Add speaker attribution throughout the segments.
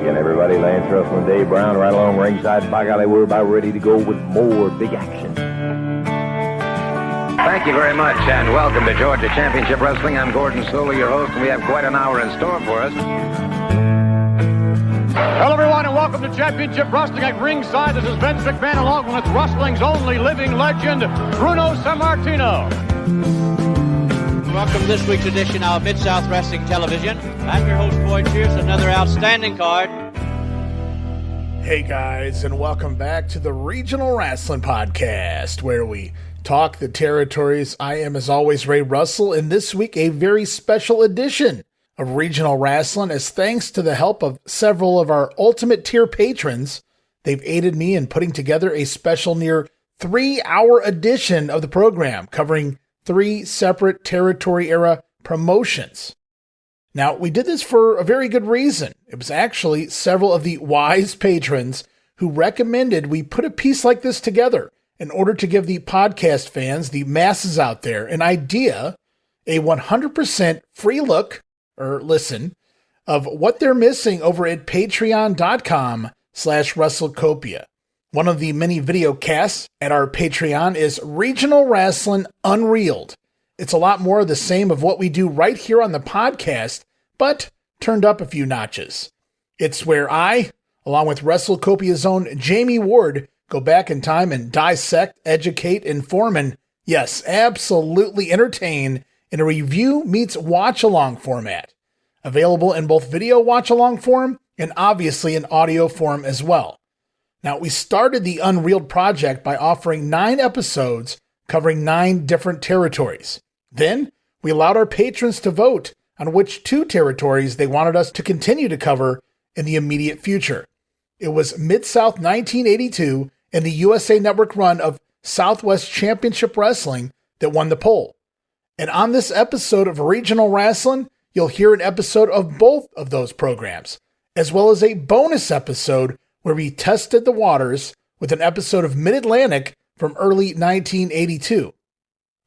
Speaker 1: Again, everybody, Lance Russell and Dave Brown right along ringside. By golly, we're about ready to go with more big action.
Speaker 2: Thank you very much, and welcome to Georgia Championship Wrestling. I'm Gordon Solie, your host, and we have quite an hour in store for us.
Speaker 3: Hello, everyone, and welcome to Championship Wrestling at ringside. This is Vince McMahon, along with wrestling's only living legend, Bruno Sammartino.
Speaker 4: Welcome to this week's edition of Mid-South Wrestling Television. I'm your host, Boyd Pierce, another outstanding card.
Speaker 5: Hey guys, and welcome back to the Regional Rasslin Podcast, where we talk the territories. I am, as always, Ray Russell, and this week a very special edition of Regional Rasslin, as thanks to the help of several of our Ultimate Tier patrons, they've aided me in putting together a special near 3-hour edition of the program, covering 3 separate territory-era promotions. Now, we did this for a very good reason. It was actually several of the wise patrons who recommended we put a piece like this together in order to give the podcast fans, the masses out there, an idea, a 100% free look, or listen, of what they're missing over at patreon.com/WrestleCopia. One of the many video casts at our Patreon is Regional Rasslin Un-Reeled. It's a lot more of the same of what we do right here on the podcast, but turned up a few notches. It's where I, along with WrestleCopia's own Jamie Ward, go back in time and dissect, educate, inform, and yes, absolutely entertain in a review meets watch-along format. Available in both video watch-along form and obviously in audio form as well. Now, we started the Unreeled project by offering 9 episodes covering 9 different territories. Then, we allowed our patrons to vote on which 2 territories they wanted us to continue to cover in the immediate future. It was Mid-South 1982 and the USA Network run of Southwest Championship Wrestling that won the poll. And on this episode of Regional Rasslin, you'll hear an episode of both of those programs, as well as a bonus episode where we tested the waters with an episode of Mid-Atlantic from early 1982.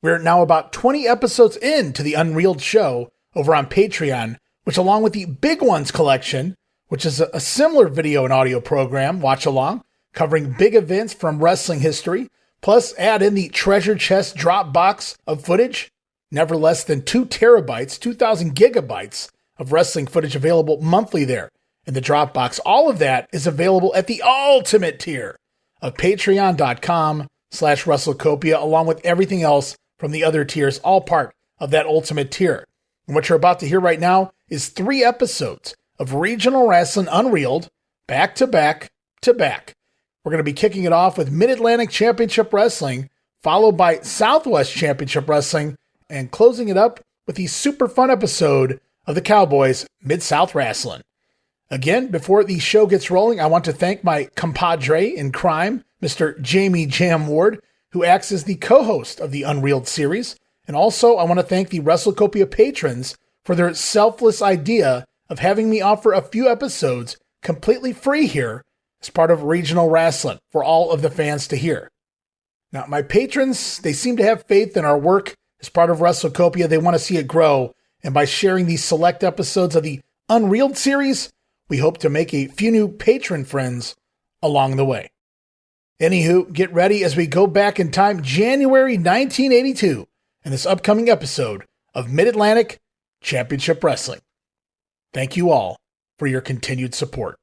Speaker 5: We're now about 20 episodes into the Unreeled show over on Patreon, which, along with the Big Ones collection, which is a similar video and audio program, watch along, covering big events from wrestling history, plus add in the treasure chest drop box of footage, never less than 2 terabytes, 2,000 gigabytes of wrestling footage available monthly there in the Dropbox. All of that is available at the ultimate tier of patreon.com/WrestleCopia, along with everything else from the other tiers, all part of that ultimate tier. And what you're about to hear right now is 3 episodes of Regional Rasslin Unreeled, back to back to back. We're going to be kicking it off with Mid-Atlantic Championship Wrestling, followed by Southwest Championship Wrestling, and closing it up with the super fun episode of the Cowboys Mid-South Rasslin. Again, before the show gets rolling, I want to thank my compadre in crime, Mr. Jamie Jam Ward, who acts as the co-host of the Unreeled series. And also, I want to thank the WrestleCopia patrons for their selfless idea of having me offer a few episodes completely free here as part of Regional Rasslin for all of the fans to hear. Now, my patrons, they seem to have faith in our work as part of WrestleCopia. They want to see it grow. And by sharing these select episodes of the Unreeled series, we hope to make a few new patron friends along the way. Anywho, get ready as we go back in time, January 1982, in this upcoming episode of Mid-Atlantic Championship Wrestling. Thank you all for your continued support.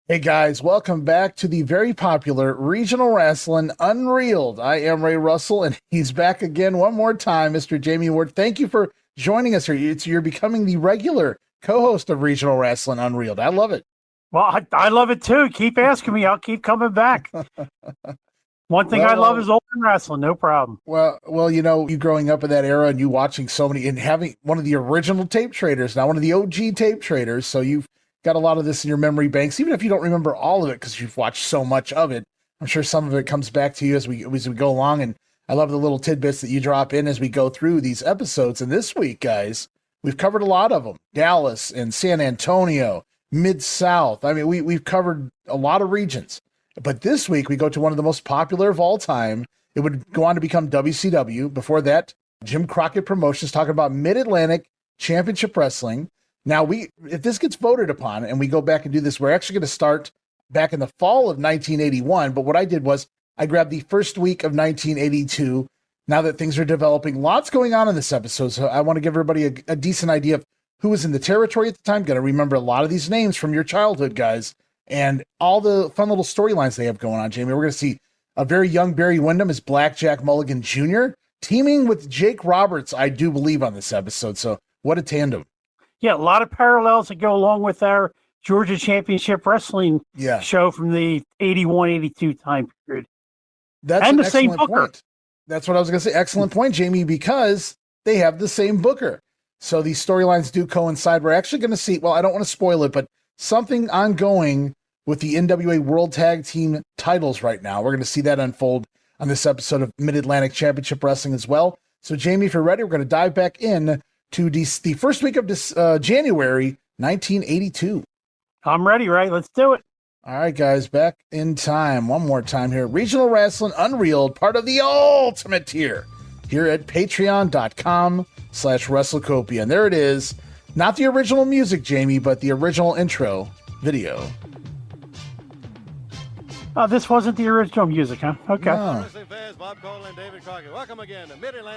Speaker 5: Hey guys, welcome back to the very popular Regional Rasslin Unreeled. I am Ray Russell, and he's back again one more time, Mr. Jamie Ward. Thank you for joining us here. You're becoming the regular co-host of Regional Rasslin Unreeled. I love it.
Speaker 6: Well, I love it too. Keep asking me. I'll keep coming back. One thing I love is old wrestling. No problem.
Speaker 5: Well, you know, you growing up in that era and you watching so many and having one of the original tape traders, now one of the OG tape traders. So you've got a lot of this in your memory banks, even if you don't remember all of it because you've watched so much of it. I'm sure some of it comes back to you as we go along. And I love the little tidbits that you drop in as we go through these episodes. And this week, guys, we've covered a lot of them. Dallas and San Antonio, Mid-South. I mean, we've covered a lot of regions. But this week, we go to one of the most popular of all time. It would go on to become WCW. Before that, Jim Crockett Promotions, talking about Mid-Atlantic Championship Wrestling. Now, if this gets voted upon and we go back and do this, we're actually going to start back in the fall of 1981. But what I did was I grabbed the first week of 1982. Now that things are developing, lots going on in this episode. So I want to give everybody a decent idea of who was in the territory at the time. Got to remember a lot of these names from your childhood, guys, and all the fun little storylines they have going on, Jamie. We're going to see a very young Barry Windham as Blackjack Mulligan Jr., teaming with Jake Roberts, I do believe, on this episode. So what a tandem.
Speaker 6: Yeah, a lot of parallels that go along with our Georgia Championship Wrestling show from the 81-82 time period.
Speaker 5: That's
Speaker 6: and
Speaker 5: an
Speaker 6: the same
Speaker 5: excellent
Speaker 6: booker.
Speaker 5: point. That's what I was going to say. Excellent point, Jamie, because they have the same booker. So these storylines do coincide. We're actually going to see, well, I don't want to spoil it, but something ongoing with the NWA World Tag Team titles right now. We're going to see that unfold on this episode of Mid-Atlantic Championship Wrestling as well. So, Jamie, if you're ready, we're going to dive back in to the first week of this January 1982.
Speaker 6: I'm ready, right? Let's do it.
Speaker 5: All right, guys, back in time. One more time here. Regional Rasslin Un-Reeled, part of the ultimate tier here at patreon.com/WrestleCopia. And there it is. Not the original music, Jamie, but the original intro video.
Speaker 6: Oh, this wasn't the original music, huh? Okay.
Speaker 5: No.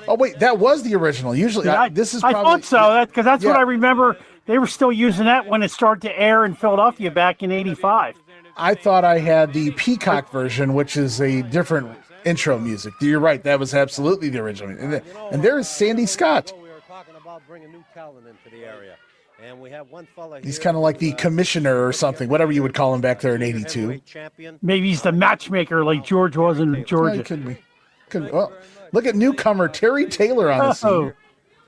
Speaker 5: Oh, wait, that was the original. Usually, this is probably...
Speaker 6: I thought so, because that's what I remember. They were still using that when it started to air in Philadelphia back in 85.
Speaker 5: I thought I had the Peacock version, which is a different intro music. You're right. That was absolutely the original. And there's Sandy Scott.
Speaker 7: We were talking about bringing new talent into the area. And we have one fella
Speaker 5: He's kind of like the commissioner or something, whatever you would call him back there in 82.
Speaker 6: Maybe he's the matchmaker like George was in Georgia.
Speaker 5: No, could be. Well, look at newcomer Terry Taylor on the scene.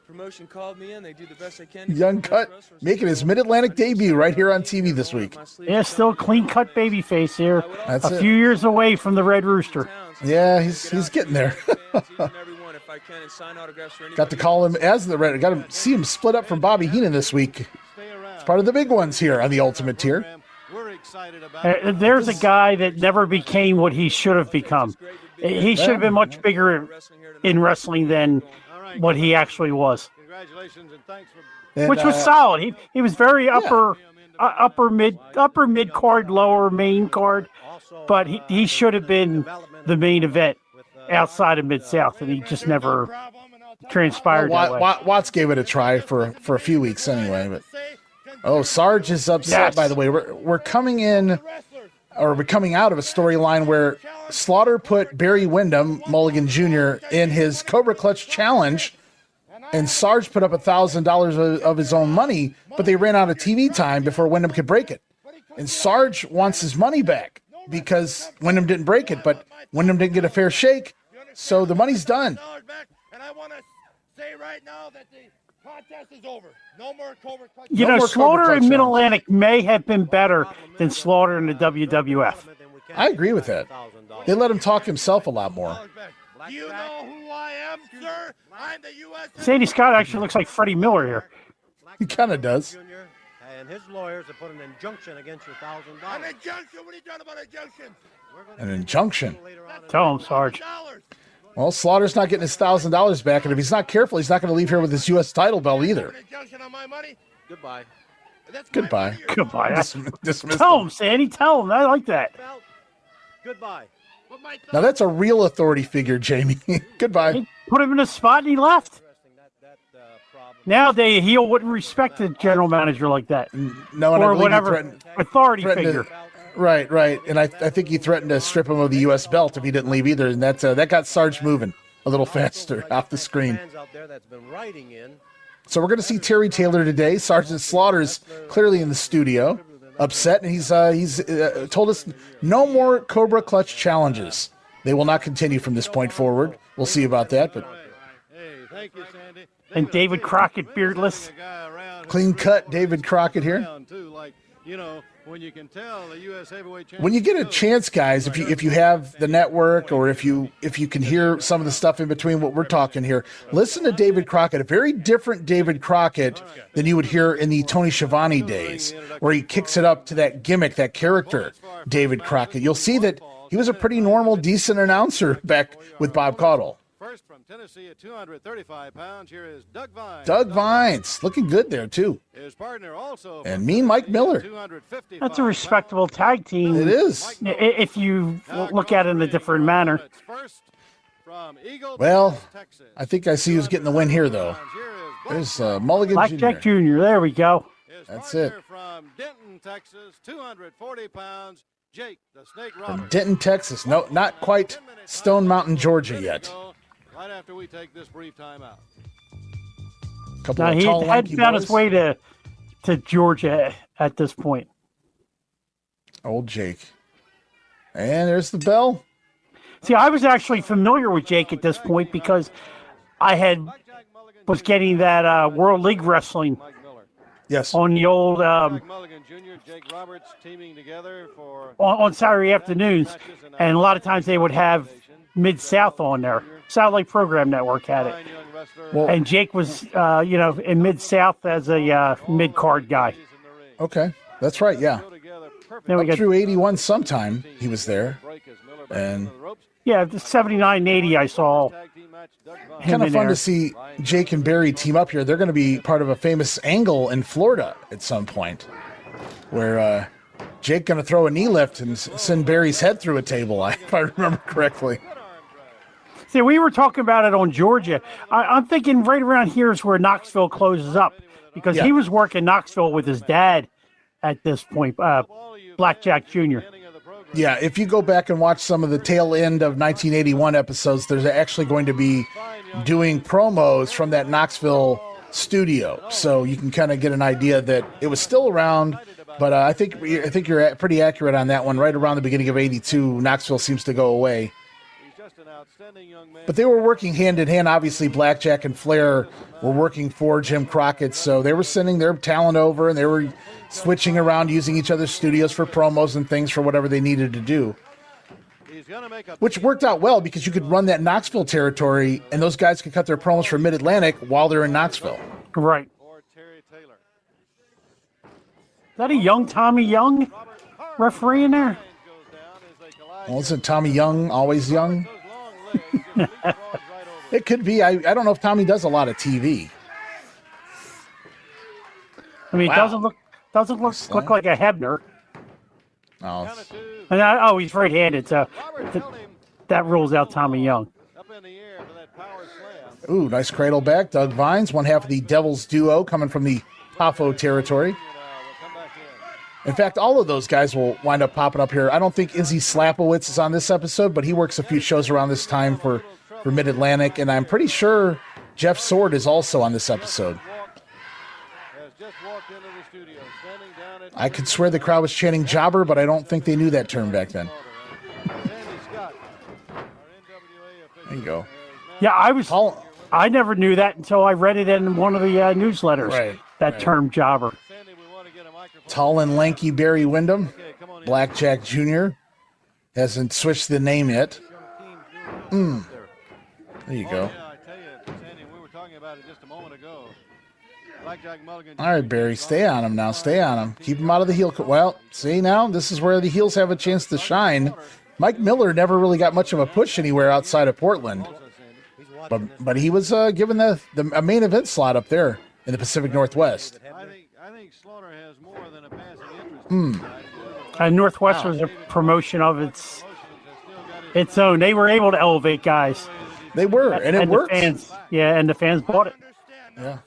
Speaker 8: Promotion called me in. They do the best they can.
Speaker 5: Young cut, making his Mid-Atlantic debut right here on TV this week.
Speaker 6: Yeah, still clean-cut baby face here.
Speaker 5: That's
Speaker 6: a few years away from the Red Rooster.
Speaker 5: Yeah, he's getting there. Got to call him as the Red. Got to see him split up from Bobby Heenan this week. It's part of the big ones here on the Ultimate tier.
Speaker 6: There's a guy that never became what he should have become. He should have been much bigger in wrestling than what he actually was.
Speaker 3: Congratulations and thanks for...
Speaker 6: Which was solid. He was very upper mid card, lower main card, but he should have been the main event outside of Mid South, and he just never transpired that way.
Speaker 5: Watts gave it a try for a few weeks anyway. But Sarge is upset. Yes. By the way, we're coming in, or we're coming out of a storyline where Slaughter put Barry Windham, Mulligan Jr., in his Cobra Clutch challenge. And Sarge put up $1,000 of his own money, but they ran out of TV time before Windham could break it. And Sarge wants his money back because Windham didn't break it, but Windham didn't get a fair shake, so the money's done.
Speaker 3: And I want to say right now that the contest is over. No more Cobra Clutch.
Speaker 6: Slaughter in Mid-Atlantic may have been better than Slaughter in the WWF.
Speaker 5: I agree with that. They let him talk himself a lot more.
Speaker 3: Do you know who I am, sir? I'm the U.S.
Speaker 6: Sandy Scott actually looks like Freddie Miller here.
Speaker 5: He kind of does.
Speaker 7: And his lawyers have put an injunction against your $1,000.
Speaker 3: An injunction? What are you talking about injunctions?
Speaker 5: An injunction?
Speaker 6: Tell him, Sarge.
Speaker 5: Well, Slaughter's not getting his $1,000 back, and if he's not careful, he's not going to leave here with his U.S. title belt either.
Speaker 3: An injunction on my money?
Speaker 7: Goodbye.
Speaker 5: Goodbye.
Speaker 6: Tell him, Sandy. Tell him. I like that.
Speaker 7: Goodbye.
Speaker 5: Now that's a real authority figure, Jamie. Goodbye.
Speaker 6: He put him in a spot and he left. Now the heel wouldn't respect a general manager like that.
Speaker 5: No, and
Speaker 6: or whatever authority figure.
Speaker 5: Right. And I think he threatened to strip him of the U.S. belt if he didn't leave either, and that got Sarge moving a little faster off the screen. So we're going to see Terry Taylor today. Sergeant Slaughter's clearly in the studio, upset, and he's told us no more Cobra Clutch challenges. They will not continue from this point forward. We'll see about that. But
Speaker 3: thank you, Sandy.
Speaker 6: And David Crockett, beardless.
Speaker 5: Clean cut David Crockett here.
Speaker 3: when you can tell the U.S. heavyweight
Speaker 5: When you get a chance, guys, if you have the network or if you can hear some of the stuff in between what we're talking here, listen to David Crockett, a very different David Crockett than you would hear in the Tony Schiavone days, where he kicks it up to that gimmick, that character, David Crockett. You'll see that he was a pretty normal, decent announcer back with Bob Caudle.
Speaker 3: First from Tennessee at 235 pounds, here is Doug Vines.
Speaker 5: Doug Vines, looking good there, too.
Speaker 3: His partner also
Speaker 5: And me, Mike Miller.
Speaker 6: That's a respectable tag team.
Speaker 5: It is.
Speaker 6: If you look at it in a different manner.
Speaker 5: Well, I think I see who's getting the win here, though. There's Mulligan
Speaker 6: Blackjack
Speaker 5: Jr.
Speaker 6: Jr. There we go.
Speaker 5: That's it.
Speaker 3: From Denton, Texas, 240 pounds, Jake the Snake
Speaker 5: From
Speaker 3: Roberts.
Speaker 5: Denton, Texas. No, not quite Stone Mountain, Georgia yet.
Speaker 3: Right after we take this brief time out.
Speaker 5: Couple
Speaker 6: Now,
Speaker 5: of
Speaker 6: he
Speaker 5: tall,
Speaker 6: hadn't
Speaker 5: lanky
Speaker 6: found
Speaker 5: boys.
Speaker 6: his way to Georgia at this point.
Speaker 5: Old Jake. And there's the bell.
Speaker 6: See, I was actually familiar with Jake at this point because I was getting that World League Wrestling
Speaker 5: Yes.
Speaker 6: on the old
Speaker 3: Mulligan Jr., Jake Roberts teaming together for
Speaker 6: on Saturday afternoons, and a lot of times they would have Mid-South on there. Satellite Program Network had it.
Speaker 5: Well,
Speaker 6: And Jake was, in Mid-South as a mid-card guy.
Speaker 5: okay. That's right, yeah.
Speaker 6: Then we
Speaker 5: Up
Speaker 6: got,
Speaker 5: through 81 sometime he was there. And
Speaker 6: yeah, the 79 80 I saw him
Speaker 5: kind of
Speaker 6: in
Speaker 5: fun
Speaker 6: there.
Speaker 5: to see Jake and Barry team up here. They're going to be part of a famous angle in Florida at some point where Jake going to throw a knee lift and send Barry's head through a table, if I remember correctly.
Speaker 6: See, we were talking about it on Georgia. I'm thinking right around here is where Knoxville closes up because
Speaker 5: Yeah.
Speaker 6: he was working Knoxville with his dad at this point, Blackjack Jr.
Speaker 5: Yeah, if you go back and watch some of the tail end of 1981 episodes, there's actually going to be doing promos from that Knoxville studio. So you can kind of get an idea that it was still around, but I think you're pretty accurate on that one. Right around the beginning of 82, Knoxville seems to go away. But they were working hand in hand. Obviously, Blackjack and Flair were working for Jim Crockett, so they were sending their talent over, and they were switching around, using each other's studios for promos and things for whatever they needed to do. Which worked out well because you could run that Knoxville territory, and those guys could cut their promos for Mid-Atlantic while they're in Knoxville.
Speaker 6: Right. Is that a young Tommy Young referee in there?
Speaker 5: Well, isn't Tommy Young always young? It could be. I don't know if Tommy does a lot of TV.
Speaker 6: I mean,
Speaker 5: Wow.
Speaker 6: it doesn't look like a Hebner.
Speaker 5: Oh,
Speaker 6: And he's right-handed, so that rules out Tommy Young.
Speaker 5: ooh, nice cradle back. Doug Vines, one half of the Devils duo coming from the Poffo territory. In fact, all of those guys will wind up popping up here. I don't think Izzy Slapowitz is on this episode, but he works a few shows around this time for Mid-Atlantic, and I'm pretty sure Jeff Sword is also on this episode. I could swear the crowd was chanting jobber, but I don't think they knew that term back then. There you go.
Speaker 6: Yeah, I never knew that until I read it in one of the newsletters.
Speaker 5: Right,
Speaker 6: that term jobber.
Speaker 5: Tall and lanky Barry Windham, Blackjack Jr. Hasn't switched the name yet. There you go. All right, Barry, stay on him now. Stay on him. Keep him out of the heel. Well, see now, this is where the heels have a chance to shine. Mike Miller never really got much of a push anywhere outside of Portland, but he was given a main event slot up there in the Pacific Northwest.
Speaker 3: I think Slaughter has more than a passing interest.
Speaker 6: Northwest was a promotion of its own. They were able to elevate guys.
Speaker 5: They were, and it worked.
Speaker 6: And the fans bought it.
Speaker 5: Yeah.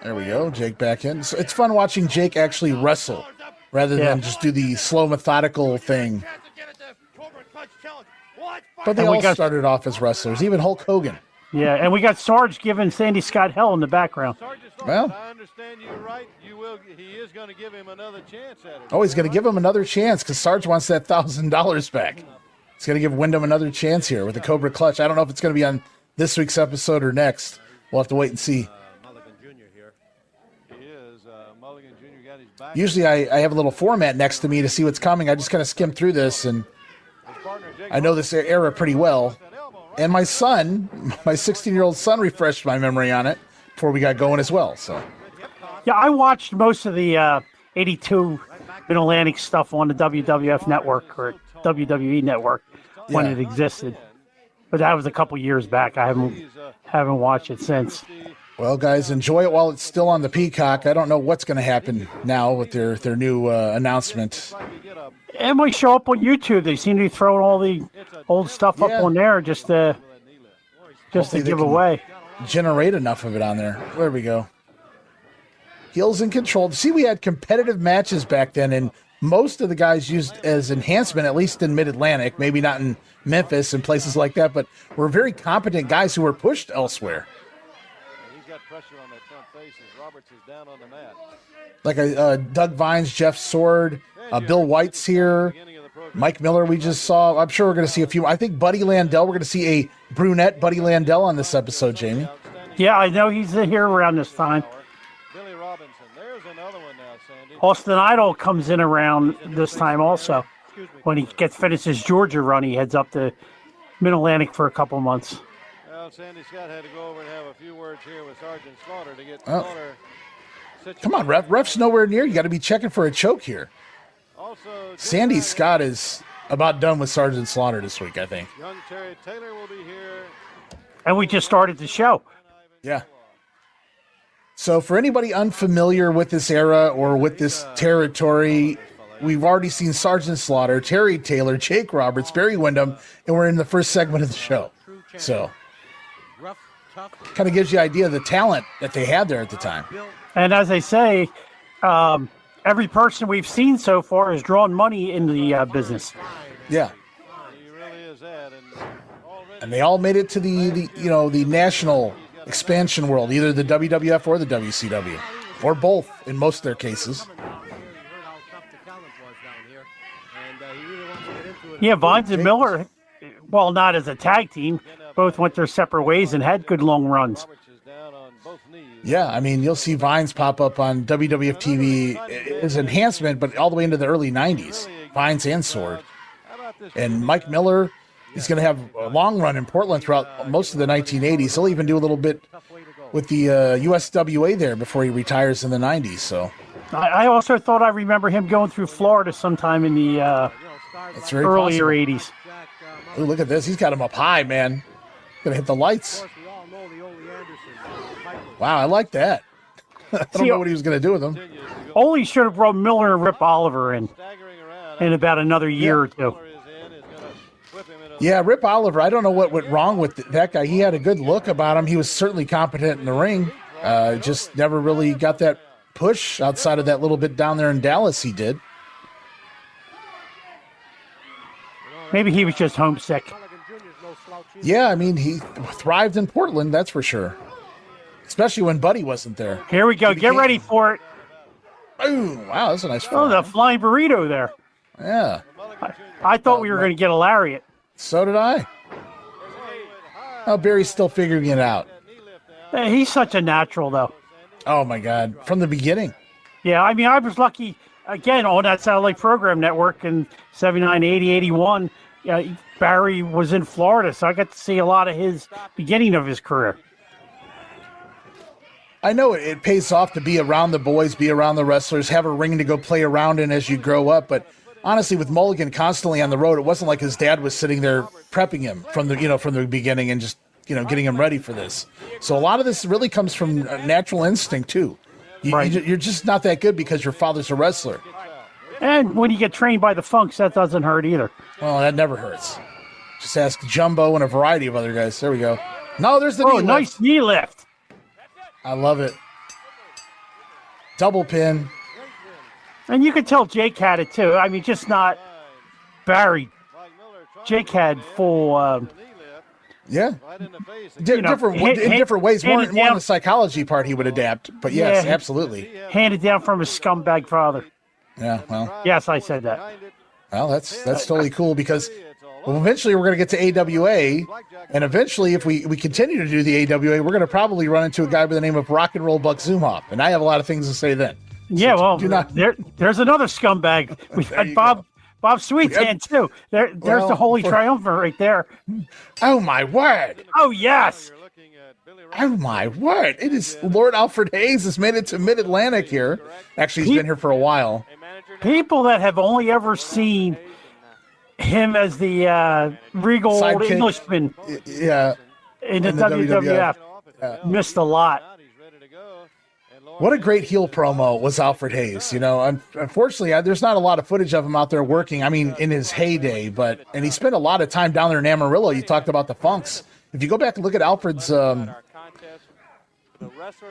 Speaker 5: There we go. Jake back in. So it's fun watching Jake actually wrestle rather than just do the slow, methodical thing. But they all started off as wrestlers, even Hulk Hogan.
Speaker 6: Yeah, and we got Sarge giving Sandy Scott hell in the background.
Speaker 5: Well,
Speaker 3: I understand you right. He is going to give him another chance at it.
Speaker 5: oh, he's going to give him another chance because Sarge wants that $1,000 back. He's going to give Windham another chance here with the Cobra Clutch. I don't know if it's going to be on this week's episode or next. We'll have to wait and see.
Speaker 3: Mulligan Jr. here. He is. Mulligan Jr.
Speaker 5: usually I have a little format next to me to see what's coming. I just kind of skim through this, and I know this era pretty well. And my son, my 16-year-old son, refreshed my memory on it before we got going as well. So,
Speaker 6: yeah, I watched most of the 82 Mid-Atlantic stuff on the WWF network or WWE network when it existed. But that was a couple years back. I haven't watched it since.
Speaker 5: Well, guys, enjoy it while it's still on the Peacock. I don't know what's going to happen now with their new announcement.
Speaker 6: It might show up on YouTube. They seem to be throwing all the old stuff up on there just to give away.
Speaker 5: Generate enough of it on there. There we go. Heels in control. See, we had competitive matches back then, and most of the guys used as enhancement, at least in Mid-Atlantic, maybe not in Memphis and places like that, but were very competent guys who were pushed elsewhere.
Speaker 7: He's got pressure on that front face as Roberts is down on the mat.
Speaker 5: Like Doug Vines, Jeff Sword, Bill White's here, Mike Miller we just saw. I'm sure we're going to see a few. I think Buddy Landell, we're going to see a brunette Buddy Landell on this episode, Jamie.
Speaker 6: Yeah, I know he's here around this time.
Speaker 7: Billy Robinson, there's another one now, Sandy.
Speaker 6: Austin Idol comes in around this time also. When he finishes his Georgia run, he heads up to Mid-Atlantic for a couple months.
Speaker 7: Well, Sandy Scott had to go over and have a few words here with Sergeant Slaughter to get Slaughter.
Speaker 5: Come on, ref's nowhere near. You got to be checking for a choke here.
Speaker 7: Also,
Speaker 5: Sandy Scott is about done with Sergeant Slaughter this week, I think.
Speaker 7: Young Terry Taylor will be here.
Speaker 6: And we just started the show.
Speaker 5: Yeah. So for anybody unfamiliar with this era or with this territory, we've already seen Sergeant Slaughter, Terry Taylor, Jake Roberts, Barry Windham, and we're in the first segment of the show. So kind of gives you an idea of the talent that they had there at the time.
Speaker 6: And as I say, every person we've seen so far has drawn money in the business.
Speaker 5: Yeah. And they all made it to the national expansion world, either the WWF or the WCW, or both in most of their cases.
Speaker 6: Yeah, Vines and Miller, well, not as a tag team, both went their separate ways and had good long runs.
Speaker 5: Yeah, I mean, you'll see Vines pop up on WWF TV as enhancement, but all the way into the early 90s, Vines and Sword. And Mike Miller, he's going to have a long run in Portland throughout most of the 1980s. He'll even do a little bit with the USWA there before he retires in the 90s. So
Speaker 6: I also thought I remember him going through Florida sometime in the earlier 80s.
Speaker 5: Oh, look at this. He's got him up high, man. Going to hit the lights. Wow, I like that. I don't know what he was going to do with him.
Speaker 6: Ole should have brought Miller and Rip Oliver in about another year or two.
Speaker 5: Yeah, Rip Oliver, I don't know what went wrong with that guy. He had a good look about him. He was certainly competent in the ring. Just never really got that push outside of that little bit down there in Dallas he did.
Speaker 6: Maybe he was just homesick.
Speaker 5: Yeah, I mean, he thrived in Portland, that's for sure. Especially when Buddy wasn't there.
Speaker 6: Here we go. Get ready for it.
Speaker 5: Ooh, wow, that's a nice
Speaker 6: Oh, the flying burrito there.
Speaker 5: Yeah.
Speaker 6: I thought we were going to get a lariat.
Speaker 5: So did I. Oh, Barry's still figuring it out.
Speaker 6: He's such a natural, though.
Speaker 5: Oh, my God. From the beginning.
Speaker 6: Yeah, I mean, I was lucky, again, on that satellite program network in 79, 80, 81. Barry was in Florida, so I got to see a lot of his beginning of his career.
Speaker 5: I know it pays off to be around the boys, be around the wrestlers, have a ring to go play around in as you grow up. But honestly, with Mulligan constantly on the road, it wasn't like his dad was sitting there prepping him from the beginning and just getting him ready for this. So a lot of this really comes from natural instinct too. You're just not that good because your father's a wrestler.
Speaker 6: And when you get trained by the Funks, that doesn't hurt either.
Speaker 5: Well, that never hurts. Just ask Jumbo and a variety of other guys. There we go. No, there's the knee lift.
Speaker 6: Nice knee lift.
Speaker 5: I love it. Double pin.
Speaker 6: And you could tell Jake had it too. I mean, just not Barry. Jake had full.
Speaker 5: Yeah. In different ways. More in the psychology part he would adapt. But yes, absolutely.
Speaker 6: Handed down from his scumbag father.
Speaker 5: Yeah, well.
Speaker 6: Yes, I said that.
Speaker 5: Well, that's totally cool because eventually we're going to get to AWA, and eventually if we continue to do the AWA, we're going to probably run into a guy by the name of Rock and Roll Buck Zumhoff, and I have a lot of things to say then.
Speaker 6: Yeah, well,
Speaker 5: do not.
Speaker 6: there's another scumbag. We've had Bob Sweetan too. There's the holy triumvirate right there.
Speaker 5: Oh my word!
Speaker 6: Oh yes.
Speaker 5: Oh my word! It is Lord Alfred Hayes has made it to Mid-Atlantic here. Actually, he's been here for a while.
Speaker 6: People that have only ever seen him as the regal old
Speaker 5: Sidekick.
Speaker 6: Englishman,
Speaker 5: Yeah,
Speaker 6: in the WWF, missed a lot.
Speaker 5: what a great heel promo was Alfred Hayes. You know, unfortunately, there's not a lot of footage of him out there working. I mean, in his heyday, and he spent a lot of time down there in Amarillo. You talked about the Funks. If you go back and look at Alfred's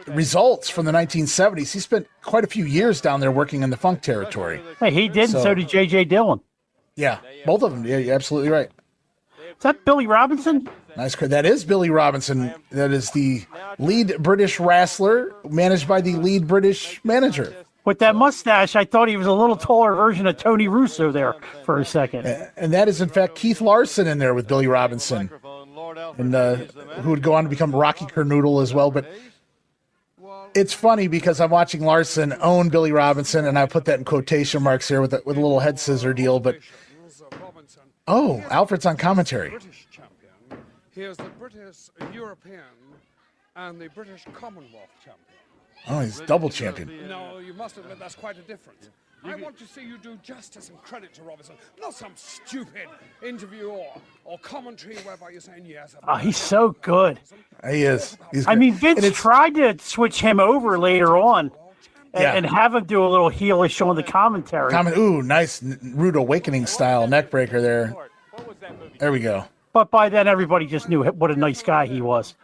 Speaker 5: results from the 1970s, he spent quite a few years down there working in the Funk territory.
Speaker 6: Hey, he did, and so did J.J. Dillon.
Speaker 5: Yeah, both of them. Yeah, you're absolutely right.
Speaker 6: Is that Billy Robinson?
Speaker 5: Nice. That is Billy Robinson. That is the lead British wrestler managed by the lead British manager.
Speaker 6: With that mustache, I thought he was a little taller version of Tony Russo there for a second.
Speaker 5: And that is, in fact, Keith Larson in there with Billy Robinson, and who would go on to become Rocky Kernoodle as well. But it's funny because I'm watching Larson own Billy Robinson, and I put that in quotation marks here with a little head scissor deal. But Alfred's on commentary.
Speaker 9: He is the British European and the British Commonwealth champion.
Speaker 5: Oh, he's double champion.
Speaker 9: No, you must admit that's quite a difference. I want to see you do justice and credit to Robinson, not some stupid interview or commentary whereby you're saying yes.
Speaker 6: Oh, he's so good.
Speaker 5: He is.
Speaker 6: I mean, Vince tried to switch him over later on and have him do a little heelish on the commentary.
Speaker 5: Nice Rude Awakening style neckbreaker there. There we go.
Speaker 6: But by then, everybody just knew what a nice guy he was.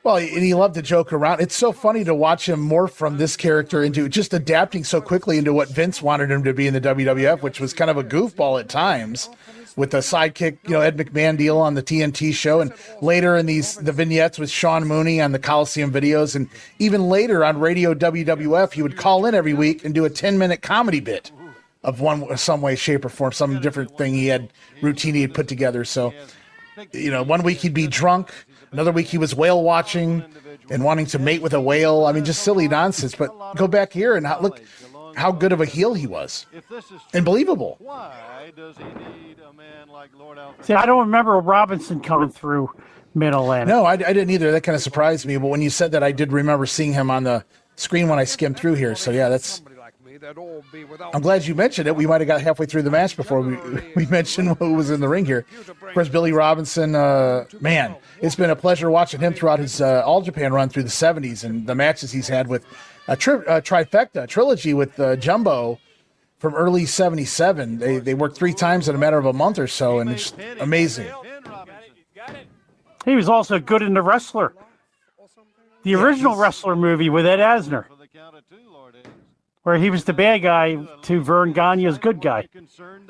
Speaker 5: Well, and he loved to joke around. It's so funny to watch him morph from this character into just adapting so quickly into what Vince wanted him to be in the WWF, which was kind of a goofball at times with the sidekick, Ed McMahon deal on the TNT show, and later in the vignettes with Sean Mooney on the Coliseum videos, and even later on Radio WWF, he would call in every week and do a 10-minute comedy bit of some way, shape, or form, some different thing routine he had put together. So, one week he'd be drunk, another week he was whale watching and wanting to mate with a whale. I mean, just silly nonsense. But go back here and look how good of a heel he was. And believable.
Speaker 7: Why does he need a man like Lord Alfred?
Speaker 6: See, I don't remember Robinson coming through Mid-Atlantic.
Speaker 5: No, I didn't either. That kind of surprised me. But when you said that, I did remember seeing him on the screen when I skimmed through here. So, yeah, I'm glad you mentioned it. We might have got halfway through the match before we mentioned who was in the ring here. Of course, Billy Robinson, man, it's been a pleasure watching him throughout his All Japan run through the 70s and the matches he's had with a trilogy with Jumbo from early 77. They worked 3 times in a matter of a month or so, and it's amazing.
Speaker 6: He was also good in The Wrestler, the original Wrestler movie with Ed Asner, where he was the bad guy to Vern Gagne's good guy.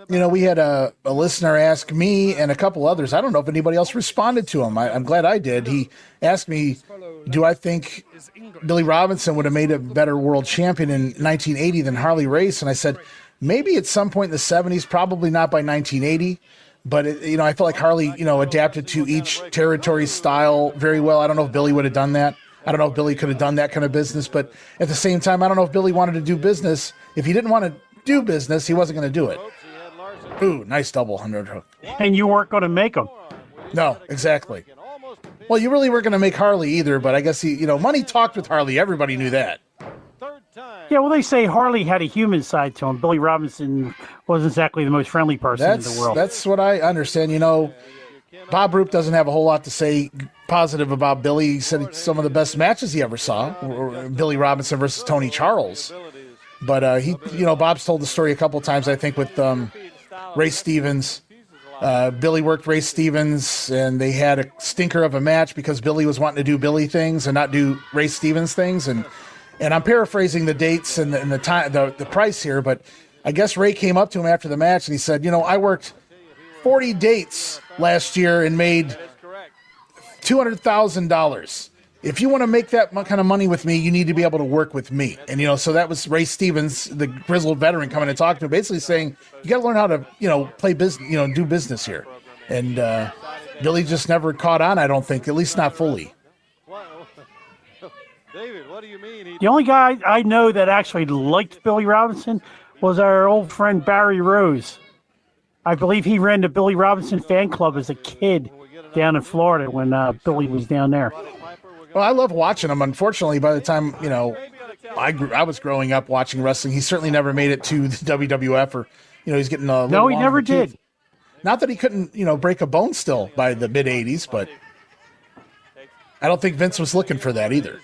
Speaker 5: We had a listener ask me and a couple others. I don't know if anybody else responded to him. I'm glad I did. He asked me, do I think Billy Robinson would have made a better world champion in 1980 than Harley Race? And I said, maybe at some point in the 70s, probably not by 1980. But, I feel like Harley, adapted to each territory's style very well. I don't know if Billy would have done that. I don't know if Billy could have done that kind of business, but at the same time, I don't know if Billy wanted to do business. If he didn't want to do business, he wasn't going to do it. Ooh, nice double 100 hook.
Speaker 6: And you weren't going to make him.
Speaker 5: No, exactly. Well, you really weren't going to make Harley either, but I guess money talked with Harley. Everybody knew that.
Speaker 6: Yeah, well, they say Harley had a human side to him. Billy Robinson wasn't exactly the most friendly person in the world.
Speaker 5: That's what I understand. Bob Roop doesn't have a whole lot to say positive about Billy. He said some of the best matches he ever saw were Billy Robinson versus Tony Charles. But Bob's told the story a couple times, I think, with Ray Stevens. Billy worked Ray Stevens, and they had a stinker of a match because Billy was wanting to do Billy things and not do Ray Stevens things. And I'm paraphrasing the dates and the time, the price here, but I guess Ray came up to him after the match and he said, I worked 40 dates last year and made $200,000. If you want to make that kind of money with me, you need to be able to work with me. And, so that was Ray Stevens, the grizzled veteran, coming and talking to him, basically saying, you got to learn how to, play business, do business here. And Billy just never caught on, I don't think, at least not fully.
Speaker 7: David, what do you mean?
Speaker 6: The only guy I know that actually liked Billy Robinson was our old friend Barry Rose. I believe he ran the Billy Robinson fan club as a kid down in Florida when Billy was down there.
Speaker 5: Well, I love watching him. Unfortunately, by the time, I was growing up watching wrestling, he certainly never made it to the WWF or, he's getting a little
Speaker 6: No, he
Speaker 5: long
Speaker 6: never
Speaker 5: in the tooth.
Speaker 6: did.
Speaker 5: Not that he couldn't, break a bone still by the mid-'80s, but I don't think Vince was looking for that either.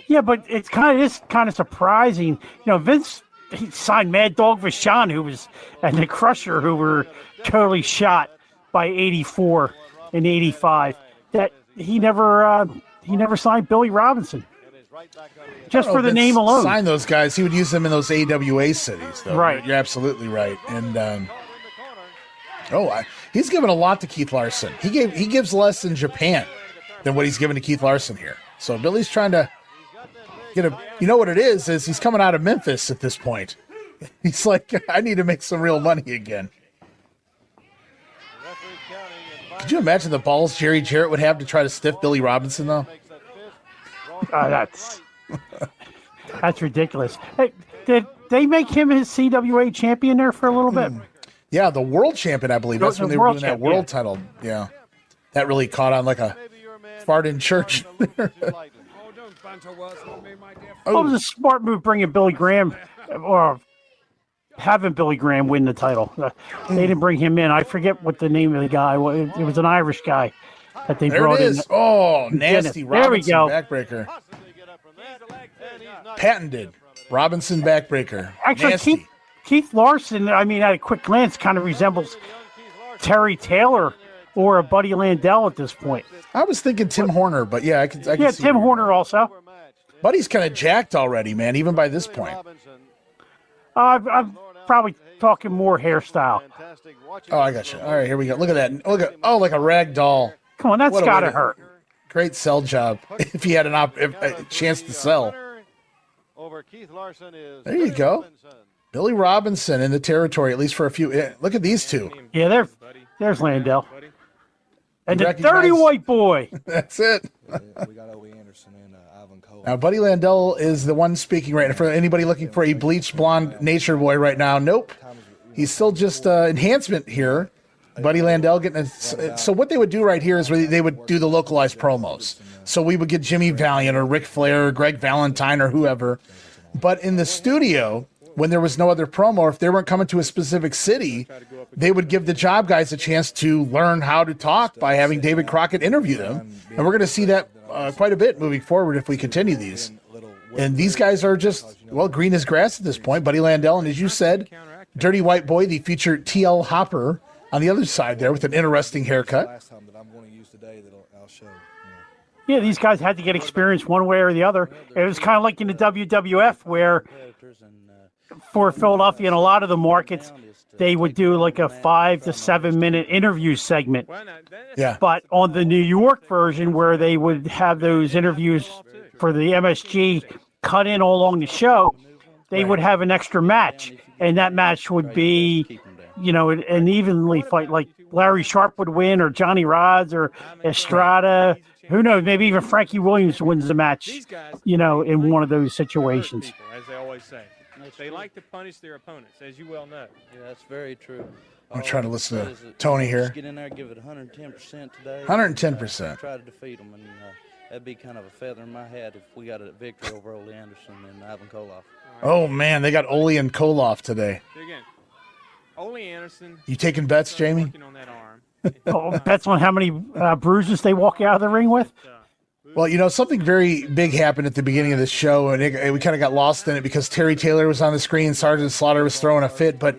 Speaker 6: Yeah, but it's kind of surprising. Vince he signed Mad Dog Vachon, and the Crusher, who were totally shot by '84 and '85. That he never signed Billy Robinson. Just for the
Speaker 5: Vince
Speaker 6: name alone.
Speaker 5: Sign those guys. He would use them in those AWA cities, though.
Speaker 6: Right.
Speaker 5: You're absolutely right. And he's given a lot to Keith Larson. He gives less in Japan than what he's given to Keith Larson here. So Billy's trying to get what it is he's coming out of Memphis at this point. He's like, I need to make some real money again. Could you imagine the balls Jerry Jarrett would have to try to stiff Billy Robinson, though?
Speaker 6: That's ridiculous. Hey, did they make him his CWA champion there for a little bit?
Speaker 5: Yeah, the world champion, I believe. That's when they were doing that world title. Yeah. That really caught on like a fart in church.
Speaker 6: What was a smart move bringing Billy Graham or having Billy Graham win the title? They didn't bring him in. I forget what the name of the guy was. It was an Irish guy that they brought in.
Speaker 5: Oh, nasty
Speaker 6: there we
Speaker 5: Robinson
Speaker 6: go.
Speaker 5: backbreaker. Patented Robinson backbreaker.
Speaker 6: Actually, Keith Larson, at a quick glance, kind of resembles Terry Taylor or a Buddy Landell at this point.
Speaker 5: I was thinking Tim Horner, but yeah, I could see
Speaker 6: Tim Horner also.
Speaker 5: Buddy's kind of jacked already, man, even by this point.
Speaker 6: I'm probably talking more hairstyle.
Speaker 5: Oh, I got you. All right, here we go. Look at that. Like a rag doll.
Speaker 6: Come on, that's got to hurt.
Speaker 5: Great sell job if he had a chance to sell. There you go. Billy Robinson in the territory, at least for a few. Look at these two.
Speaker 6: Yeah, there's Landell. And the dirty white boy.
Speaker 5: That's it.
Speaker 10: We got Owe Anderson and Ivan Cole.
Speaker 5: Now, Buddy Landell is the one speaking right now. For anybody looking for a bleached blonde nature boy right now, nope. He's still just enhancement here. Buddy Landell getting so what they would do right here is they would do the localized promos. So we would get Jimmy Valiant or Ric Flair or Greg Valentine or whoever. But in the studio, when there was no other promo, or if they weren't coming to a specific city, they would give the job guys a chance to learn how to talk by having David Crockett interview them. And we're going to see that quite a bit moving forward if we continue these. And these guys are just, green as grass at this point. Buddy Landell, and as you said, Dirty White Boy, the featured T.L. Hopper on the other side there with an interesting haircut.
Speaker 6: Yeah, these guys had to get experience one way or the other. It was kind of like in the WWF where for Philadelphia and a lot of the markets, they would do like a 5 to 7 minute interview segment.
Speaker 5: Yeah.
Speaker 6: But on the New York version where they would have those interviews for the MSG cut in all along the show, they would have an extra match. And that match would be, an evenly fight, like Larry Sharp would win or Johnny Rods or Estrada. Who knows? Maybe even Frankie Williams wins the match, in one of those situations.
Speaker 8: As they always say. They like to punish their opponents, as you well know.
Speaker 10: Yeah, that's very true.
Speaker 5: I'm trying to listen to Tony here.
Speaker 10: Get in there, give it 110% today.
Speaker 5: 110%.
Speaker 10: Try to defeat them, and that'd be kind of a feather in my hat if we got a victory over Ole Anderson and Ivan Koloff.
Speaker 5: Oh, man, they got Ole and Koloff today.
Speaker 8: Again, Ole Anderson.
Speaker 5: You taking bets, Jamie?
Speaker 8: Working on that arm.
Speaker 6: Bets on how many bruises they walk out of the ring with?
Speaker 5: Well, something very big happened at the beginning of the show, and we kind of got lost in it because Terry Taylor was on the screen, Sergeant Slaughter was throwing a fit, but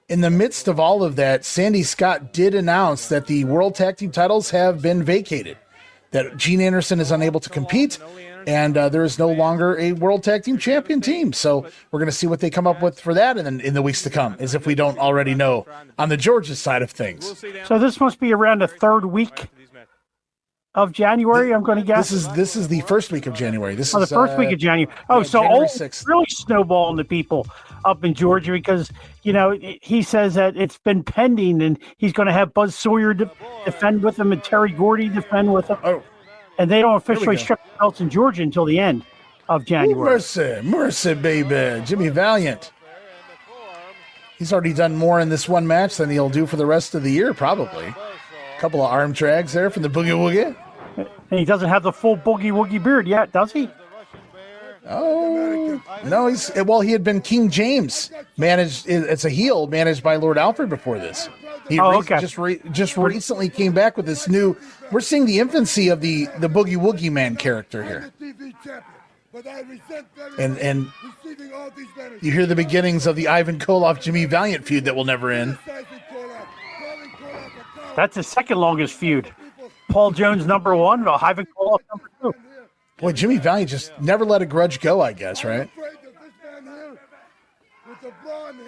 Speaker 5: in the midst of all of that, Sandy Scott did announce that the World Tag Team titles have been vacated, that Gene Anderson is unable to compete, and there is no longer a World Tag Team Champion team. So we're going to see what they come up with for that in the weeks to come, as if we don't already know on the Georgia side of things.
Speaker 6: So this must be around the third week of January, I'm going to guess.
Speaker 5: This is the first week of January. This is
Speaker 6: the first week of January. So
Speaker 5: January 6th.
Speaker 6: Really snowballing the people up in Georgia because, he says that it's been pending and he's going to have Buzz Sawyer defend with him and Terry Gordy defend with him.
Speaker 5: Oh.
Speaker 6: And they don't officially strip the belts in Georgia until the end of January.
Speaker 5: Mercy, baby. Jimmy Valiant. He's already done more in this one match than he'll do for the rest of the year, probably. A couple of arm drags there from the Boogie Woogie.
Speaker 6: And he doesn't have the full Boogie Woogie beard yet, does he?
Speaker 5: Oh, no, he had been King James, managed, it's a heel managed by Lord Alfred before this. He just recently came back with this new, we're seeing the infancy of the Boogie Woogie Man character here. And you hear the beginnings of the Ivan Koloff Jimmy Valiant feud that will never end.
Speaker 6: That's the second longest feud. Paul Jones number 1, or Ivan Koloff number 2.
Speaker 5: Boy, Jimmy Valiant just never let a grudge go, I guess, right?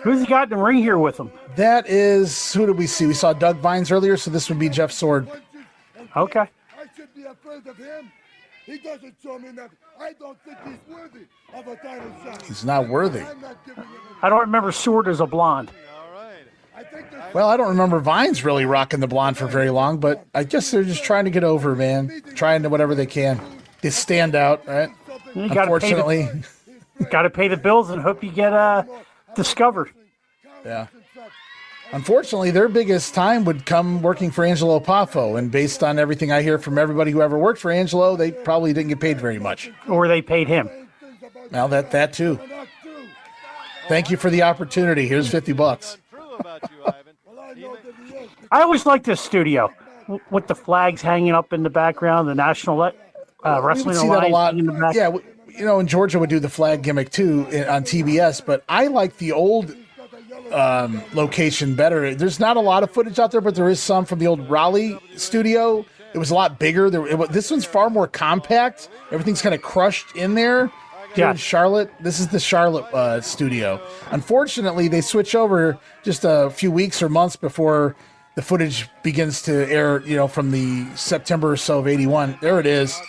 Speaker 6: Who's he got in the ring here with him?
Speaker 5: That is, who did we see? We saw Doug Vines earlier, so this would be Jeff Sword.
Speaker 6: Okay.
Speaker 11: I should be afraid of him. He doesn't show me nothing. I don't think he's worthy of a title shot.
Speaker 5: He's not worthy.
Speaker 6: I don't remember Sword as a blonde.
Speaker 5: Well, I don't remember Vines really rocking the blonde for very long, but I guess they're just trying to get over, man. Trying to whatever they can. They stand out, right? Unfortunately.
Speaker 6: Got to pay the bills and hope you get discovered.
Speaker 5: Yeah. Unfortunately, their biggest time would come working for Angelo Poffo, and based on everything I hear from everybody who ever worked for Angelo, they probably didn't get paid very much.
Speaker 6: Or they paid him.
Speaker 5: Well, that too. Thank you for the opportunity. Here's $50.
Speaker 6: I always liked this studio with the flags hanging up in the background, the National Wrestling Alliance in the back.
Speaker 5: Yeah, in Georgia would do the flag gimmick too on TBS, but I like the old location better. There's not a lot of footage out there, but there is some from the old Raleigh studio. It was a lot bigger. This one's far more compact. Everything's kind of crushed in there. Here in Charlotte, this is the Charlotte studio. Unfortunately, they switch over just a few weeks or months before the footage begins to air, from the September or so of 81. There it is.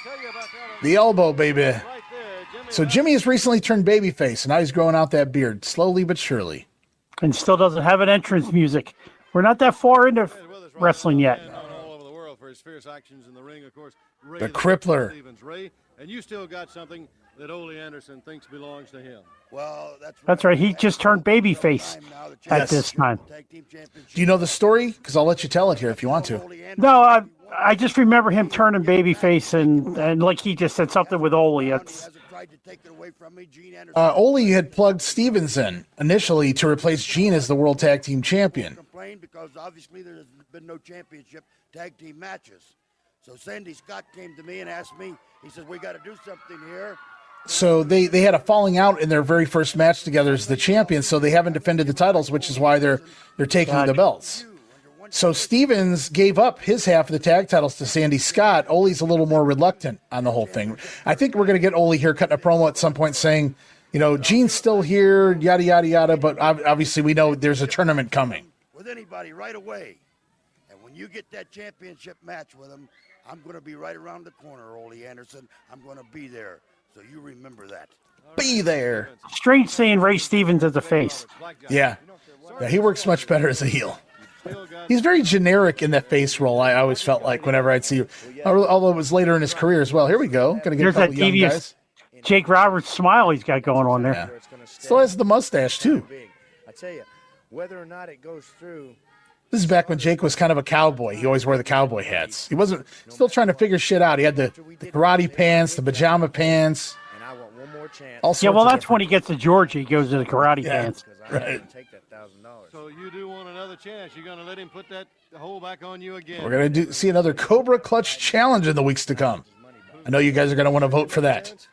Speaker 5: The elbow, baby. So Jimmy has recently turned babyface, and now he's growing out that beard, slowly but surely.
Speaker 6: And still doesn't have an entrance music. We're not that far into wrestling yet.
Speaker 5: The Crippler.
Speaker 7: And you still got something that Ole Anderson thinks belongs to him.
Speaker 11: Well,
Speaker 6: that's right. He just turned babyface at this time.
Speaker 5: Do you know the story? Because I'll let you tell it here if you want to.
Speaker 6: No, I just remember him turning babyface, and like he just said something with Ole.
Speaker 5: Ole had plugged Stevens in initially to replace Gene as the World Tag Team Champion.
Speaker 11: Because obviously there's been no championship tag team matches. So Sandy Scott came to me and asked me, he says, we got to do something here.
Speaker 5: So they had a falling out in their very first match together as the champions, so they haven't defended the titles, which is why they're taking the belts. So Stevens gave up his half of the tag titles to Sandy Scott. Ole's a little more reluctant on the whole thing. I think we're going to get Ole here cutting a promo at some point saying, Gene's still here, yada, yada, yada, but obviously we know there's a tournament coming.
Speaker 11: With anybody right away. And when you get that championship match with him, I'm going to be right around the corner, Ole Anderson. I'm going to be there. So you remember that.
Speaker 5: Be there.
Speaker 6: Strange seeing Ray Stevens as a face.
Speaker 5: Yeah, he works much better as a heel. He's very generic in that face role, I always felt like, whenever I'd see him. Although it was later in his career as well. Here we go. Going to get a couple young guys.
Speaker 6: Jake Roberts smile he's got going on there.
Speaker 5: Yeah. Still has the mustache, too.
Speaker 12: I tell you, whether or not it goes through.
Speaker 5: This is back when Jake was kind of a cowboy. He always wore the cowboy hats. He wasn't still trying to figure shit out. He had the karate pants, the pajama pants.
Speaker 12: And I want one more chance.
Speaker 6: That's when he gets to Georgia. He goes to the karate pants.
Speaker 5: Right.
Speaker 12: Take that $1,000.
Speaker 7: So you do want another chance. You're going to let him put that hole back on you again.
Speaker 5: We're going to see another Cobra Clutch challenge in the weeks to come. I know you guys are going to want to vote for that.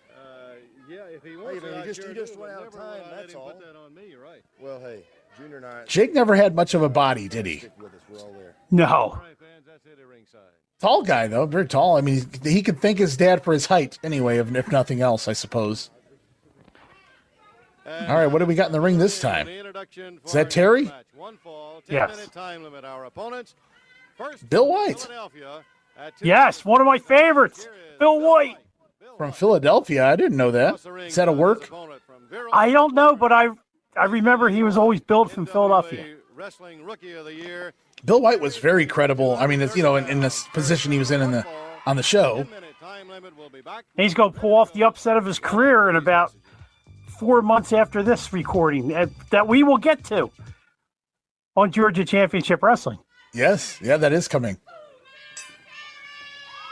Speaker 7: Yeah, if he wants
Speaker 12: he just went out of time, that's all.
Speaker 7: Put that on me, right?
Speaker 12: Well, hey, Junior and I.
Speaker 5: Jake never had much of a body, did he?
Speaker 6: No.
Speaker 5: Tall guy, though. Very tall. I mean, he could thank his dad for his height anyway, if nothing else, I suppose. All right, what do we got in the ring this time? Is that Terry?
Speaker 6: Yes.
Speaker 5: Bill White.
Speaker 6: Yes, one of my favorites. Bill White.
Speaker 5: From Philadelphia. I didn't know that. Is that a work?
Speaker 6: I don't know, but I remember he was always billed from Philadelphia.
Speaker 5: Bill White was very credible. I mean, in this position he was in on the show,
Speaker 7: Time limit will be back.
Speaker 6: He's going to pull off the upset of his career in about 4 months after this recording that we will get to on Georgia Championship Wrestling.
Speaker 5: Yes, yeah, that is coming.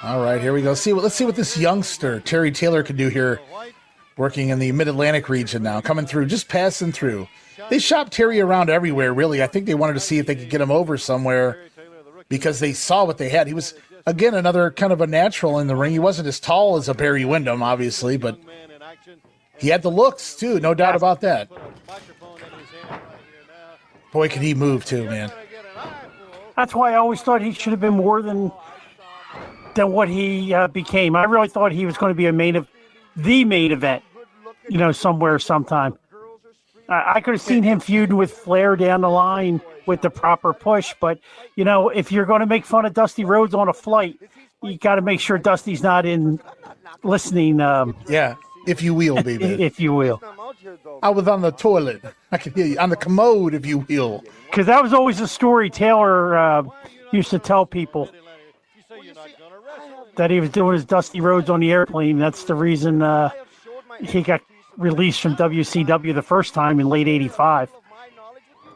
Speaker 5: All right, here we go. Let's see what this youngster Terry Taylor can do here, working in the Mid-Atlantic region now, coming through, just passing through. They shopped Terry around everywhere, really. I think they wanted to see if they could get him over somewhere because they saw what they had. He was, again, another kind of a natural in the ring. He wasn't as tall as a Barry Windham, obviously, but he had the looks, too, no doubt about that. Boy, could he move, too, man.
Speaker 6: That's why I always thought he should have been more than what he became. I really thought he was going to be the main event, somewhere, sometime. I could have seen him feuding with Flair down the line with the proper push, but, if you're going to make fun of Dusty Rhodes on a flight, you got to make sure Dusty's not in listening.
Speaker 5: Yeah, if you will, baby.
Speaker 6: If you will.
Speaker 5: I was on the toilet. I can hear you. On the commode, if you will.
Speaker 6: Because that was always a story Taylor used to tell people, that he was doing his Dusty Rhodes on the airplane. That's the reason he got released from WCW the first time in late '85.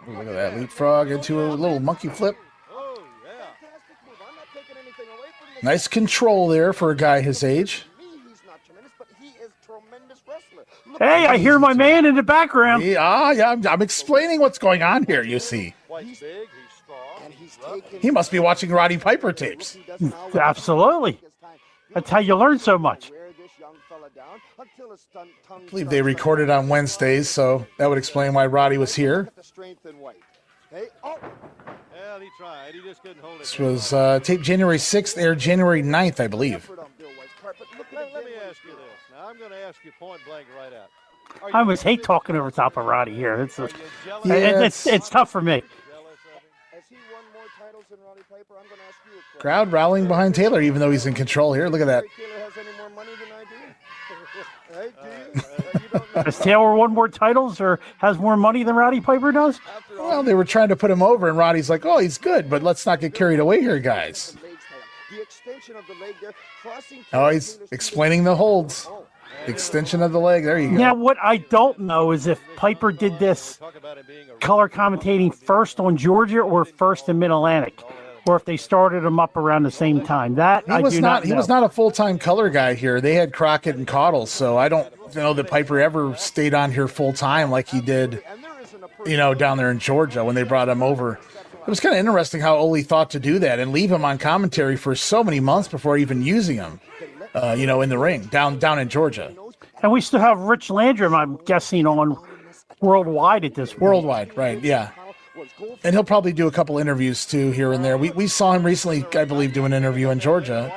Speaker 5: Look at that leapfrog into a little monkey flip. Nice control there for a guy his age.
Speaker 6: Hey, I hear my man in the background.
Speaker 5: Yeah, I'm explaining what's going on here, you see. He must be watching Roddy Piper tapes.
Speaker 6: Absolutely. That's how you learn so much.
Speaker 5: I believe they recorded on Wednesdays, so that would explain why Roddy was here. This was taped January 6th, aired January 9th, I believe.
Speaker 7: Let me ask you this. Now, I'm going to ask you point blank right out.
Speaker 6: I always hate talking over top of Roddy here. It's tough for me.
Speaker 5: Crowd rallying behind Taylor, even though he's in control here. Look at that.
Speaker 6: Has Taylor won more titles or has more money than Roddy Piper does?
Speaker 5: Well, they were trying to put him over, and Roddy's like, oh, he's good, but let's not get carried away here, guys. Oh, he's explaining the holds. Extension of the leg. There you go.
Speaker 6: Now, what I don't know is if Piper did this color commentating first on Georgia or first in Mid-Atlantic, or if they started them up around the same time.
Speaker 5: He was not a full-time color guy here. They had Crockett and Caudle, so I don't know that Piper ever stayed on here full-time like he did, down there in Georgia when they brought him over. It was kind of interesting how Ole thought to do that and leave him on commentary for so many months before even using him, in the ring down in Georgia.
Speaker 6: And we still have Rich Landrum, I'm guessing, on Worldwide at this point.
Speaker 5: Worldwide, right, yeah. And he'll probably do a couple interviews, too, here and there. We saw him recently, I believe, do an interview in Georgia.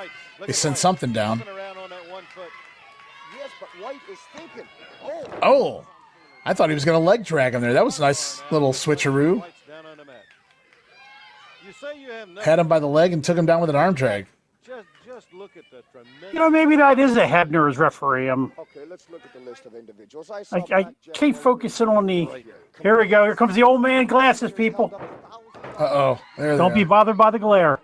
Speaker 5: They sent something down. Oh, I thought he was going to leg drag him there. That was a nice little switcheroo. Had him by the leg and took him down with an arm drag.
Speaker 7: Just look at the tremendous...
Speaker 6: Maybe that is a Hebner as referee.
Speaker 12: Okay, let's look at the list of individuals.
Speaker 6: I keep focusing on the... Here we go. Here comes the old man glasses, people.
Speaker 5: Uh-oh.
Speaker 6: Don't be bothered by the glare.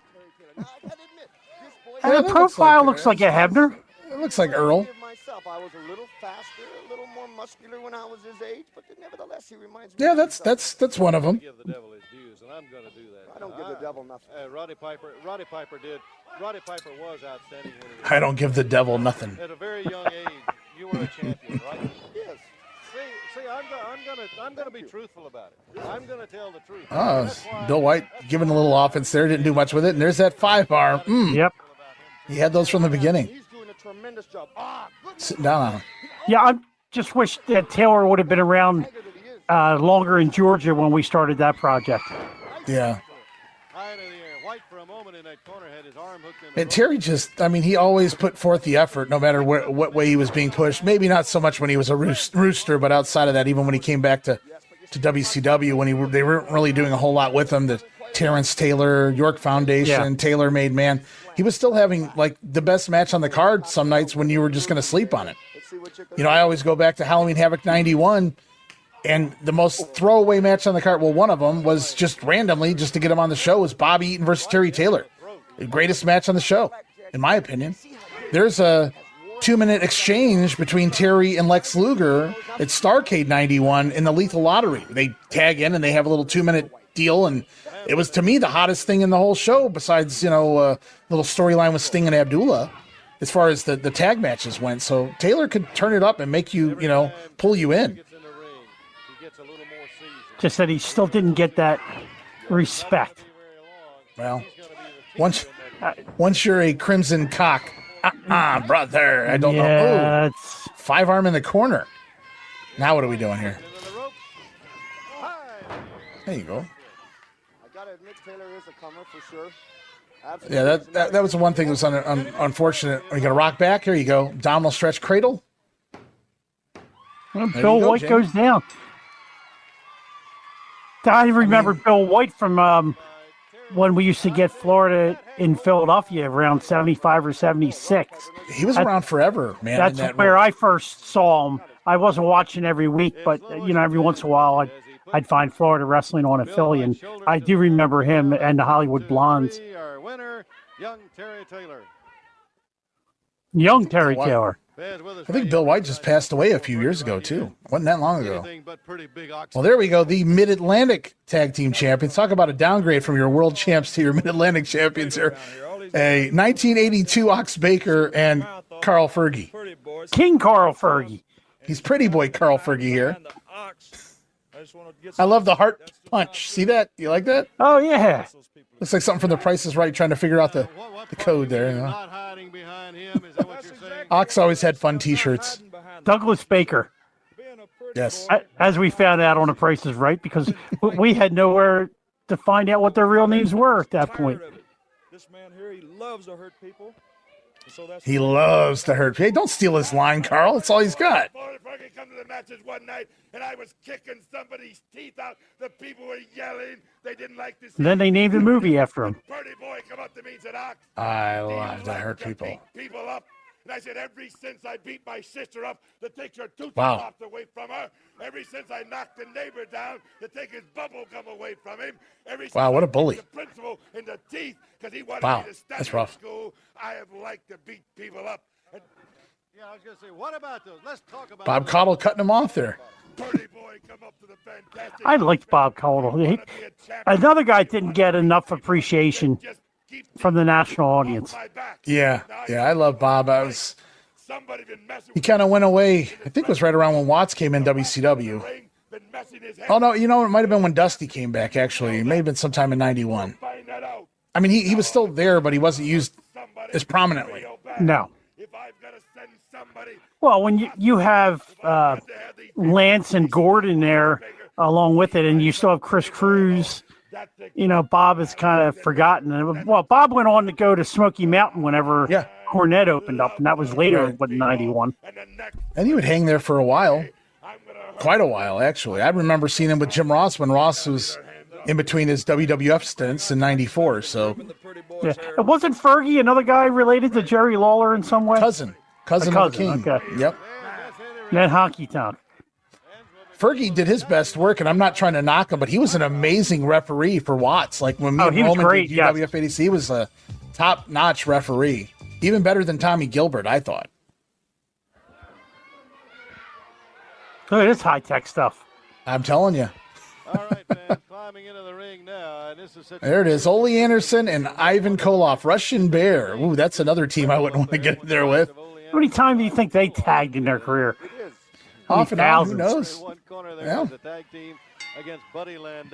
Speaker 6: And the profile looks like a Hebner.
Speaker 5: It looks like Earl.
Speaker 12: I was a little faster, a little more muscular when I was his age, but nevertheless, he reminds me.
Speaker 5: Yeah, that's one of them.
Speaker 7: Give the devil his dues, and I'm going to do that.
Speaker 12: I don't give the devil nothing.
Speaker 7: Roddy Piper was outstanding when he was...
Speaker 5: I don't give the devil nothing.
Speaker 7: At a very young age, you were a champion, right? Yes. See, I'm going to be truthful about it. I'm going to tell the truth.
Speaker 5: Bill White giving a little offense there, didn't do much with it, and there's that 5-arm.
Speaker 6: Yep.
Speaker 5: He had those from the beginning.
Speaker 12: He's doing a tremendous job.
Speaker 5: Sitting down on him.
Speaker 6: Yeah, I just wish that Taylor would have been around longer in Georgia when we started that project.
Speaker 5: Yeah. And Terry he always put forth the effort no matter what way he was being pushed. Maybe not so much when he was a rooster, but outside of that, even when he came back to WCW, when they weren't really doing a whole lot with him, the Terrence Taylor, York Foundation, Taylor Made Man, he was still having like the best match on the card some nights when you were just going to sleep on it. I always go back to Halloween Havoc 91, and the most throwaway match on the card, well, one of them was just randomly, just to get him on the show, was Bobby Eaton versus Terry Taylor. The greatest match on the show, in my opinion. there's a 2-minute exchange between Terry and Lex Luger at Starrcade 91 in the Lethal Lottery. They tag in and they have a little 2-minute deal, and it was, to me, the hottest thing in the whole show, besides, little storyline with Sting and Abdullah, as far as the tag matches went. So Taylor could turn it up and make you, pull you in.
Speaker 6: Just that he still didn't get that respect.
Speaker 5: Well, once you're a Crimson Cock, brother, I don't know. Oh,
Speaker 6: It's
Speaker 5: 5-arm in the corner. Now what are we doing here? There you go.
Speaker 12: I gotta admit, Taylor is a comer for sure. Absolutely.
Speaker 5: Yeah, that was the one thing that was unfortunate. Are you going to rock back? Here you go. Abdominal stretch cradle.
Speaker 6: Well, Bill White goes down. I remember Bill White from when we used to get Florida in Philadelphia around 75 or 76.
Speaker 5: He was around forever, man.
Speaker 6: That's where I first saw him. I wasn't watching every week, but, every once in a while I'd find Florida wrestling on a Philly, and I do remember him and the Hollywood Blondes.
Speaker 7: Our winner, young Terry Taylor.
Speaker 6: Young Terry Taylor.
Speaker 5: I think Bill White just passed away a few years ago, too. Wasn't that long ago. Well, there we go. The Mid-Atlantic Tag Team Champions. Talk about a downgrade from your world champs to your Mid-Atlantic champions here. A 1982 Ox Baker and Carl Fergie.
Speaker 6: King Carl Fergie.
Speaker 5: He's pretty boy Carl Fergie here. I love the heart punch. See that? You like that?
Speaker 6: Oh, yeah.
Speaker 5: Looks like something from The Price is Right, trying to figure out the code there. Ox always had fun T-shirts.
Speaker 6: Douglas Baker.
Speaker 5: Yes.
Speaker 6: As we found out on The Price is Right, because we had nowhere to find out what their real names were at that point.
Speaker 13: This man here, he loves to hurt people.
Speaker 5: He loves to hurt. Hey, don't steal his line, Carl. That's all he's got.
Speaker 11: Fergie come to the matches one night, and I was kicking somebody's teeth out. The people were yelling. They didn't like this.
Speaker 6: And then they named the movie after him.
Speaker 11: Pretty boy come up to me and said, Ox,
Speaker 5: I love to hurt people.
Speaker 11: beat people up. And I said, ever since I beat my sister up to take her tooth
Speaker 5: Wow.
Speaker 11: away from her, ever since I knocked the neighbor down to take his bubble gum away from him, ever since
Speaker 5: Wow, what a
Speaker 11: I
Speaker 5: bully.
Speaker 11: kicked the principal in the teeth because he wanted
Speaker 5: Wow,
Speaker 11: me to study
Speaker 5: that's
Speaker 11: in
Speaker 5: rough.
Speaker 11: school, I have liked to beat people up. And
Speaker 7: Yeah, I was going to say, what about those? Let's talk about
Speaker 5: Bob Caudle cutting him off there.
Speaker 11: Pretty boy come up to the fantastic.
Speaker 6: I liked Bob Caudle. Another guy didn't get enough appreciation from the national audience.
Speaker 5: Yeah, I love Bob. He kind of went away. I think it was right around when Watts came in WCW. Oh, no, it might have been when Dusty came back, actually. It may have been sometime in 91. I mean, he was still there, but he wasn't used as prominently.
Speaker 6: No. Well, when you have Lance and Gordon there along with it, and you still have Chris Cruz, Bob is kind of forgotten. Well, Bob went on to go to Smoky Mountain whenever Cornette opened up, and that was later, in 91.
Speaker 5: And he would hang there for a while. Quite a while, actually. I remember seeing him with Jim Ross when Ross was in between his WWF stints in 94, so.
Speaker 6: Yeah. Wasn't Fergie another guy related to Jerry Lawler in some way?
Speaker 5: Cousin of the King.
Speaker 6: Okay.
Speaker 5: Yep.
Speaker 6: Then Honky Tonk.
Speaker 5: Fergie did his best work, and I'm not trying to knock him, but he was an amazing referee for Watts. Like when me and Roman did UWF ADC, he was a top-notch referee. Even better than Tommy Gilbert, I thought.
Speaker 6: Look at this high-tech stuff.
Speaker 5: I'm telling you.
Speaker 7: All right, man, climbing into the ring now. And this is
Speaker 5: there it is. Ole Anderson and Ivan Koloff. Russian Bear. Ooh, that's another team I wouldn't want to get in there with.
Speaker 6: How many times do you think they tagged in their career?
Speaker 5: Off and on, who knows? Yeah.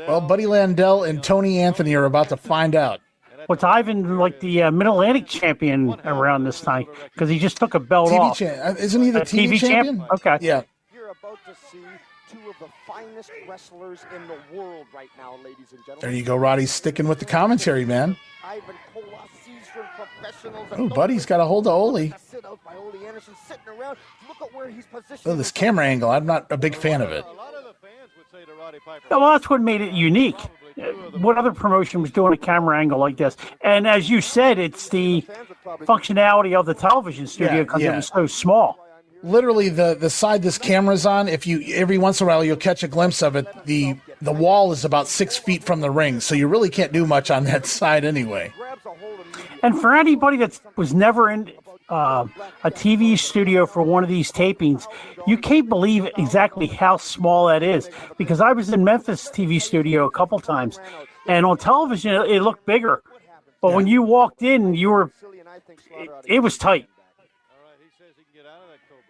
Speaker 5: Well, Buddy Landell and Tony Anthony are about to find out.
Speaker 6: Was Ivan like the Mid-Atlantic champion around this time? Because he just took a belt off.
Speaker 5: Isn't he the TV champion?
Speaker 6: Okay.
Speaker 5: Yeah.
Speaker 12: You're about to see two of the finest wrestlers in the world right now, ladies and gentlemen.
Speaker 5: There you go, Roddy's sticking with the commentary, man.
Speaker 12: Ivan Koloff sees from professionals.
Speaker 5: Oh, Buddy's got a hold of Ole.
Speaker 12: Sit out by Ole Anderson, sitting around. Look at where he's positioned.
Speaker 5: Oh, this camera angle, I'm not a big fan of it.
Speaker 6: Well, that's what made it unique. What other promotion was doing a camera angle like this? And as you said, it's the functionality of the television studio because it was so small.
Speaker 5: Literally, the side this camera's on, if you every once in a while you'll catch a glimpse of it, the wall is about 6 feet from the ring, so you really can't do much on that side anyway.
Speaker 6: And for anybody that was never a TV studio for one of these tapings, you can't believe exactly how small that is. Because I was in Memphis TV studio a couple times, and on television it looked bigger, but when you walked in, it was tight.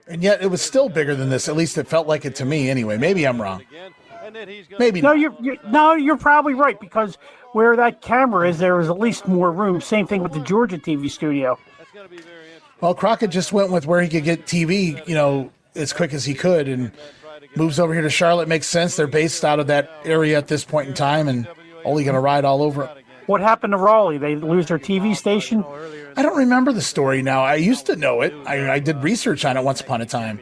Speaker 5: And yet it was still bigger than this. At least it felt like it to me anyway. Maybe I'm wrong. Maybe
Speaker 6: no,
Speaker 5: not.
Speaker 6: You're probably right, because where that camera is, there is at least more room. Same thing with the Georgia TV studio.
Speaker 5: Well, Crockett just went with where he could get TV, as quick as he could, and moves over here to Charlotte. Makes sense. They're based out of that area at this point in time, and only going to ride all over it.
Speaker 6: What happened to Raleigh? They lose their TV station?
Speaker 5: I don't remember the story now. I used to know it. I did research on it once upon a time.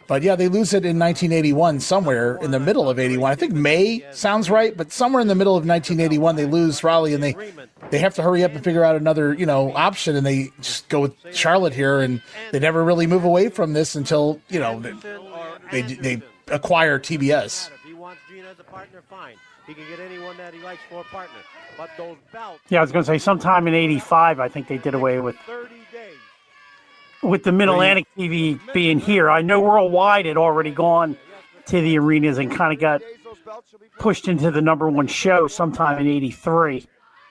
Speaker 5: But yeah, they lose it in 1981, somewhere in the middle of 81. I think May sounds right, but somewhere in the middle of 1981, they lose Raleigh, and they have to hurry up and figure out another, option, and they just go with Charlotte here, and they never really move away from this until, they acquire TBS.
Speaker 14: If he wants Gina as a partner, fine. He can get anyone that he likes for a partner. But those belts...
Speaker 6: Yeah, I was going to say sometime in 85, I think they did away with the Mid-Atlantic TV being here. I know Worldwide had already gone to the arenas and kind of got pushed into the number one show sometime in 83.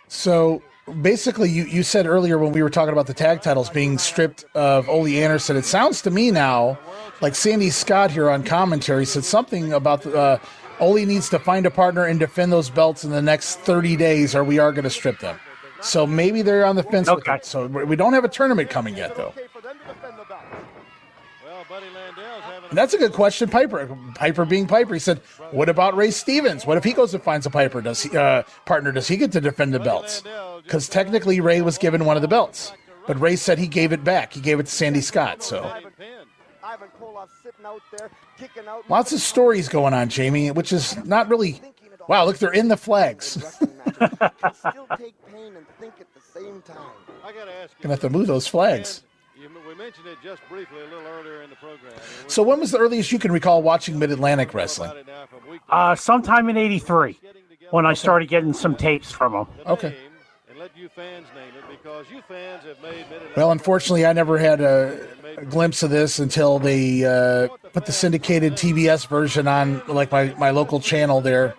Speaker 5: So basically, you said earlier when we were talking about the tag titles being stripped of Ole Anderson, it sounds to me now like Sandy Scott here on commentary said something about Ole needs to find a partner and defend those belts in the next 30 days, or we are going to strip them. So maybe they're on the fence with it. So we don't have a tournament coming yet, though. And that's a good question, Piper being Piper. He said, what about Ray Stevens? What if he goes and finds a partner? Does he get to defend the belts? Because technically Ray was given one of the belts. But Ray said he gave it back. He gave it to Sandy Scott. So lots of stories going on, Jamie, which is not really... Wow, look, they're in the flags. Gonna have to move those flags.
Speaker 7: We mentioned it just briefly a little earlier in the program.
Speaker 5: So when was the earliest you can recall watching Mid-Atlantic wrestling?
Speaker 6: Sometime in 83, when I started getting some tapes from them.
Speaker 5: Okay.
Speaker 7: And let you fans name it, because you fans have made Mid-Atlantic...
Speaker 5: Well, unfortunately, I never had a glimpse of this until they put the syndicated TBS version on, like my local channel there,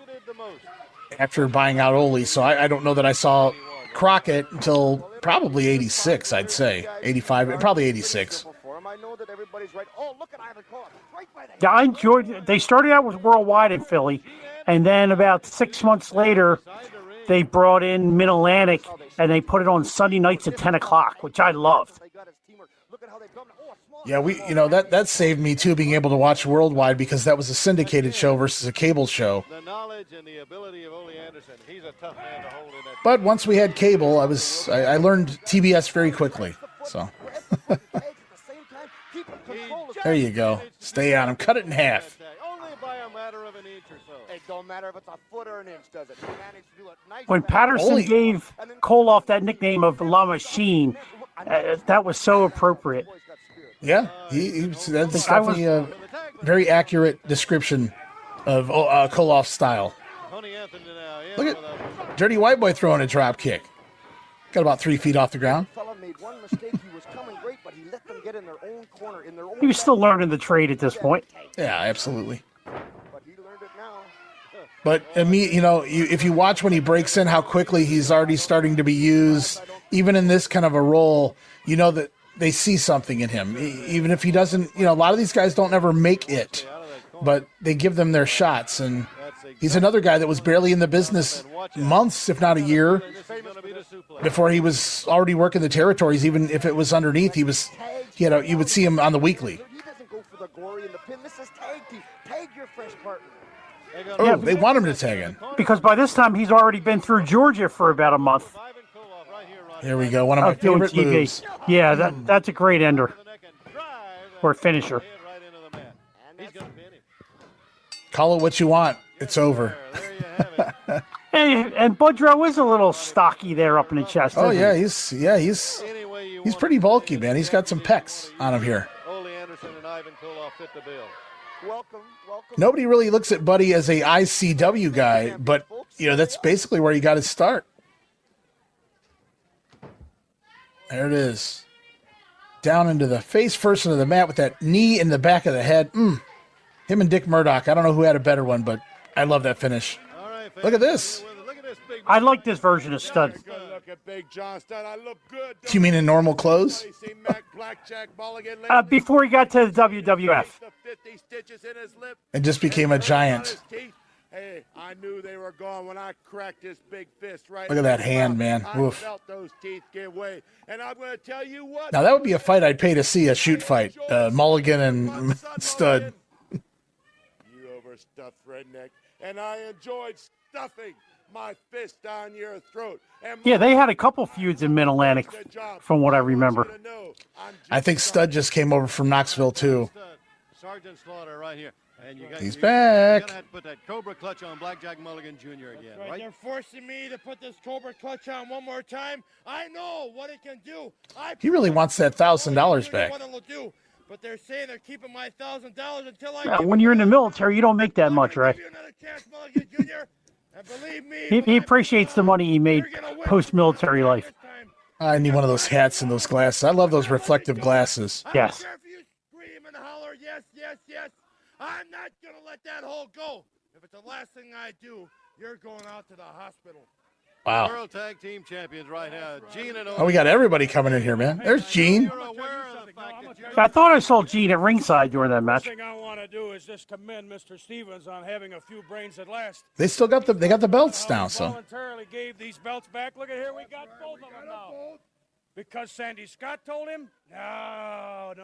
Speaker 5: after buying out Ole. So I don't know that I saw Crockett until probably 86, I'd say. 85, probably 86.
Speaker 6: Yeah, I enjoyed. They started out with Worldwide in Philly, and then about 6 months later, they brought in Mid-Atlantic, and they put it on Sunday nights at 10 o'clock, which I loved.
Speaker 5: Yeah, that saved me too, being able to watch Worldwide, because that was a syndicated show versus a cable show.
Speaker 7: The knowledge and the ability of Ole Anderson, he's a tough man to hold in that.
Speaker 5: But once we had cable, I learned TBS very quickly. So there you go. Stay on him. Cut it in half.
Speaker 7: Only by a matter of an inch or so.
Speaker 12: It don't matter if it's a foot or an inch, does it? He managed to do it nice.
Speaker 6: When Patterson gave Koloff that nickname of La Machine, that was so appropriate.
Speaker 5: Yeah, that's definitely a very accurate description of Koloff's style. Look at Dirty White Boy throwing a drop kick. Got about 3 feet off the ground.
Speaker 6: He was still learning the trade at this point.
Speaker 5: Yeah, absolutely. But if you watch when he breaks in, how quickly he's already starting to be used, even in this kind of a role, you know that they see something in him. Even if he doesn't, a lot of these guys don't ever make it, but they give them their shots. And he's another guy that was barely in the business months, if not a year, before he was already working the territories. Even if it was underneath, you would see him on the weekly. Oh, they want him to tag in.
Speaker 6: Because by this time, he's already been through Georgia for about a month.
Speaker 5: Here we go. One of my favorite moves.
Speaker 6: Yeah, that's a great ender. Or finisher.
Speaker 5: Call it what you want. It's over.
Speaker 6: And Budrow is a little stocky there up in the chest.
Speaker 5: Oh yeah, he's pretty bulky, man. He's got some pecs on him here.
Speaker 7: Ole Anderson and Ivan Koloff fit the bill.
Speaker 12: Welcome.
Speaker 5: Nobody really looks at Buddy as a ICW guy, but that's basically where he got his start. There it is. down into the face first into the mat with that knee in the back of the head. Him and Dick Murdoch. I don't know who had a better one, but I love that finish. Look at this.
Speaker 6: I like this version of Stud.
Speaker 5: Do you mean in normal clothes?
Speaker 6: Before he got to the WWF.
Speaker 5: And just became a giant.
Speaker 11: Hey, I knew they were gone when I cracked this big fist right.
Speaker 5: Look at that hand, man.
Speaker 11: I felt those teeth give way. And I'm going to tell you what.
Speaker 5: Now, that would be a fight I'd pay to see, a shoot fight. Mulligan and Stud.
Speaker 11: You overstuffed redneck. And I enjoyed stuffing my fist down your throat.
Speaker 6: Yeah, they had a couple feuds in Mid-Atlantic, from what I remember.
Speaker 5: I think Stud just came over from Knoxville, too.
Speaker 7: Sergeant Slaughter right here. And you got,
Speaker 5: He's back.
Speaker 7: You're going to have to put that Cobra Clutch on Blackjack Mulligan Jr. again, right?
Speaker 15: They're forcing me to put this Cobra Clutch on one more time. I know what it can do.
Speaker 5: He really wants that $1,000 back.
Speaker 15: What it'll do, but they're saying they're keeping my $1,000 until I.
Speaker 6: Yeah, when you're in the military, you don't make that much, right? He appreciates the money he made post-military life.
Speaker 5: I need one of those hats and those glasses. I love those reflective glasses.
Speaker 6: Yes.
Speaker 15: Yes, yes, yes. I'm not going to let that hole go. If it's the last thing I do, you're going out to the hospital.
Speaker 5: Wow.
Speaker 7: World Tag Team Champions right now. Gene and
Speaker 5: Oh, we got everybody coming in here, man. There's Gene.
Speaker 6: I thought I saw Gene at ringside during that match.
Speaker 9: The thing I want to do is just commend Mr. Stevens on having a few brains at last.
Speaker 5: They still got the belts now, so.
Speaker 9: Voluntarily gave these belts back. Look at here, we got both of them now. Because Sandy Scott told him? No.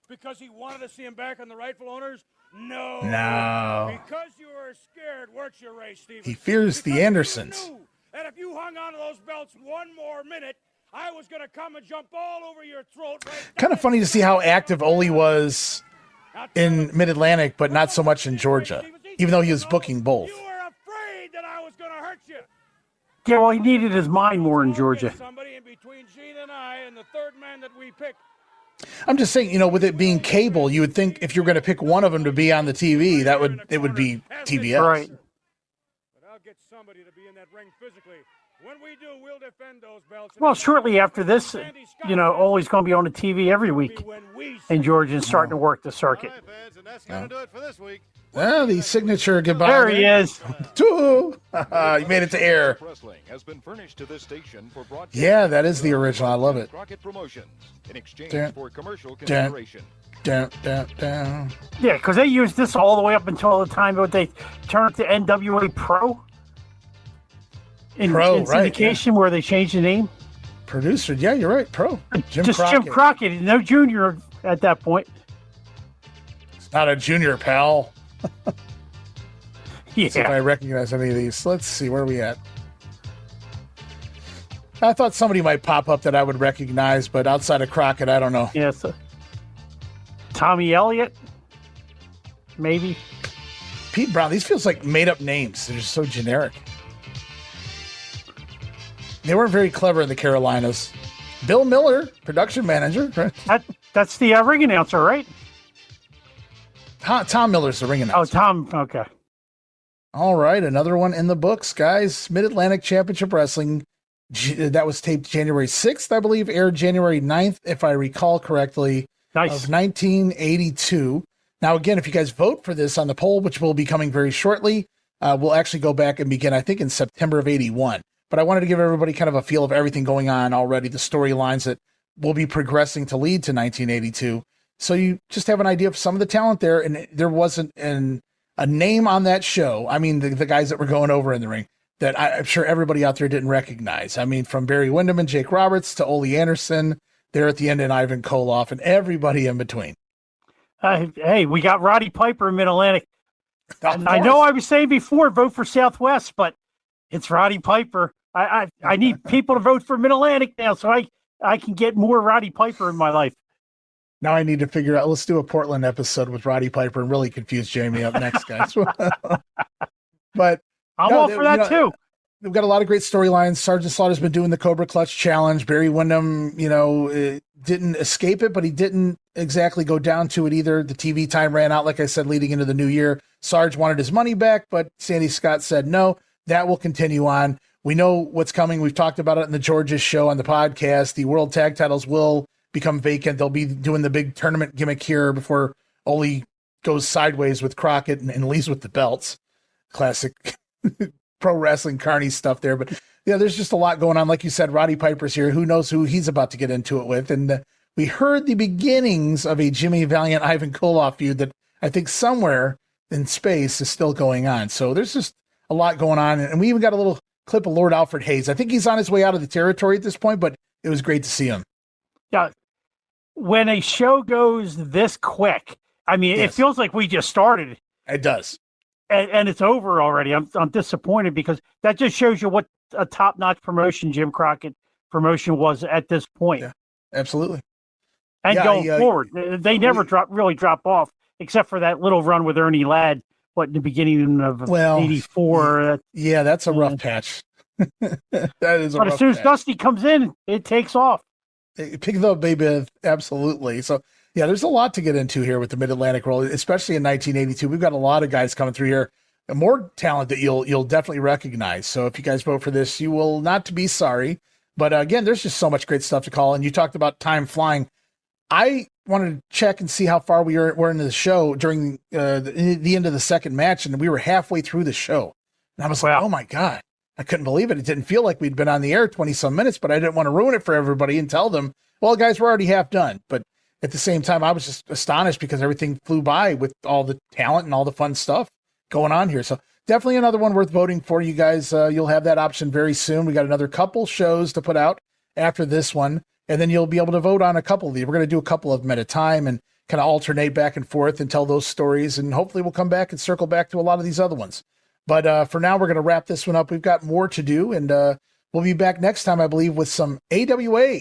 Speaker 9: Because he wanted to see him back on the rightful owners? No. Because you were scared, weren't you, Ray Stevens?
Speaker 5: He fears the Andersons.
Speaker 9: And if you hung on to those belts one more minute, I was going to come and jump all over your throat.
Speaker 5: Kind of funny to see how active Ole was in Mid-Atlantic, but not so much in Georgia, even though he was booking both.
Speaker 9: You were afraid that I was going to hurt you.
Speaker 6: Yeah, well, he needed his mind more in Georgia.
Speaker 9: Somebody in between Gene and I and the third man that we picked.
Speaker 5: I'm just saying, with it being cable, you would think if you're going to pick one of them to be on the TV, it would be TBS.
Speaker 6: Right.
Speaker 9: But I'll get somebody to be in that ring physically. When we do, we'll defend those belts.
Speaker 6: Well, shortly after this, Ole's going to be on the TV every week in Georgia and starting to work the circuit.
Speaker 7: And that's going to do it for this week.
Speaker 5: Well, the signature goodbye.
Speaker 6: There he is.
Speaker 5: You made it to air. Yeah, that is the original. I love it.
Speaker 16: In exchange for commercial consideration.
Speaker 5: Yeah,
Speaker 6: because they used this all the way up until the time that they turned to NWA Pro. In syndication, where they changed the name.
Speaker 5: Producer, yeah, you're right. Pro.
Speaker 6: Jim Crockett, no junior at that point.
Speaker 5: It's not a junior, pal.
Speaker 6: Yeah.
Speaker 5: See if I recognize any of these. Let's see, where are we at? I thought somebody might pop up that I would recognize, but outside of Crockett, I don't know.
Speaker 6: Yes. Tommy Elliott, maybe.
Speaker 5: Pete Brown. These feels like made-up names. They're just so generic. They weren't very clever in the Carolinas. Bill Miller, production manager. Right?
Speaker 6: That's the ring announcer, right?
Speaker 5: Tom Miller's the ring announcer.
Speaker 6: Oh, Tom. Okay.
Speaker 5: All right, another one in the books, guys. Mid-Atlantic Championship Wrestling. That was taped January 6th, I believe, aired January 9th, if I recall correctly, of 1982. Now, again, if you guys vote for this on the poll, which will be coming very shortly, we'll actually go back and begin, I think, in September of 81. But I wanted to give everybody kind of a feel of everything going on already, the storylines that will be progressing to lead to 1982. So you just have an idea of some of the talent there, and there wasn't a name on that show. I mean, the guys that were going over in the ring that I'm sure everybody out there didn't recognize. I mean, from Barry Windham and Jake Roberts to Ole Anderson, there at the end, and Ivan Koloff, and everybody in between.
Speaker 6: Hey, we got Roddy Piper in Mid-Atlantic. I know I was saying before, vote for Southwest, but it's Roddy Piper. I need people to vote for Mid-Atlantic now so I can get more Roddy Piper in my life.
Speaker 5: Now I need to figure out, let's do a Portland episode with Roddy Piper and really confuse Jamie up next, guys. But
Speaker 6: I'm all for that too.
Speaker 5: We've got a lot of great storylines. Sergeant Slaughter's been doing the Cobra Clutch Challenge. Barry Windham, didn't escape it, but he didn't exactly go down to it either. The TV time ran out, like I said, leading into the new year. Sarge wanted his money back, but Sandy Scott said no. That will continue on. We know what's coming. We've talked about it in the Georgia show on the podcast. The World Tag Titles will become vacant. They'll be doing the big tournament gimmick here before Ole goes sideways with Crockett and leaves with the belts. Classic pro wrestling carny stuff there. But yeah, there's just a lot going on. Like you said, Roddy Piper's here. Who knows who he's about to get into it with. And we heard the beginnings of a Jimmy Valiant, Ivan Koloff feud that I think somewhere in space is still going on. So there's just a lot going on. And we even got a little clip of Lord Alfred Hayes. I think he's on his way out of the territory at this point, but it was great to see him. Yeah.
Speaker 6: When a show goes this quick, I mean, It feels like we just started.
Speaker 5: It does.
Speaker 6: And it's over already. I'm disappointed because that just shows you what a top-notch promotion Jim Crockett promotion was at this point.
Speaker 5: Yeah, absolutely.
Speaker 6: And going forward, they never really drop off, except for that little run with Ernie Ladd, in the beginning of 84.
Speaker 5: Yeah, that's a rough patch. That is a rough patch.
Speaker 6: But as soon as Dusty comes in, it takes off.
Speaker 5: Pick it up, baby. Absolutely. So, yeah, there's a lot to get into here with the Mid-Atlantic role, especially in 1982. We've got a lot of guys coming through here, and more talent that you'll definitely recognize. So if you guys vote for this, you will not be sorry. But again, there's just so much great stuff to call. And you talked about time flying. I wanted to check and see how far we were into the show during the end of the second match, and we were halfway through the show. And I was like, oh my God, I couldn't believe it. It didn't feel like we'd been on the air 20-some minutes, but I didn't want to ruin it for everybody and tell them, well, guys, we're already half done. But at the same time, I was just astonished because everything flew by with all the talent and all the fun stuff going on here. So definitely another one worth voting for. You guys, you'll have that option very soon. We got another couple shows to put out after this one, and then you'll be able to vote on a couple of these. We're going to do a couple of them at a time and kind of alternate back and forth and tell those stories, and hopefully we'll come back and circle back to a lot of these other ones. But for now, we're going to wrap this one up. We've got more to do, and we'll be back next time, I believe, with some AWA.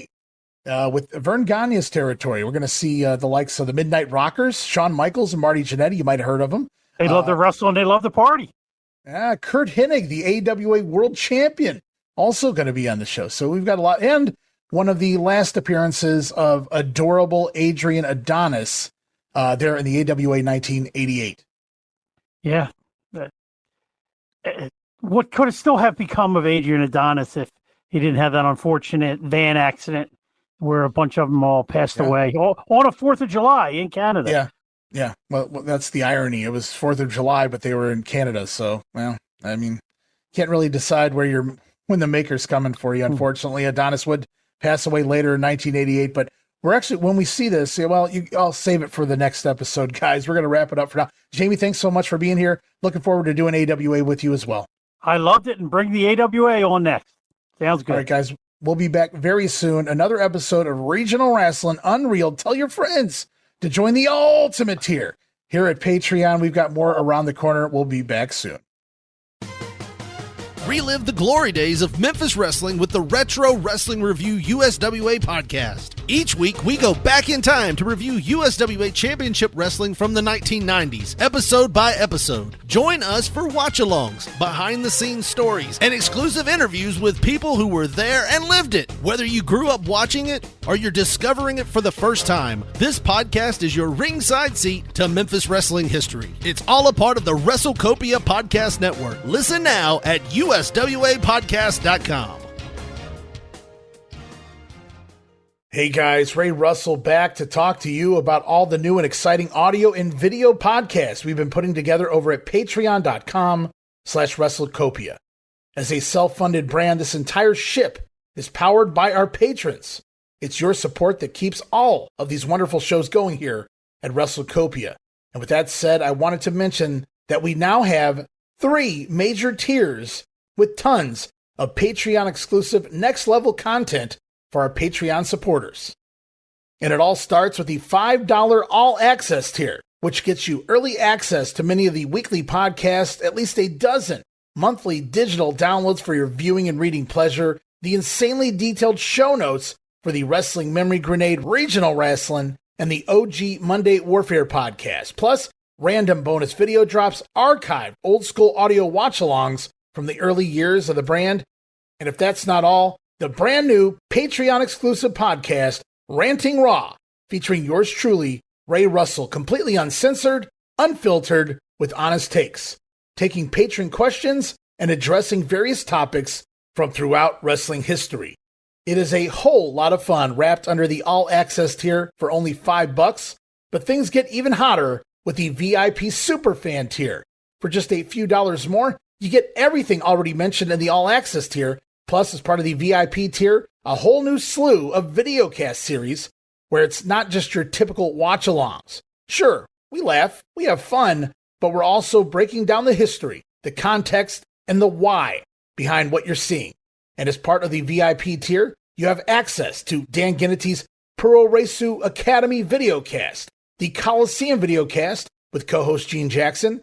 Speaker 5: With Vern Gagne's territory. We're going to see the likes of the Midnight Rockers, Shawn Michaels and Marty Jannetty. You might have heard of them.
Speaker 6: They love to wrestle and they love to party.
Speaker 5: Kurt Hennig, the AWA World Champion, also going to be on the show. So we've got a lot. And one of the last appearances of adorable Adrian Adonis there in the AWA 1988.
Speaker 6: Yeah. What could have still have become of Adrian Adonis if he didn't have that unfortunate van accident where a bunch of them all passed away on a 4th of July in Canada.
Speaker 5: Yeah. Well, that's the irony. It was 4th of July, but they were in Canada. So, well, I mean, can't really decide when the maker's coming for you. Unfortunately, Adonis would pass away later in 1988, but we're actually, when we see this, I'll save it for the next episode, guys. We're going to wrap it up for now. Jamie, thanks so much for being here. Looking forward to doing AWA with you as well.
Speaker 6: I loved it, and bring the AWA on next. Sounds good.
Speaker 5: All right, guys. We'll be back very soon. Another episode of Regional Rasslin Un-Reeled. Tell your friends to join the ultimate tier here at Patreon. We've got more around the corner. We'll be back soon.
Speaker 17: Relive the glory days of Memphis wrestling with the Retro Wrestling Review USWA podcast. Each week, we go back in time to review USWA Championship Wrestling from the 1990s, episode by episode. Join us for watch-alongs, behind-the-scenes stories, and exclusive interviews with people who were there and lived it. Whether you grew up watching it or you're discovering it for the first time, this podcast is your ringside seat to Memphis wrestling history. It's all a part of the WrestleCopia Podcast Network. Listen now at USWApodcast.com.
Speaker 5: Hey guys, Ray Russell back to talk to you about all the new and exciting audio and video podcasts we've been putting together over at patreon.com/WrestleCopia. As a self-funded brand, this entire ship is powered by our patrons. It's your support that keeps all of these wonderful shows going here at WrestleCopia. And with that said, I wanted to mention that we now have 3 major tiers with tons of Patreon-exclusive next-level content for our Patreon supporters. And it all starts with the $5 all-access tier, which gets you early access to many of the weekly podcasts, at least a dozen monthly digital downloads for your viewing and reading pleasure, the insanely detailed show notes for the Wrestling Memory Grenade Regional Rasslin and the OG Monday Warfare podcast, plus random bonus video drops, archived old-school audio watch-alongs from the early years of the brand. And if that's not all, the brand new Patreon-exclusive podcast, Ranting Raw, featuring yours truly, Ray Russell, completely uncensored, unfiltered, with honest takes, taking patron questions and addressing various topics from throughout wrestling history. It is a whole lot of fun wrapped under the all-access tier for only $5, but things get even hotter with the VIP Superfan tier. For just a few dollars more, you get everything already mentioned in the all-access tier, plus as part of the VIP tier, a whole new slew of videocast series where it's not just your typical watch-alongs. Sure, we laugh, we have fun, but we're also breaking down the history, the context, and the why behind what you're seeing. And as part of the VIP tier, you have access to Dan Gennety's Pro Resu Academy videocast, the Coliseum videocast with co-host Gene Jackson,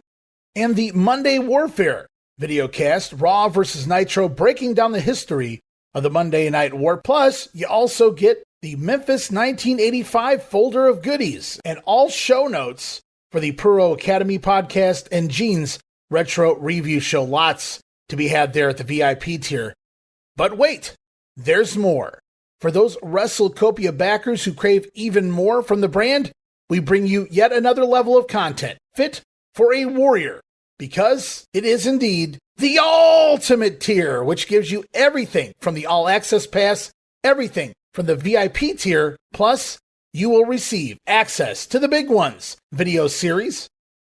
Speaker 5: and the Monday Warfare videocast, Raw vs. Nitro, breaking down the history of the Monday Night War. Plus, you also get the Memphis 1985 folder of goodies and all show notes for the Pro Academy podcast and Gene's retro review show. Lots to be had there at the VIP tier. But wait, there's more. For those WrestleCopia backers who crave even more from the brand, we bring you yet another level of content fit for a warrior, because it is indeed the ultimate tier, which gives you everything from the all-access pass, everything from the VIP tier, plus you will receive access to the big ones video series,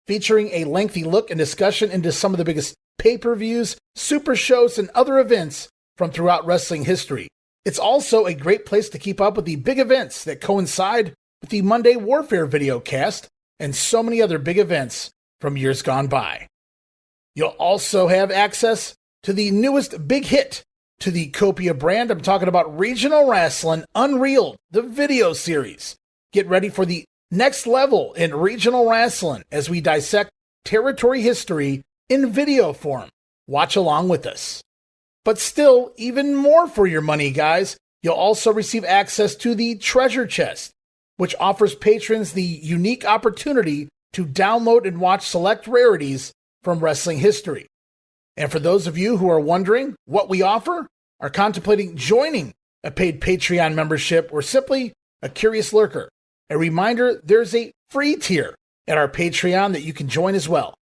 Speaker 5: featuring a lengthy look and discussion into some of the biggest pay-per-views, super shows, and other events from throughout wrestling history. It's also a great place to keep up with the big events that coincide with the Monday Warfare videocast and so many other big events from years gone by. You'll also have access to the newest big hit to the Copia brand. I'm talking about Regional Rasslin Un-Reeled, the video series. Get ready for the next level in Regional Rasslin as we dissect territory history in video form. Watch along with us. But still, even more for your money, guys. You'll also receive access to the Treasure Chest, which offers patrons the unique opportunity to download and watch select rarities from wrestling history. And for those of you who are wondering what we offer, are contemplating joining a paid Patreon membership, or simply a curious lurker, a reminder there's a free tier at our Patreon that you can join as well.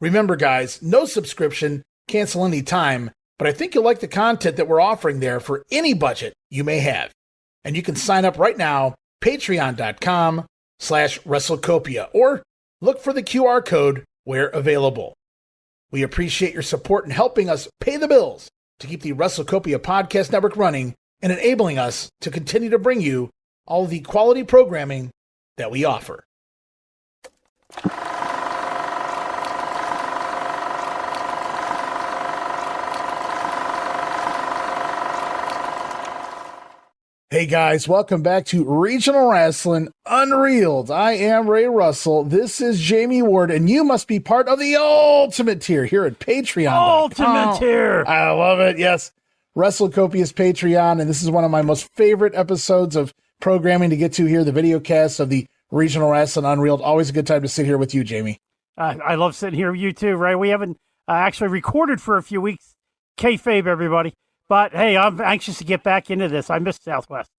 Speaker 5: Remember, guys, no subscription, cancel any time, but I think you'll like the content that we're offering there for any budget you may have. And you can sign up right now, patreon.com/WrestleCopia, or look for the QR code where available. We appreciate your support in helping us pay the bills to keep the WrestleCopia podcast network running and enabling us to continue to bring you all the quality programming that we offer. Hey guys, welcome back to Regional Rasslin Un-Reeled. I am Ray Russell. This is Jamie Ward, and you must be part of the ultimate tier here at Patreon.
Speaker 6: Ultimate tier.
Speaker 5: I love it. Yes. WrestleCopia's Patreon, and this is one of my most favorite episodes of programming to get to here, the video cast of the Regional Rasslin Un-Reeled. Always a good time to sit here with you, Jamie.
Speaker 6: I love sitting here with you too, Ray. We haven't actually recorded for a few weeks. Kayfabe, everybody. But, hey, I'm anxious to get back into this. I missed Southwest.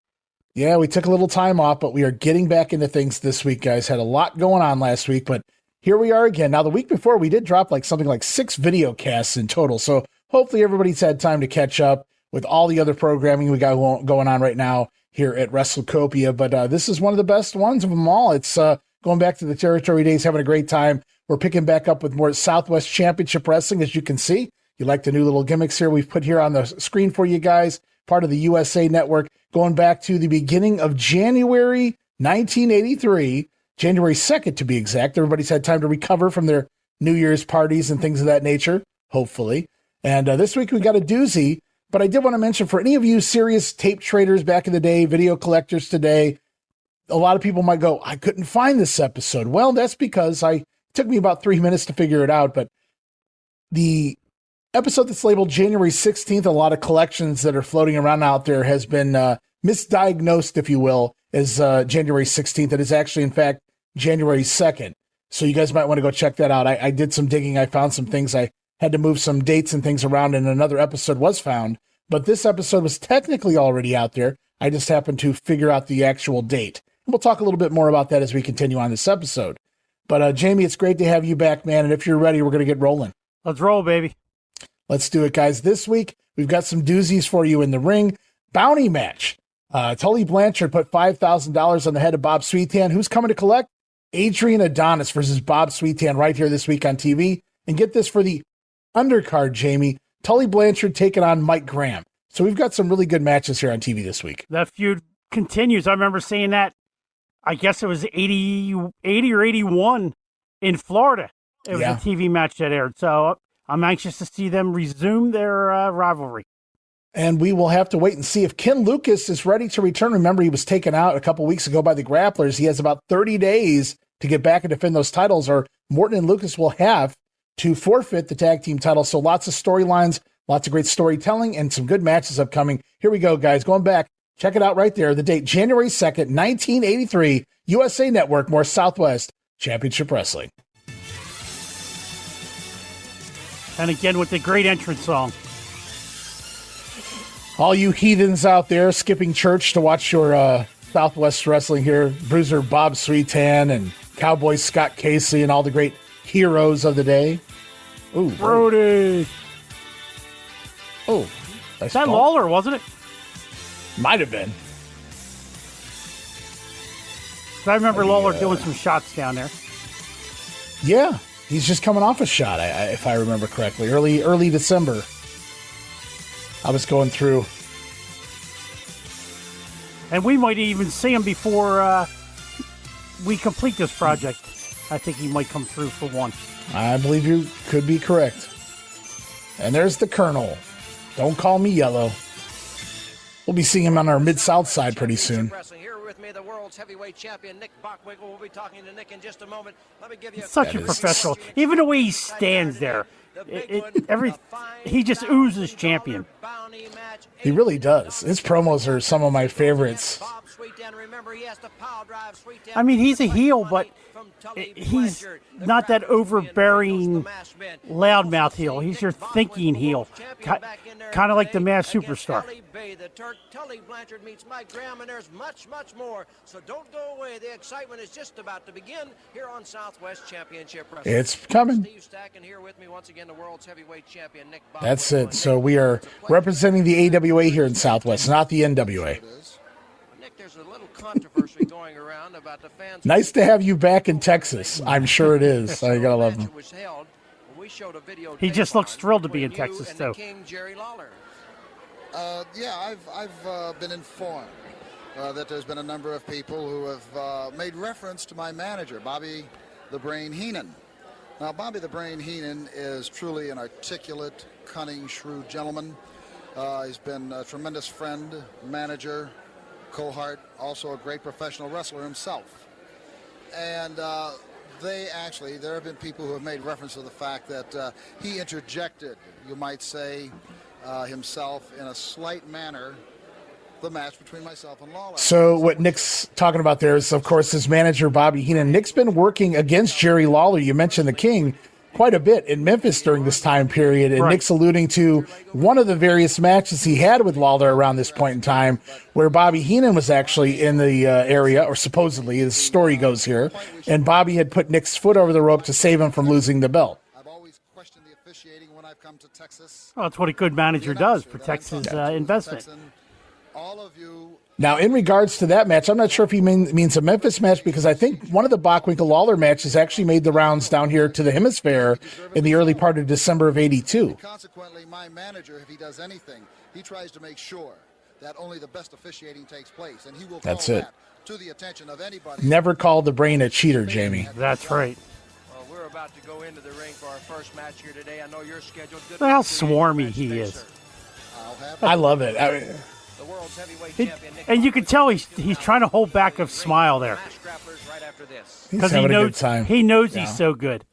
Speaker 5: Yeah, we took a little time off, but we are getting back into things this week, guys. Had a lot going on last week, but here we are again. Now, the week before, we did drop something like 6 video casts in total, so hopefully everybody's had time to catch up with all the other programming we got going on right now here at WrestleCopia. But this is one of the best ones of them all. It's going back to the territory days, having a great time. We're picking back up with more Southwest Championship Wrestling, as you can see. You like the new little gimmicks here we've put here on the screen for you guys, part of the USA Network, going back to the beginning of January 1983, January 2nd to be exact. Everybody's had time to recover from their New Year's parties and things of that nature, hopefully. And this week we got a doozy, but I did want to mention for any of you serious tape traders back in the day, video collectors today, a lot of people might go, I couldn't find this episode. Well, that's because it took me about 3 minutes to figure it out, but the episode that's labeled January 16th, a lot of collections that are floating around out there has been misdiagnosed, if you will, as January 16th. It is actually, in fact, January 2nd. So you guys might want to go check that out. I did some digging. I found some things. I had to move some dates and things around, and another episode was found. But this episode was technically already out there. I just happened to figure out the actual date. And we'll talk a little bit more about that as we continue on this episode. But Jamie, it's great to have you back, man. And if you're ready, we're going to get rolling.
Speaker 6: Let's roll, baby.
Speaker 5: Let's do it, guys. This week, we've got some doozies for you in the ring. bounty match. Tully Blanchard put $5,000 on the head of Bob Sweetan. Who's coming to collect? Adrian Adonis versus Bob Sweetan right here this week on TV. And get this for the undercard, Jamie. Tully Blanchard taking on Mike Graham. So we've got some really good matches here on TV this week.
Speaker 6: That feud continues. I remember seeing that, I guess it was 80 or 81 in Florida. It was a TV match that aired. So I'm anxious to see them resume their rivalry.
Speaker 5: And we will have to wait and see if Ken Lucas is ready to return. Remember, he was taken out a couple weeks ago by the Grapplers. He has about 30 days to get back and defend those titles, or Morton and Lucas will have to forfeit the tag team title. So lots of storylines, lots of great storytelling, and some good matches upcoming. Here we go, guys. Going back, check it out right there. The date, January 2nd, 1983, USA Network, more Southwest Championship Wrestling.
Speaker 6: And again with the great entrance song.
Speaker 5: All you heathens out there skipping church to watch your Southwest Wrestling here, Bruiser Bob Sweetan and Cowboy Scott Casey and all the great heroes of the day. Ooh,
Speaker 6: Brody.
Speaker 5: Oh,
Speaker 6: nice that Lawler, wasn't it?
Speaker 5: Might have been.
Speaker 6: I remember Lawler doing some shots down there.
Speaker 5: Yeah, he's just coming off a shot, if I remember correctly. Early December. I was going through.
Speaker 6: And we might even see him before we complete this project. I think he might come through for one.
Speaker 5: I believe you could be correct. And there's the Colonel. Don't call me yellow. We'll be seeing him on our Mid-South side pretty soon.
Speaker 18: Here with me, the world's heavyweight champion, Nick Bockwinkel. We'll be talking to Nick in just a moment. Let me give you
Speaker 6: such a professional. Even the way he stands there. He just oozes champion.
Speaker 5: He really does. His promos are some of my favorites.
Speaker 6: I mean, he's a heel, but he's not that overbearing loudmouth heel. He's your thinking heel, kind of like the Masked Superstar.
Speaker 18: Tully Blanchard meets Mike Graham, and there's much more. So don't go away. The excitement is just about to begin here on Southwest Championship Wrestling.
Speaker 5: It's coming.
Speaker 18: Steve Stacken here with me once again, the world's heavyweight champion, Nick Bockwinkel.
Speaker 5: That's it. So we are representing the AWA here in Southwest, not the NWA.
Speaker 18: Nick, there's a little controversy going around about the fans.
Speaker 5: Nice to have you back in Texas. I'm sure it is. I gotta love him.
Speaker 6: He just looks thrilled to be in Texas, though.
Speaker 19: Yeah, I've been informed that there's been a number of people who have made reference to my manager, Bobby the Brain Heenan. Now, Bobby the Brain Heenan is truly an articulate, cunning, shrewd gentleman. He's been a tremendous friend, manager, cohort, also a great professional wrestler himself. And there have been people who have made reference to the fact that he interjected, you might say, himself in a slight manner, the match between myself and Lawler.
Speaker 5: So what Nick's talking about there is, of course, his manager, Bobby Heenan. Nick's been working against Jerry Lawler. You mentioned the King quite a bit in Memphis during this time period. And right. Nick's alluding to one of the various matches he had with Lawler around this point in time, where Bobby Heenan was actually in the area, or supposedly, the story goes here, and Bobby had put Nick's foot over the rope to save him from losing the belt.
Speaker 6: Well, that's what a good manager does, protects his investment.
Speaker 5: Now, in regards to that match, I'm not sure if he means a Memphis match, because I think one of the Bockwinkel-Lawler matches actually made the rounds down here to the hemisphere in the early part of December of '82.
Speaker 19: Consequently, my manager, if he does anything, he tries to make sure that only the best officiating takes place, and he will call that to the attention of anybody.
Speaker 5: Never call the Brain a cheater, Jamie.
Speaker 6: That's right.
Speaker 18: Well, we're about to go into the ring for our first match here today. I know you're scheduled.
Speaker 6: Look how swarmy he is.
Speaker 5: I love it.
Speaker 6: And you can tell he's trying to hold back a smile there.
Speaker 5: He's having a good time.
Speaker 6: He knows he's so good.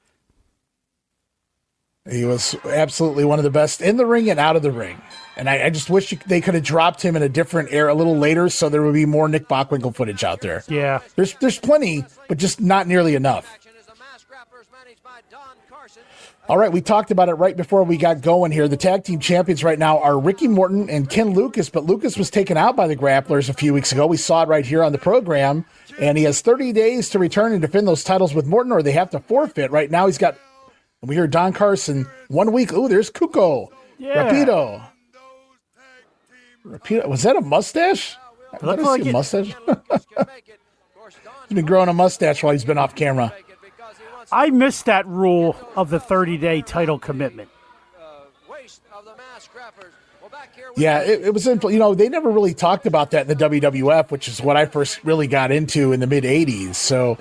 Speaker 5: He was absolutely one of the best in the ring and out of the ring. And I just wish they could have dropped him in a different era a little later, so there would be more Nick Bockwinkel footage out there.
Speaker 6: Yeah.
Speaker 5: There's plenty, but just not nearly enough. All right, we talked about it right before we got going here. The tag team champions right now are Ricky Morton and Ken Lucas, but Lucas was taken out by the Grapplers a few weeks ago. We saw it right here on the program, and he has 30 days to return and defend those titles with Morton, or they have to forfeit. Right now he's got, we hear Don Carson, 1 week. Ooh, there's Cuco.
Speaker 6: Yeah.
Speaker 5: Rapido. Was that a mustache? I thought I see a mustache. He's been growing a mustache while he's been off camera.
Speaker 6: I missed that rule of the 30-day title commitment.
Speaker 5: Yeah, it was, they never really talked about that in the WWF, which is what I first really got into in the mid-'80s. So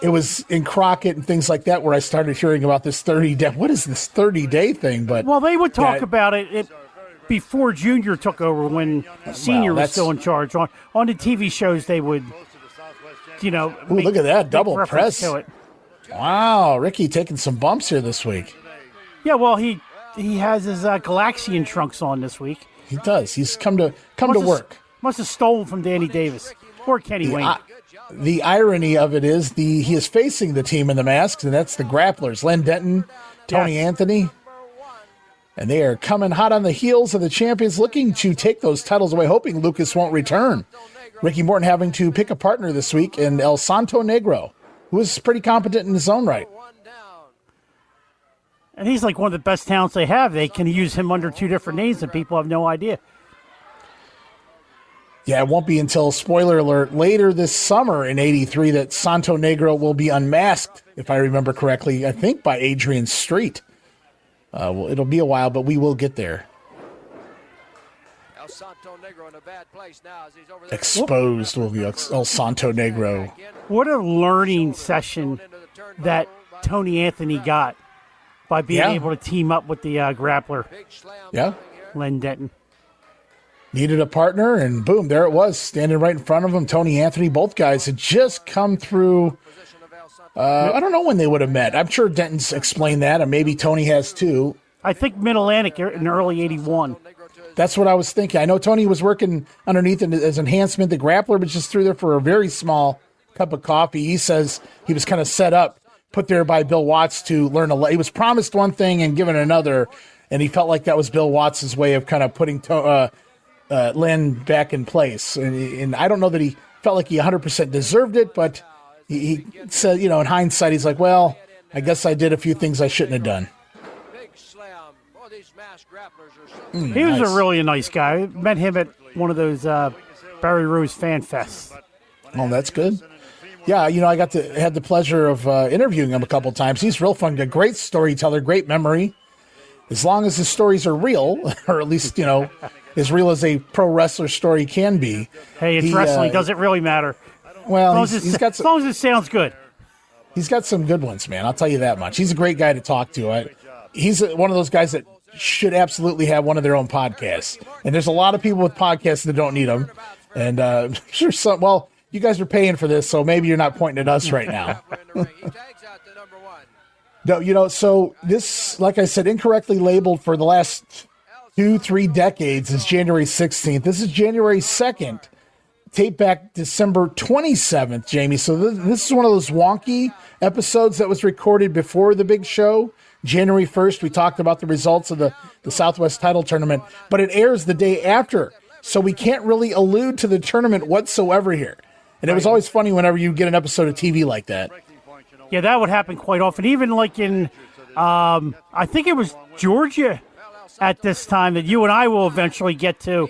Speaker 5: it was in Crockett and things like that where I started hearing about this 30-day. What is this 30-day thing? But
Speaker 6: well, they would talk about it before Junior took over, when Senior was still in charge. On the TV shows, they would,
Speaker 5: Ooh, look at that, double press.
Speaker 6: To it.
Speaker 5: Wow, Ricky taking some bumps here this week.
Speaker 6: Yeah, well, he has his Galaxian trunks on this week.
Speaker 5: He does. He's come to work.
Speaker 6: Must have stolen from Danny Davis or Kenny Wayne.
Speaker 5: The irony of it is he is facing the team in the masks, and that's the Grapplers. Len Denton, Tony Anthony. And they are coming hot on the heels of the champions, looking to take those titles away, hoping Lucas won't return. Ricky Morton having to pick a partner this week in El Santo Negro, who is pretty competent in his own right.
Speaker 6: And he's like one of the best talents they have. They can use him under two different names, and people have no idea.
Speaker 5: Yeah, it won't be until, spoiler alert, later this summer in '83 that Santo Negro will be unmasked, if I remember correctly, I think by Adrian Street. Well, it'll be a while, but we will get there. Exposed will be El Santo Negro.
Speaker 6: What a learning session that Tony Anthony got by being able to team up with the grappler.
Speaker 5: Yeah.
Speaker 6: Len Denton.
Speaker 5: Needed a partner, and boom, there it was, standing right in front of him. Tony Anthony, both guys had just come through. I don't know when they would have met. I'm sure Denton's explained that, and maybe Tony has too.
Speaker 6: I think Mid-Atlantic in early '81.
Speaker 5: That's what I was thinking. I know Tony was working underneath as enhancement. The grappler was just through there for a very small cup of coffee. He says he was kind of set up, put there by Bill Watts to learn he was promised one thing and given another, and he felt like that was Bill Watts' way of kind of putting Len back in place. And I don't know that he felt like he 100% deserved it, but he said, in hindsight, he's like, well, I guess I did a few things I shouldn't have done.
Speaker 6: He was a really nice guy. I met him at one of those Barry Rose fan fests.
Speaker 5: Oh, that's good. Yeah, I had the pleasure of interviewing him a couple times. He's real fun, a great storyteller, great memory. As long as his stories are real, or at least, as real as a pro wrestler story can be.
Speaker 6: Hey, it's wrestling. Does it really matter?
Speaker 5: Well,
Speaker 6: as long as it sounds good.
Speaker 5: He's got some good ones, man. I'll tell you that much. He's a great guy to talk to. He's one of those guys that should absolutely have one of their own podcasts. And there's a lot of people with podcasts that don't need them. And I'm sure you guys are paying for this, so maybe you're not pointing at us right now. No, so this, like I said, incorrectly labeled for the last 2-3 decades is January 16th. This is January 2nd. Tape back December 27th, Jamie. So this is one of those wonky episodes that was recorded before the big show. January 1st, we talked about the results of the Southwest title tournament, but it airs the day after. So we can't really allude to the tournament whatsoever here. And it was always funny whenever you get an episode of TV like that.
Speaker 6: Yeah, that would happen quite often. Even like in, I think it was Georgia at this time that you and I will eventually get to.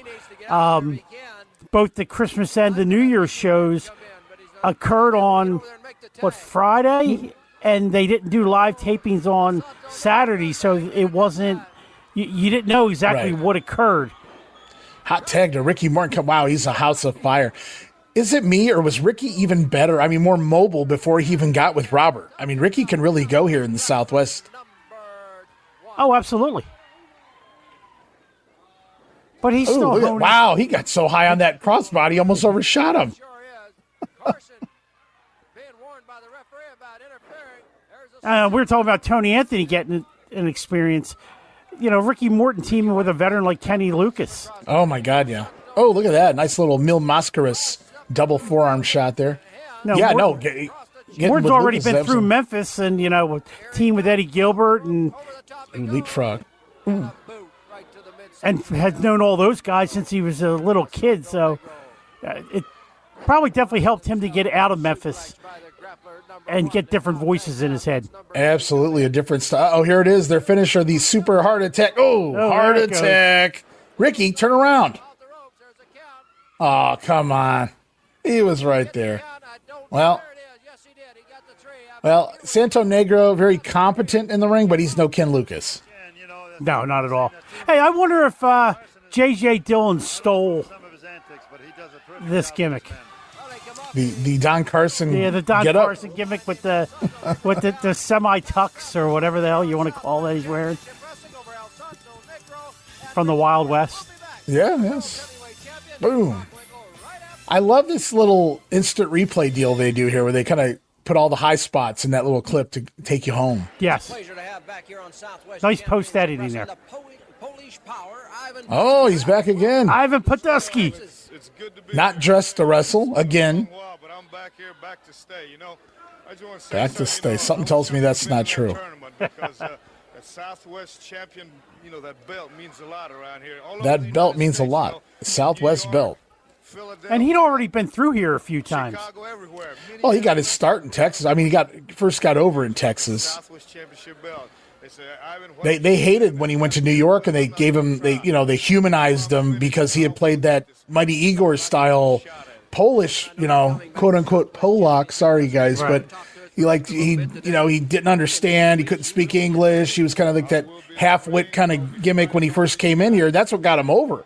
Speaker 6: Both the Christmas and the New Year's shows occurred on, Friday? And they didn't do live tapings on Saturday, so it wasn't, you didn't know exactly what occurred.
Speaker 5: Hot tag to Ricky Morton. Wow, he's a house of fire. Is it me, or was Ricky even better? I mean, more mobile before he even got with Robert. I mean, Ricky can really go here in the Southwest.
Speaker 6: Oh, absolutely. But he's still
Speaker 5: wow, he got so high on that crossbody, almost overshot him.
Speaker 6: We're talking about Tony Anthony getting an experience. Ricky Morton teaming with a veteran like Kenny Lucas.
Speaker 5: Oh, my God, yeah. Oh, look at that. Nice little Mil Mascaras double forearm shot there.
Speaker 6: Morton's already been through Memphis and, team with Eddie Gilbert and
Speaker 5: leapfrog.
Speaker 6: And has known all those guys since he was a little kid. So it probably definitely helped him to get out of Memphis and get different voices in his head.
Speaker 5: Absolutely a different style. Oh, here it is. Their finisher, the super heart attack. Oh, heart attack. Ricky, turn around. Oh, come on. He was right there. Well, Santo Negro, very competent in the ring, but he's no Ken Lucas.
Speaker 6: No, not at all. Hey, I wonder if J.J. Dillon stole this gimmick.
Speaker 5: The Don Carson
Speaker 6: the Don Carson gimmick with the semi tux or whatever the hell you want to call that he's wearing from the Wild West.
Speaker 5: Yeah, yes. Boom. I love this little instant replay deal they do here where they kind of put all the high spots in that little clip to take you home.
Speaker 6: Yes. Nice post editing there.
Speaker 5: Oh, he's back again.
Speaker 6: Ivan Podolsky.
Speaker 5: Not dressed to wrestle again. Back to stay. Something tells me that's not true.
Speaker 15: Southwest champion, that belt means a lot around here.
Speaker 5: That belt means a lot. Southwest belt.
Speaker 6: And he'd already been through here a few times.
Speaker 5: Well, he got his start in Texas. I mean, he first got over in Texas. They hated when he went to New York, and they gave him they humanized him because he had played that Mighty Igor style Polish, quote unquote Polak. Sorry guys,
Speaker 6: right.
Speaker 5: But he didn't understand. He couldn't speak English. He was kind of like that half-wit kind of gimmick when he first came in here. That's what got him over.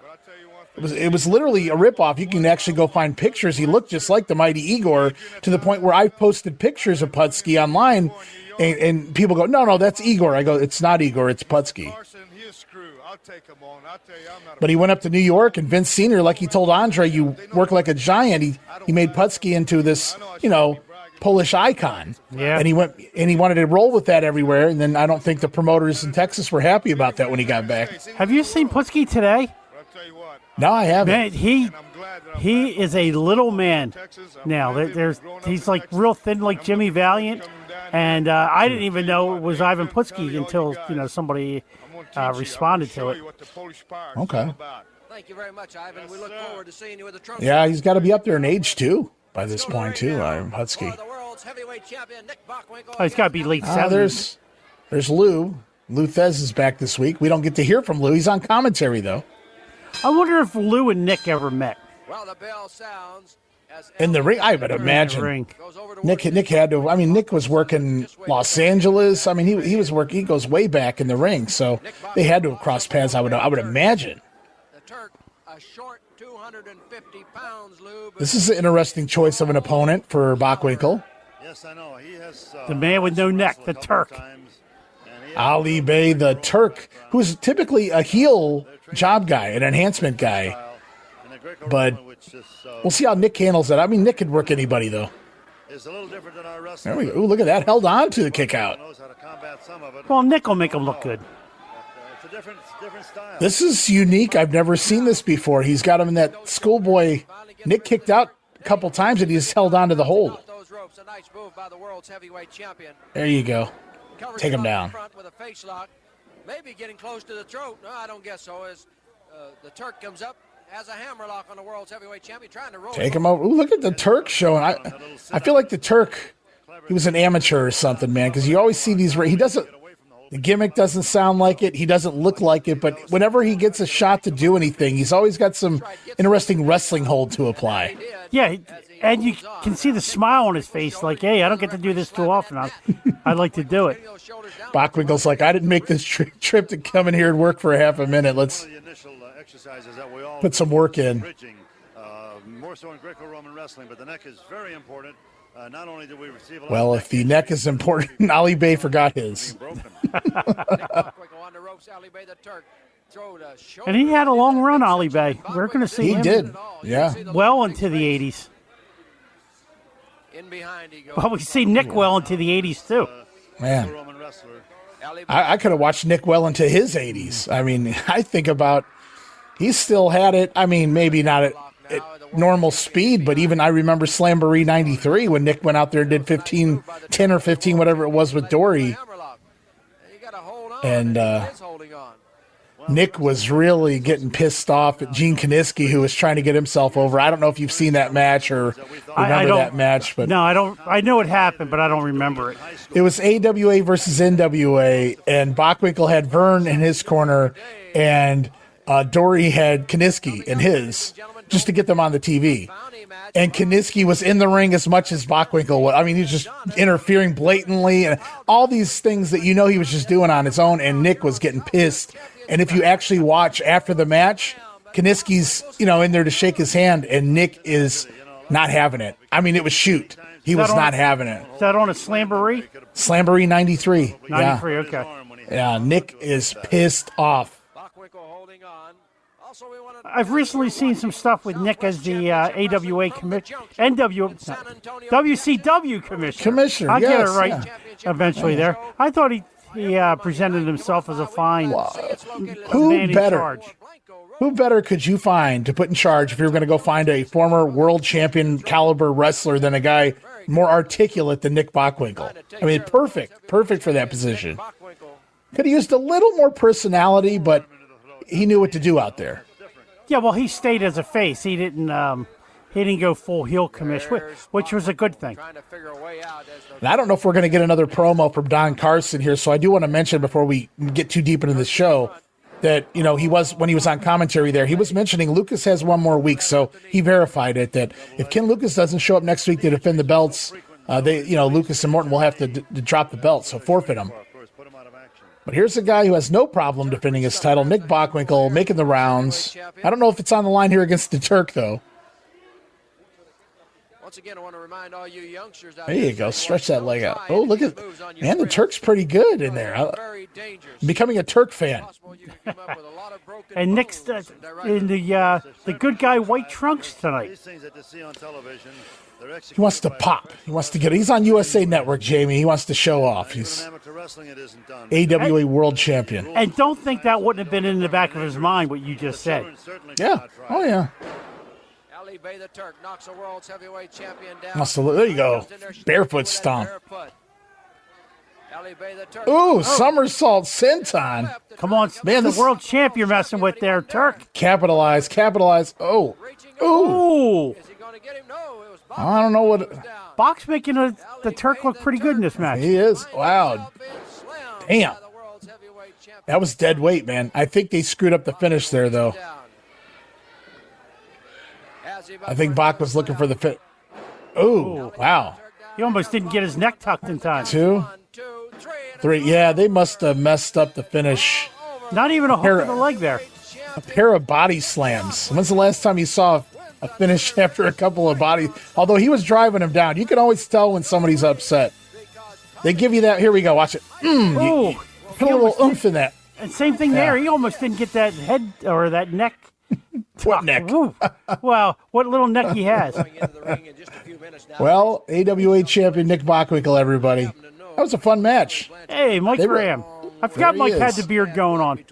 Speaker 5: It was literally a ripoff. You can actually go find pictures. He looked just like the Mighty Igor to the point where I posted pictures of Putski online, and people go, no, that's Igor. I go, it's not Igor, it's Putski. But he went up to New York, and Vince Sr., like he told Andre, you work like a giant. He made Putski into this, Polish icon.
Speaker 6: Yeah.
Speaker 5: And he wanted to roll with that everywhere. And then I don't think the promoters in Texas were happy about that when he got back.
Speaker 6: Have you seen Putski today?
Speaker 5: No, I haven't.
Speaker 6: Man, he is a little man now. He's like real thin, like Jimmy Valiant, and I didn't even know it was Ivan Putski until somebody responded to it.
Speaker 5: Okay.
Speaker 18: Thank you very much, Ivan. We look forward to seeing you with the trophy.
Speaker 5: Yeah, he's got to be up there in age too by this point too. Ivan Putski.
Speaker 6: Oh, he's got to be late 70s.
Speaker 5: There's Lou. Lou Thez is back this week. We don't get to hear from Lou. He's on commentary though.
Speaker 6: I wonder if Lou and Nick ever met.
Speaker 18: Well, the bell sounds
Speaker 5: in the ring. I would imagine. Nick had to. I mean, Nick was working Los Angeles. I mean, he was working. He goes way back in the ring, so they had to have crossed paths. I would imagine.
Speaker 18: The Turk, a short 250 pounds, Lou.
Speaker 5: This is an interesting choice of an opponent for Bockwinkel.
Speaker 15: Yes, I know. He has
Speaker 6: the man with no neck, the Turk.
Speaker 5: Ali Bey, the Turk, who's typically a heel job guy, an enhancement guy. But we'll see how Nick handles that. I mean, Nick could work anybody, though. There we go. Ooh, look at that. Held on to the kick out.
Speaker 6: Well, Nick will make him look good.
Speaker 5: This is unique. I've never seen this before. He's got him in that schoolboy. Nick kicked out a couple times, and he's held on to the hold. There you go. Take him down.
Speaker 18: With a face lock, maybe getting close to the throat. No, I don't guess so. As the Turk comes up, has a hammerlock on the world's heavyweight champion, trying to roll.
Speaker 5: Take him over. Ooh, look at the Turk showing. I feel like the Turk, he was an amateur or something, man, because you always see these. He doesn't. The gimmick doesn't sound like it. He doesn't look like it. But whenever he gets a shot to do anything, he's always got some interesting wrestling hold to apply.
Speaker 6: Yeah, and you can see the smile on his face, like, hey, I don't get to do this too often. I'd like to do it.
Speaker 5: Bockwinkel's like, I didn't make this trip to come in here and work for a half a minute. Let's put some work in.
Speaker 15: More so in Greco-Roman wrestling, but the neck is very important. Not only do we receive a
Speaker 5: well, if the neck is important, Ali Bey forgot his.
Speaker 6: And he had a long run, Ali Bey. We're going to see him.
Speaker 5: He did, yeah.
Speaker 6: Well into the 80s. Well, we see Nick well into the 80s, too.
Speaker 5: Man. I could have watched Nick well into his 80s. I mean, I think about, he still had it. I mean, maybe not at normal speed, but even I remember Slamboree 93 when Nick went out there and did 10 or 15, whatever it was with Dory. And Nick was really getting pissed off at Gene Kiniski, who was trying to get himself over. I don't know if you've seen that match or remember that match. But
Speaker 6: no, I don't. I know it happened, but I don't remember it.
Speaker 5: It was AWA versus NWA, and Bockwinkel had Vern in his corner, and Dory had Kiniski in his. just to get them on the TV. And Kiniski was in the ring as much as Bockwinkel was. I mean, he was just interfering blatantly and all these things that he was just doing on his own, and Nick was getting pissed. And if you actually watch after the match, Kiniski's, in there to shake his hand, and Nick is not having it. I mean, it was shoot. He was not having it.
Speaker 6: Is that on a Slamboree?
Speaker 5: Slamboree 93.
Speaker 6: 93,
Speaker 5: yeah.
Speaker 6: Okay.
Speaker 5: Yeah, Nick is pissed off.
Speaker 6: I've recently seen some stuff with Nick as the AWA commissioner, WCW commissioner. I'll get it right eventually there. I thought he presented himself as a fine man in charge.
Speaker 5: Who better could you find to put in charge if you were going to go find a former world champion caliber wrestler than a guy more articulate than Nick Bockwinkel? I mean, perfect for that position. Could have used a little more personality, but he knew what to do out there.
Speaker 6: Yeah, well, he stayed as a face. He didn't go full heel commish, which was a good thing.
Speaker 5: And I don't know if we're going to get another promo from Don Carson here, so I do want to mention before we get too deep into the show that, when he was on commentary there, he was mentioning Lucas has one more week, so he verified it, that if Ken Lucas doesn't show up next week to defend the belts, Lucas and Morton will have to drop the belts, so forfeit them. But here's a guy who has no problem defending his title, Nick Bockwinkel, making the rounds. I don't know if it's on the line here against the Turk, though.
Speaker 18: Once again, I want to remind all you youngsters out
Speaker 5: there you go. Stretch that leg out. Oh, look at, man, the Turk's pretty good in there. I'm becoming a Turk fan.
Speaker 6: And Nick's in the good guy white trunks tonight.
Speaker 5: He wants to pop. He wants to he's on USA Network, Jamie. He wants to show off. He's AWA World Champion.
Speaker 6: And don't think that wouldn't have been in the back of his mind, what you just said.
Speaker 5: Yeah. Oh, yeah.
Speaker 18: The Turk knocks the world's heavyweight champion down.
Speaker 5: There you go. Barefoot stomp. Ooh, somersault senton.
Speaker 6: Come on, man, the world champ you're messing with there, Turk.
Speaker 5: Capitalize. Oh. Ooh. I don't know what.
Speaker 6: Box making the Turk look pretty good in this match.
Speaker 5: He is. Wow. Damn. That was dead weight, man. I think they screwed up the finish there, though. I think Bach was looking for the fit. Ooh, wow.
Speaker 6: He almost didn't get his neck tucked in time.
Speaker 5: 2, 3. Yeah, they must have messed up the finish.
Speaker 6: Not even a hook of the leg there.
Speaker 5: A pair of body slams. When's the last time you saw a finish after a couple of bodies? Although he was driving him down. You can always tell when somebody's upset. They give you that. Here we go. Watch it. You put a little oomph in that.
Speaker 6: And same thing there. He almost didn't get that head or that neck.
Speaker 5: What neck?
Speaker 6: Well, what little neck he has.
Speaker 5: Well, AWA champion Nick Bockwinkel, everybody. That was a fun match.
Speaker 6: Hey, Mike Graham. I forgot Mike had the beard going on.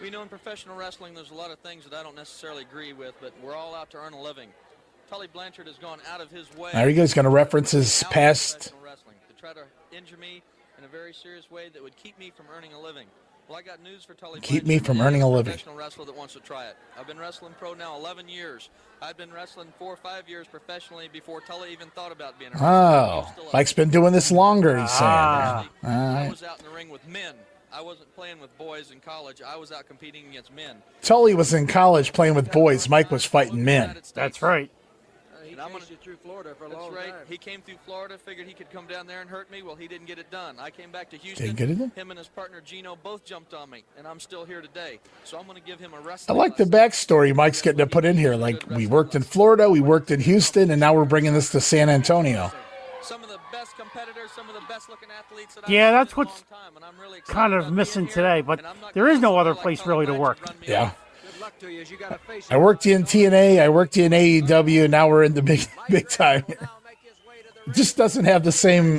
Speaker 10: We know in professional wrestling there's a lot of things that I don't necessarily agree with, but we're all out to earn a living. Tully Blanchard has gone out of his way.
Speaker 5: There he goes, going to reference his past.
Speaker 10: To try to injure me in a very serious way that would keep me from earning a living. Well, I got news for Tully Blanchard.
Speaker 5: Keep me from earning a living.
Speaker 10: Professional wrestler that wants to try it. I've been wrestling pro now 11 years. I've been wrestling 4 or 5 years professionally before Tully even thought about being a wrestler.
Speaker 5: Oh, Mike's been doing this longer, he's saying.
Speaker 10: I was out in the ring with men. I wasn't playing with boys in college. I was out competing against men.
Speaker 5: Tully was in college playing with boys. Mike was fighting men.
Speaker 6: That's right.
Speaker 18: Through Florida for a long time.
Speaker 10: He came through Florida, figured he could come down there and hurt me. Well, he didn't get it done. I came back to Houston.
Speaker 5: Didn't get it done?
Speaker 10: Him and his partner Gino both jumped on me, and I'm still here today. So I'm going to give him a wrestling.
Speaker 5: I like the backstory Mike's getting to put in here. Like, we worked in Florida, we worked in Houston, and now we're bringing this to San Antonio.
Speaker 10: Some of the best competitors, some of the best looking athletes that
Speaker 6: yeah, that's what's kind of missing today, but there is no other place really to work.
Speaker 5: Yeah. I worked in TNA, I worked in AEW, and now we're in the big time. It just doesn't have the same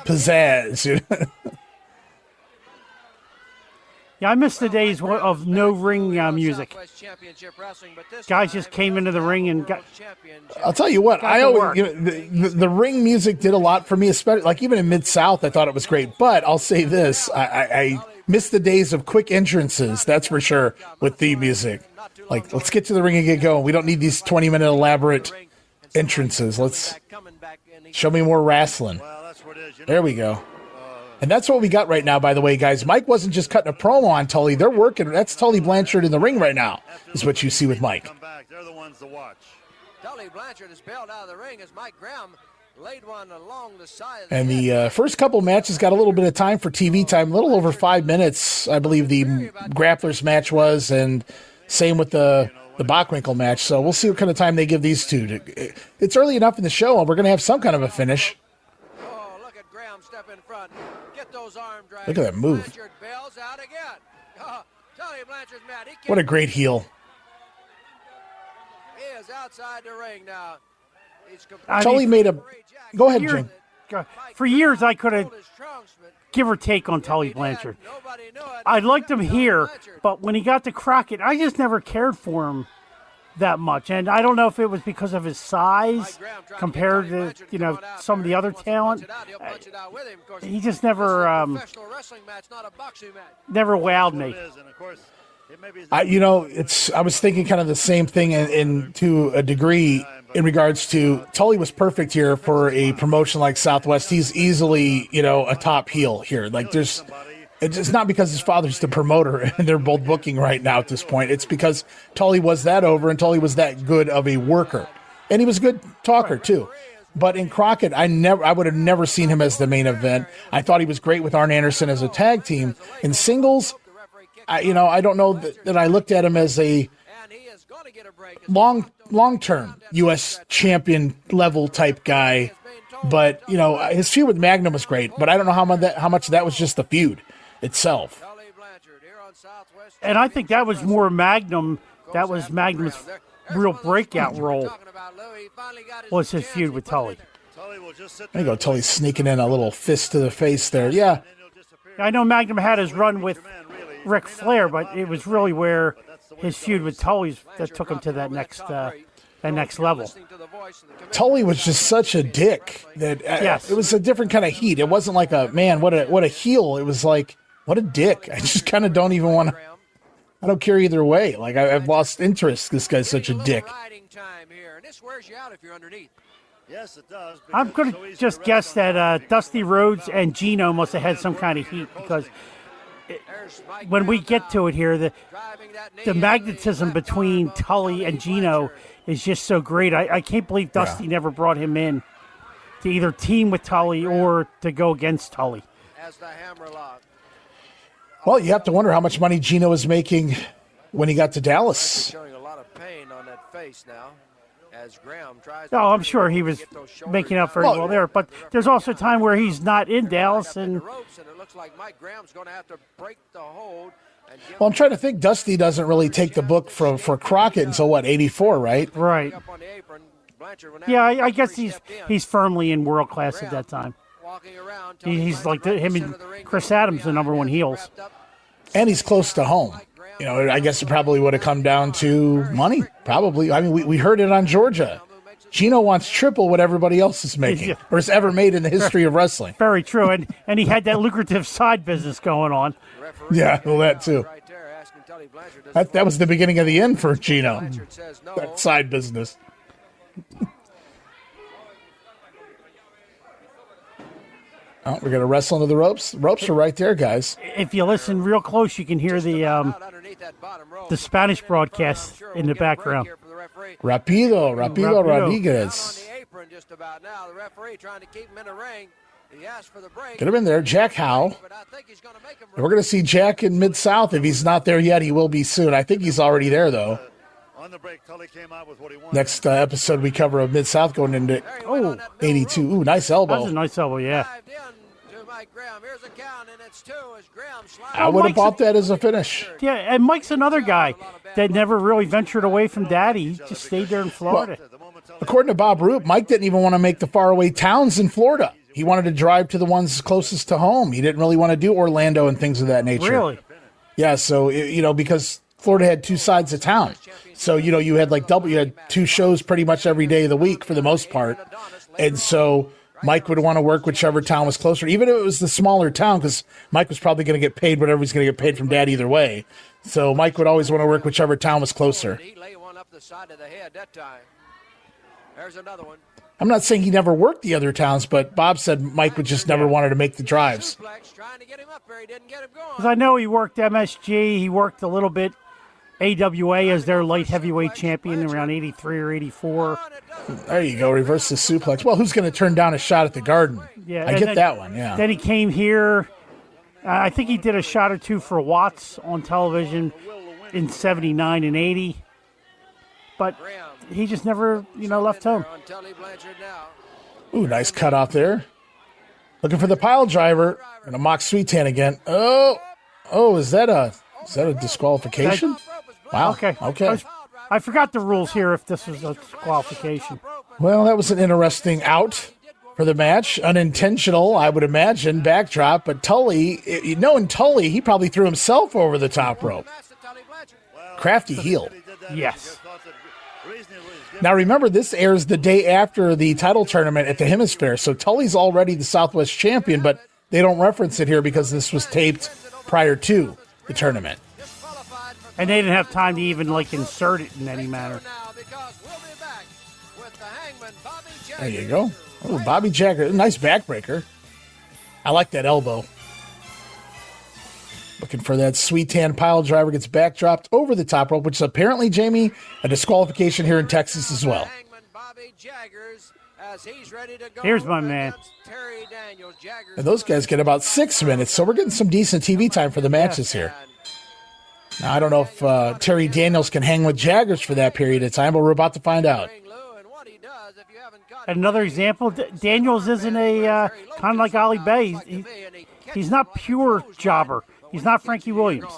Speaker 5: pizzazz. You know?
Speaker 6: Yeah, I miss the days of no ring music. Guys just came into the ring and got.
Speaker 5: I'll tell you what, I always the ring music did a lot for me, especially like even in Mid-South. I thought it was great, but I'll say this: I miss the days of quick entrances. That's for sure with theme music. Like, let's get to the ring and get going. We don't need these 20-minute elaborate entrances. Let's show me more wrestling. There we go. And that's what we got right now, by the way, guys. Mike wasn't just cutting a promo on Tully. They're working. That's Tully Blanchard in the ring right now, is what you see with Mike.
Speaker 15: they're the ones to watch.
Speaker 18: Tully Blanchard is bailed out of the ring as Mike Graham laid one along the side of the
Speaker 5: And the first couple matches got a little bit of time for TV time, a little over 5 minutes, I believe the Grapplers match was, and same with the Bockwinkel match. So we'll see what kind of time they give these two. It's early enough in the show, and we're going to have some kind of a finish.
Speaker 18: Oh, look at Graham step in front. Get those arm drags.
Speaker 5: Look at that move.
Speaker 18: Blanchard bails out again. Oh, Tully Blanchard's mad.
Speaker 5: What a great heel.
Speaker 18: He is outside the ring now.
Speaker 5: Tully made a... Go ahead, Jim.
Speaker 6: For years, I could have give or take on Tully Blanchard. I liked him here, but when he got to Crockett, I just never cared for him that much. And I don't know if it was because of his size compared to, some of the other talent. He just never wowed me.
Speaker 5: I was thinking kind of the same thing in to a degree in regards to Tully was perfect here for a promotion like Southwest. He's easily, a top heel here. Like it's not because his father's the promoter and they're both booking right now at this point. It's because Tully was that over and Tully was that good of a worker. And he was a good talker too. But in Crockett, I would have never seen him as the main event. I thought he was great with Arn Anderson as a tag team. In singles, I don't know that I looked at him as a long-term U.S. champion level type guy. But, his feud with Magnum was great. But I don't know how much that was just the feud itself.
Speaker 6: And I think that was more Magnum. That was Magnum's real breakout role, was his feud with Tully.
Speaker 5: There you go, Tully sneaking in a little fist to the face there. Yeah.
Speaker 6: I know Magnum had his run with Ric Flair, but it was really where his feud with Tully that took him to that next level.
Speaker 5: Tully was just such a dick that it was a different kind of heat. It wasn't like a man, what a heel. It was like, what a dick. I just kind of don't even want to. I don't care either way. Like I've lost interest. This guy's such a dick.
Speaker 15: Yes, it does.
Speaker 6: I'm going to just guess that Dusty Rhodes and Gino must have had some kind of heat because when we get to it here, the magnetism between Tully and Gino is just so great. I can't believe Dusty never brought him in to either team with Tully or to go against Tully.
Speaker 5: Well, you have to wonder how much money Gino was making when he got to Dallas.
Speaker 18: Showing a lot of pain on that face now. As Graham tries
Speaker 6: to I'm sure he was making up very well there, but there's also a time where he's not in Dallas, and
Speaker 18: it looks like Mike Graham's going to have to break the hold.
Speaker 5: Well, I'm trying to think. Dusty doesn't really take the book for Crockett until 84, right?
Speaker 6: Right. Yeah, I guess he's firmly in world class at that time. He's like him and Chris Adams, the number one heels,
Speaker 5: and he's close to home. I guess it probably would have come down to money, probably. I mean, we heard it on Georgia. Gino wants triple what everybody else is making or has ever made in the history of wrestling.
Speaker 6: Very true, and he had that lucrative side business going on.
Speaker 5: Yeah, well, that too. That was the beginning of the end for Gino, that side business. Oh, we're going to wrestle into the ropes. The ropes are right there, guys.
Speaker 6: If you listen real close, you can hear the Spanish broadcast in the background.
Speaker 5: Rapido Rodriguez. Get him in there. Jack Howe. And we're going to see Jack in Mid-South. If he's not there yet, he will be soon. I think he's already there, though. Next episode, we cover a Mid-South going into 82. Ooh, nice elbow.
Speaker 6: That was a nice elbow, yeah.
Speaker 5: I would have bought that as a finish.
Speaker 6: Yeah, and Mike's another guy that never really ventured away from Daddy. He just stayed there in Florida.
Speaker 5: Well, according to Bob Roop, Mike didn't even want to make the faraway towns in Florida. He wanted to drive to the ones closest to home. He didn't really want to do Orlando and things of that nature.
Speaker 6: Really?
Speaker 5: Yeah, so, because Florida had two sides of town. So, you had you had two shows pretty much every day of the week for the most part. And so Mike would want to work whichever town was closer, even if it was the smaller town, because Mike was probably going to get paid whatever he's going to get paid from Dad either way. So Mike would always want to work whichever town was closer. I'm not saying he never worked the other towns, but Bob said Mike would just never wanted to make the drives.
Speaker 6: Because I know he worked MSG, he worked a little bit AWA as their light heavyweight champion around 83 or 84.
Speaker 5: There you go, reverse the suplex. Well, who's going to turn down a shot at the Garden?
Speaker 6: Yeah,
Speaker 5: I get that one, yeah.
Speaker 6: Then he came here. I think he did a shot or two for Watts on television in 79 and 80. But he just never, left home.
Speaker 5: Ooh, nice cut out there. Looking for the pile driver. Gonna mock Sweetan again. Oh, is that a disqualification? Wow.
Speaker 6: Okay. I forgot the rules here if this was a disqualification.
Speaker 5: Well, that was an interesting out for the match. Unintentional, I would imagine, backdrop. But Tully, knowing Tully, he probably threw himself over the top rope. Crafty heel.
Speaker 6: Yes.
Speaker 5: Now, remember, this airs the day after the title tournament at the Hemisphere, so Tully's already the Southwest champion, but they don't reference it here because this was taped prior to the tournament.
Speaker 6: And they didn't have time to even, insert it in any manner.
Speaker 5: There you go. Oh, Bobby Jagger. Nice backbreaker. I like that elbow. Looking for that Sweetan pile driver, gets backdropped over the top rope, which is apparently, Jamie, a disqualification here in Texas as well.
Speaker 6: Here's my man.
Speaker 5: And those guys get about 6 minutes, so we're getting some decent TV time for the matches here. Now, I don't know if Terry Daniels can hang with Jaggers for that period of time, but we're about to find out.
Speaker 6: Another example, Daniels isn't a kind of like Ali Bay. He's not pure jobber. He's not Frankie Williams.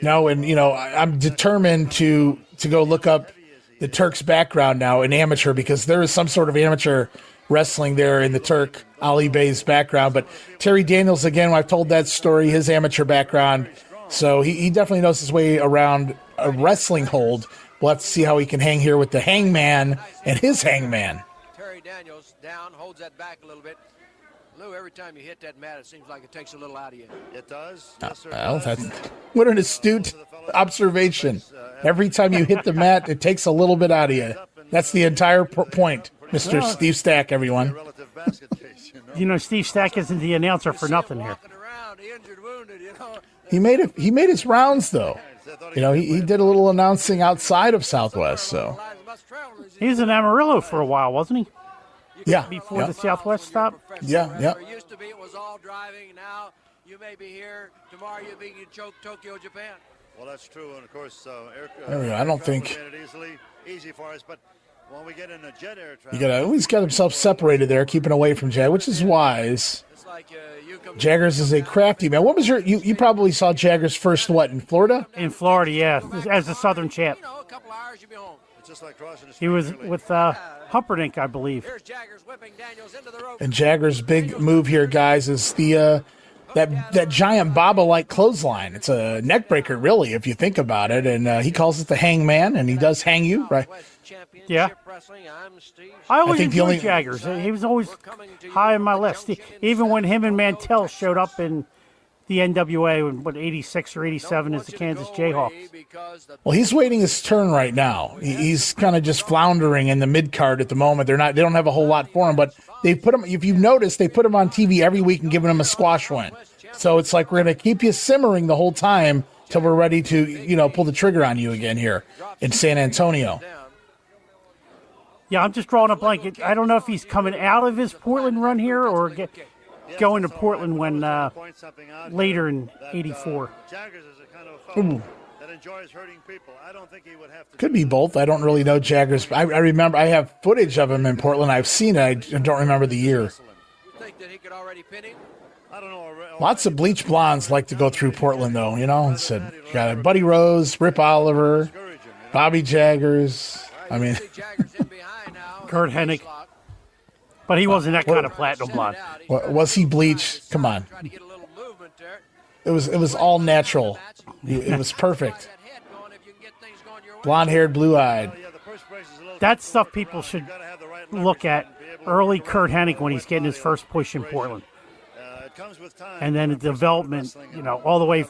Speaker 5: No, and, I'm determined to go look up the Turk's background now in amateur because there is some sort of amateur wrestling there in the Turk, Ali Bay's background. But Terry Daniels, again, I've told that story, his amateur background. So he definitely knows his way around a wrestling hold. We'll have to see how he can hang here with the Hangman and his Hangman.
Speaker 18: Terry Daniels down, holds that back a little bit. Lou, every time you hit that mat, it seems like it takes a little out of you.
Speaker 11: It does.
Speaker 5: Yes, sir. Well, what an astute observation. Every time you hit the mat, it takes a little bit out of you. That's the entire point, Mr. Steve Stack, everyone.
Speaker 6: Steve Stack isn't the announcer for nothing here.
Speaker 5: He made his rounds, though. He did a little announcing outside of Southwest, so.
Speaker 6: He was in Amarillo for a while, wasn't he?
Speaker 5: Yeah.
Speaker 6: Before the Southwest stop?
Speaker 5: Yeah.
Speaker 18: Used to be it was all driving. Now you may be here. Tomorrow you'll be in Tokyo, Japan.
Speaker 11: Well, that's true. And, of course,
Speaker 5: there we go. I don't think.
Speaker 11: Easy for us, but when we get in a jet air traffic.
Speaker 5: He's got himself separated there, keeping away from Jagger, which is wise. Jaggers is a crafty man. What was you probably saw Jaggers first, in Florida?
Speaker 6: In Florida, yeah, as a Southern champ.
Speaker 18: A couple hours, you'll be home.
Speaker 6: He was with Humperdinck, I believe.
Speaker 5: And Jagger's big move here, guys, is the that giant Baba-like clothesline. It's a neck breaker, really, if you think about it. And he calls it the Hangman, and he does hang you, right?
Speaker 6: Yeah. I always enjoyed Jaggers. He was always high on my list. Even when him and Mantell showed up in the NWA in 86 or 87 as the Kansas Jayhawks.
Speaker 5: Well, he's waiting his turn right now. He's kind of just floundering in the mid card at the moment. They don't have a whole lot for him, but they put him. If you've noticed, they put him on TV every week and giving him a squash win. So it's like we're going to keep you simmering the whole time till we're ready to pull the trigger on you again here in San Antonio.
Speaker 6: Yeah, I'm just drawing a blank. I don't know if he's coming out of his Portland run here or going to Portland when later in '84.
Speaker 5: Could be both. I don't really know Jaggers. I remember I have footage of him in Portland. I've seen it. I don't remember the year. Lots of bleach blondes like to go through Portland, though. And said you got Buddy Rose, Rip Oliver, Bobby Jaggers. I mean,
Speaker 6: Kurt Hennig. But he wasn't that kind of platinum blonde.
Speaker 5: Was he bleach? Come on. It was all natural. It was perfect. Blonde-haired, blue-eyed.
Speaker 6: That's stuff people should look at. Early Kurt Hennig when he's getting his first push in Portland. And then the development, all the way,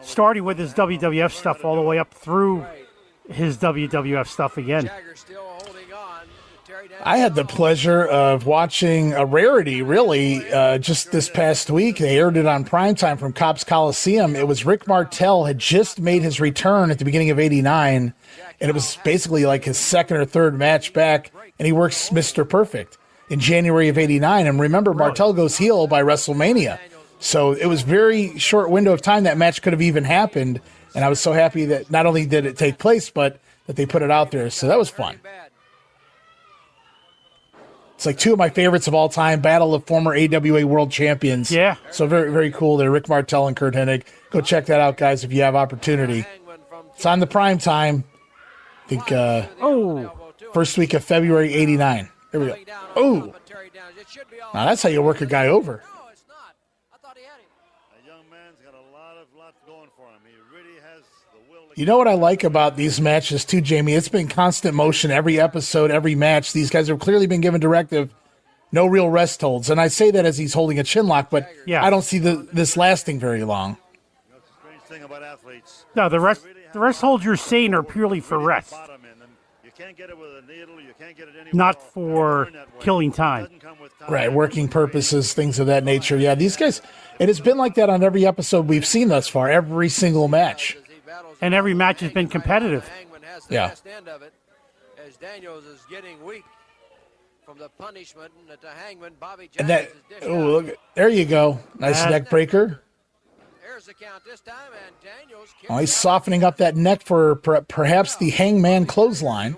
Speaker 6: starting with his WWF stuff all the way up through his WWF stuff again.
Speaker 5: I had the pleasure of watching a rarity, really, just this past week. They aired it on primetime from Cops Coliseum. It was Rick Martel had just made his return at the beginning of '89, and it was basically like his second or third match back, and he works Mr. Perfect in January of '89. And remember, Martel goes heel by WrestleMania. So it was very short window of time that match could have even happened, and I was so happy that not only did it take place, but that they put it out there. So that was fun. It's like two of my favorites of all time, battle of former AWA world champions.
Speaker 6: Yeah.
Speaker 5: So very, very cool there. Rick Martel and Kurt Hennig. Go check that out, guys, if you have opportunity. It's on the prime time. I think first week of February '89. There we go. Oh. Now that's how you work a guy over. You know what I like about these matches too, Jamie? It's been constant motion every episode, every match. These guys have clearly been given directive, no real rest holds. And I say that as he's holding a chin lock, but I don't see this lasting very long.
Speaker 6: No, the rest holds you're saying are purely for rest. Not for killing time.
Speaker 5: Right, working purposes, things of that nature. Yeah, these guys, it has been like that on every episode we've seen thus far, every single match.
Speaker 6: And every match has been competitive.
Speaker 5: Yeah.
Speaker 18: As Daniels is getting weak from the punishment that the Hangman Bobby
Speaker 5: And that, look, there you go. Nice neck breaker.
Speaker 18: Here's the count this time, and Daniels
Speaker 5: Oh, he's softening up that neck for perhaps the Hangman clothesline.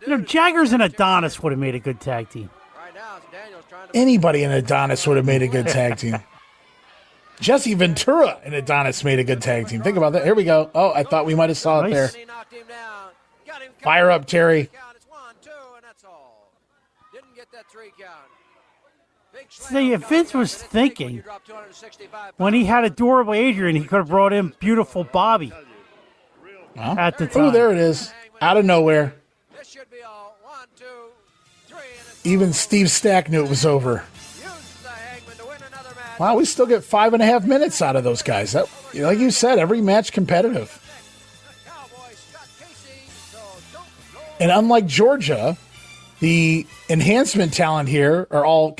Speaker 6: You know, Jaggers and Adonis would have made a good tag team.
Speaker 5: Anybody in Adonis would have made a good tag team. Jesse Ventura and Adonis made a good tag team. Think about that. Here we go. Oh, I thought we might have saw it there. Fire up, Terry.
Speaker 6: See, if Vince was thinking, when he had adorable Adrian, he could have brought in beautiful Bobby at the time.
Speaker 5: Oh, there it is. Out of nowhere. Even Steve Stack knew it was over. Wow, we still get 5.5 minutes out of those guys. That, like you said, every match competitive. And unlike Georgia, the enhancement talent here are all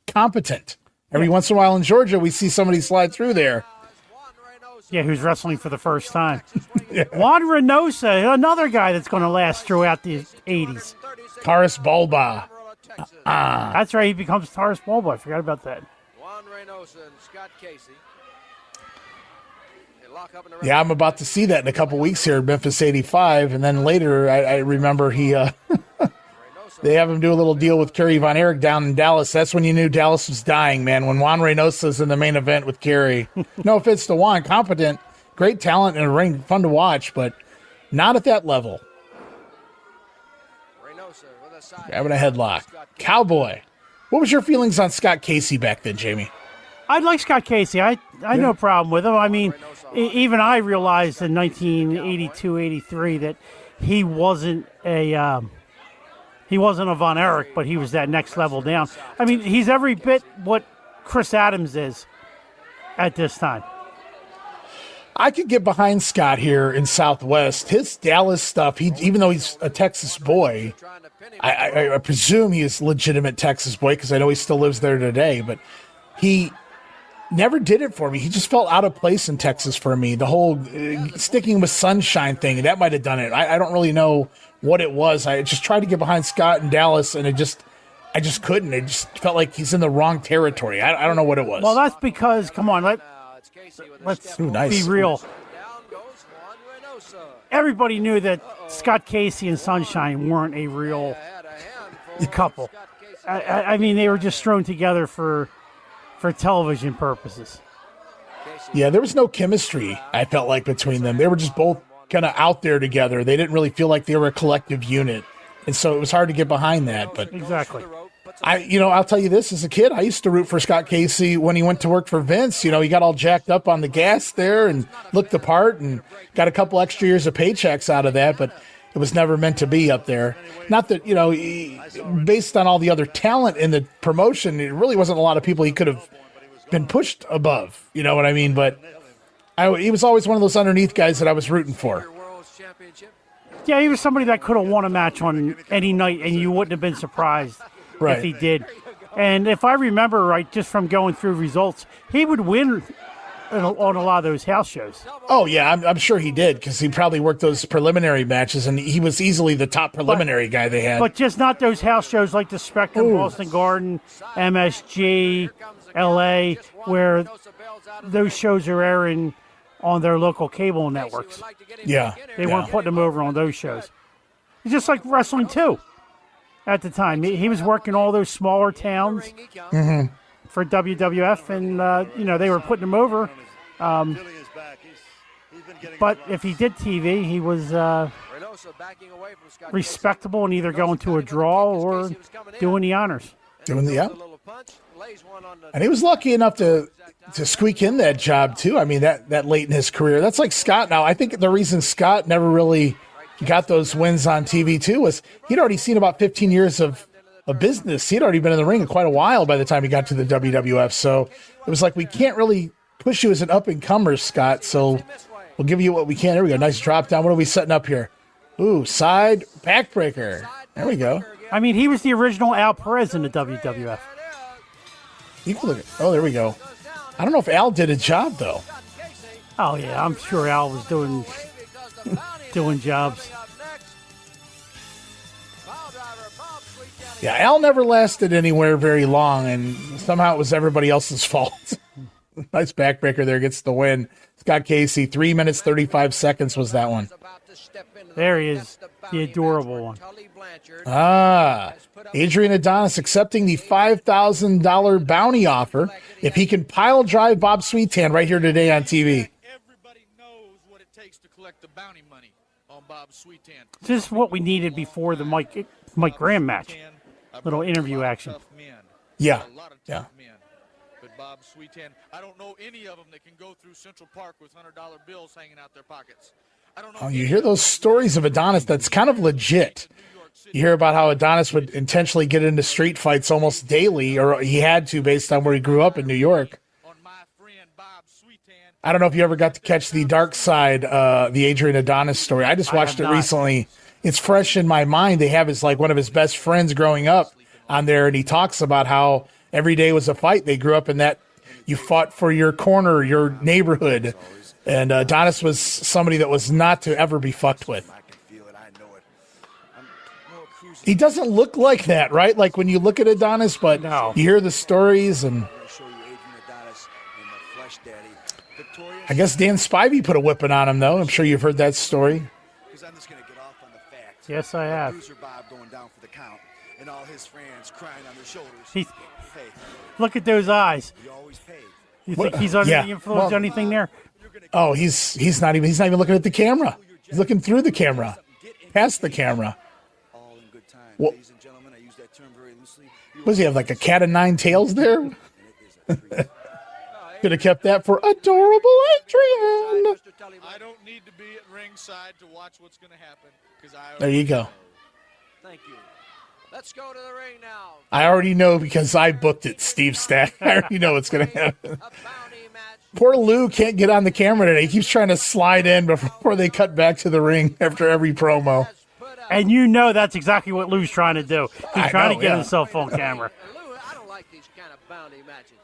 Speaker 5: competent. Every once in a while in Georgia, we see somebody slide through there.
Speaker 6: Yeah, who's wrestling for the first time. Juan Reynosa, another guy that's going to last throughout the 80s.
Speaker 5: Taurus Bulba.
Speaker 6: That's right, he becomes Taurus Bulba. I forgot about that.
Speaker 18: Juan Reynosa and Scott Casey.
Speaker 5: Yeah, I'm about to see that in a couple weeks here in Memphis 85. And then later, I remember they have him do a little deal with Kerry Von Erich down in Dallas. That's when you knew Dallas was dying, man, when Juan Reynosa's in the main event with Kerry. No offense to Juan, competent, great talent in a ring, fun to watch, but not at that level. Grabbing a headlock. Cowboy. What was your feelings on Scott Casey back then, Jamie?
Speaker 6: I like Scott Casey. I had no problem with him. I mean, even I realized in 1982-83 that he wasn't a Von Erich, but he was that next level down. I mean, he's every bit what Chris Adams is at this time.
Speaker 5: I could get behind Scott here in Southwest. His Dallas stuff, even though he's a Texas boy, I presume he is a legitimate Texas boy because I know he still lives there today, but he never did it for me. He just felt out of place in Texas for me. The whole sticking with Sunshine thing, that might have done it. I don't really know what it was. I just tried to get behind Scott in Dallas, and I just couldn't. It just felt like he's in the wrong territory. I don't know what it was.
Speaker 6: Well, that's because, come on, let's be real. Everybody knew that Scott Casey and Sunshine weren't a real couple. I mean, they were just thrown together for television purposes.
Speaker 5: Yeah, there was no chemistry, I felt like, between them. They were just both kind of out there together. They didn't really feel like they were a collective unit. And so it was hard to get behind that. But
Speaker 6: exactly.
Speaker 5: I'll tell you this, as a kid, I used to root for Scott Casey when he went to work for Vince. He got all jacked up on the gas there and looked the part and got a couple extra years of paychecks out of that, but it was never meant to be up there. Not that, based on all the other talent in the promotion, it really wasn't a lot of people he could have been pushed above. You know what I mean? But he was always one of those underneath guys that I was rooting for.
Speaker 6: Yeah, he was somebody that could have won a match on any night, and you wouldn't have been surprised
Speaker 5: Right.
Speaker 6: if he did. And if I remember right, just from going through results, he would win on a lot of those house shows.
Speaker 5: Oh, yeah, I'm sure he did, because he probably worked those preliminary matches, and he was easily the top preliminary guy they had.
Speaker 6: But just not those house shows like the Spectrum, Boston Garden, MSG, LA, where those shows are airing on their local cable networks.
Speaker 5: Yeah.
Speaker 6: They weren't putting them over on those shows. It's just like Wrestling 2 at the time. He was working all those smaller towns for WWF, and, they were putting them over. But if he did TV, he was respectable and either going to a draw or doing the honors.
Speaker 5: And he was lucky enough to squeak in that job, too. I mean, that late in his career. That's like Scott now. I think the reason Scott never really got those wins on TV, too, was he'd already seen about 15 years of business. He'd already been in the ring quite a while by the time he got to the WWF. So it was like, we can't really push you as an up-and-comer, Scott, so we'll give you what we can. There we go. Nice drop down. What are we setting up here? Ooh, side backbreaker. There we go.
Speaker 6: I mean, he was the original Al Perez in the WWF.
Speaker 5: You can look at, there we go. I don't know if Al did a job, though.
Speaker 6: Oh, yeah, I'm sure Al was doing jobs.
Speaker 5: Yeah, Al never lasted anywhere very long, and somehow it was everybody else's fault. Nice backbreaker there, gets the win. Scott Casey, 3 minutes, 35 seconds was that one.
Speaker 6: There he is, the adorable one.
Speaker 5: Adrian Adonis accepting the $5,000 bounty offer if he can pile drive Bob Sweetan right here today on TV.
Speaker 9: Everybody knows what it takes to collect the bounty money on Bob Sweetan.
Speaker 6: This is what we needed before the Mike Graham match. Little interview action.
Speaker 5: Yeah.
Speaker 9: But Bob Sweetan, I don't know any of them that can go through Central Park with $100 bills hanging out their pockets.
Speaker 5: You hear those stories of Adonis that's kind of legit. You hear about how Adonis would intentionally get into street fights almost daily, or he had to based on where he grew up in New York. I don't know if you ever got to catch the Dark Side, the Adrian Adonis story. I just watched it recently. It's fresh in my mind. They have one of his best friends growing up on there, and he talks about how every day was a fight. They grew up in that you fought for your corner, your neighborhood. And Adonis was somebody that was not to ever be fucked with. He doesn't look like that, right? Like when you look at Adonis, but you hear the stories, and I guess Dan Spivey put a whipping on him, though. I'm sure you've heard that story.
Speaker 6: Yes, I have. Look at those eyes. You think he's under the influence of anything there?
Speaker 5: Oh, he's not even looking at the camera. He's looking through the camera, past the camera. What does he have, like a cat of nine tails there? Could have kept that for adorable Adrian.
Speaker 9: I don't need to be at ringside to watch what's going to happen.
Speaker 5: There you go.
Speaker 18: Thank you. Let's go to the ring now.
Speaker 5: I already know because I booked it, Steve Stack. I already know what's going to happen. Poor Lou can't get on the camera today. He keeps trying to slide in before they cut back to the ring after every promo.
Speaker 6: And you know that's exactly what Lou's trying to do. He's trying to get himself on camera.
Speaker 18: I don't like these kind of bounty matches.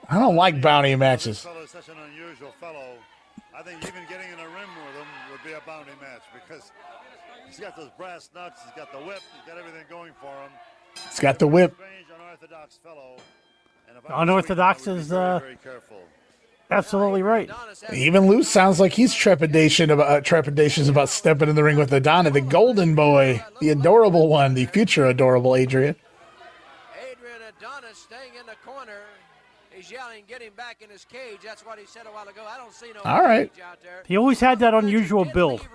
Speaker 5: I don't like bounty matches.
Speaker 15: This is such an unusual fellow. I think even getting in a ring with him would be a bounty match because he's got those brass nuts, he's got the whip, he's got everything going for him.
Speaker 5: He's got the whip.
Speaker 15: Strange, unorthodox fellow.
Speaker 6: Unorthodox is
Speaker 15: very careful.
Speaker 6: Absolutely right.
Speaker 5: Even Lou sounds like he's trepidations about stepping in the ring with Adonis, the golden boy, the adorable one, the future adorable Adrian.
Speaker 18: Adrian Adonis staying in the corner. He's yelling, get him back in his cage. That's what he said a while ago. I don't see no
Speaker 5: All right.
Speaker 18: cage out there.
Speaker 6: He always had that unusual build.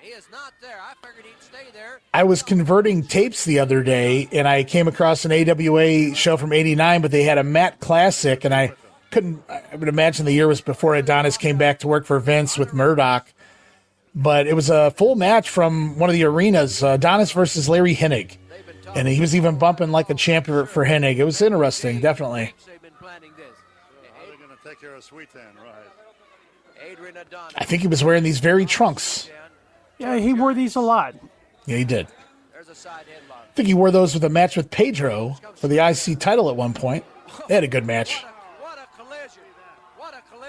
Speaker 18: He is not there. I figured he'd stay there.
Speaker 5: I was converting tapes the other day, and I came across an AWA show from '89, but they had a Matt Classic, and I would imagine the year was before Adonis came back to work for Vince with Murdoch. But it was a full match from one of the arenas, Adonis versus Larry Hennig. And he was even bumping like a champion for Hennig. It was interesting, definitely.
Speaker 15: Take care of Sweetan, right?
Speaker 5: I think he was wearing these very trunks.
Speaker 6: Yeah, he wore these a lot.
Speaker 5: Yeah, he did. I think he wore those with a match with Pedro for the IC title at one point. They had a good match.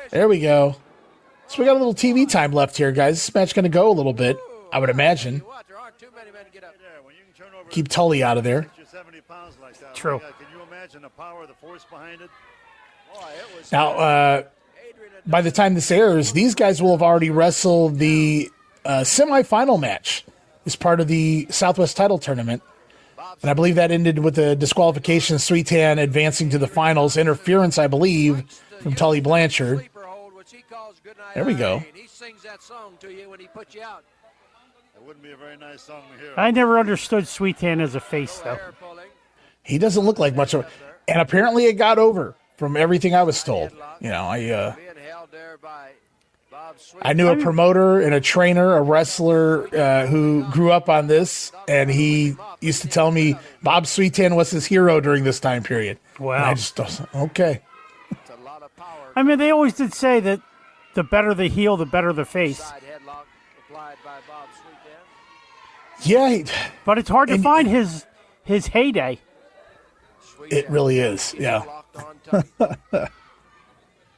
Speaker 5: There we go. So we got a little TV time left here, guys. This match going to go a little bit, I would imagine. Keep Tully out of there.
Speaker 6: True.
Speaker 15: Can you imagine the power of the force behind it?
Speaker 5: Now, by the time this airs, these guys will have already wrestled the semifinal match as part of the Southwest title tournament. And I believe that ended with a disqualification, Sweetan advancing to the finals. Interference, I believe, from Tully Blanchard. There we go.
Speaker 18: He sings that song to you when he puts you out.
Speaker 15: It wouldn't be a very nice song to hear.
Speaker 6: I never understood Sweetan as a face, though.
Speaker 5: He doesn't look like much of it. And apparently it got over from everything I was told. You know, I knew a promoter and a trainer, a wrestler who grew up on this, and he used to tell me Bob Sweetan was his hero during this time period.
Speaker 6: Wow.
Speaker 5: And I just, okay.
Speaker 6: I mean, they always did say that the better the heel, the better the face.
Speaker 5: Yeah.
Speaker 6: But it's hard to find his heyday.
Speaker 5: It really is, yeah.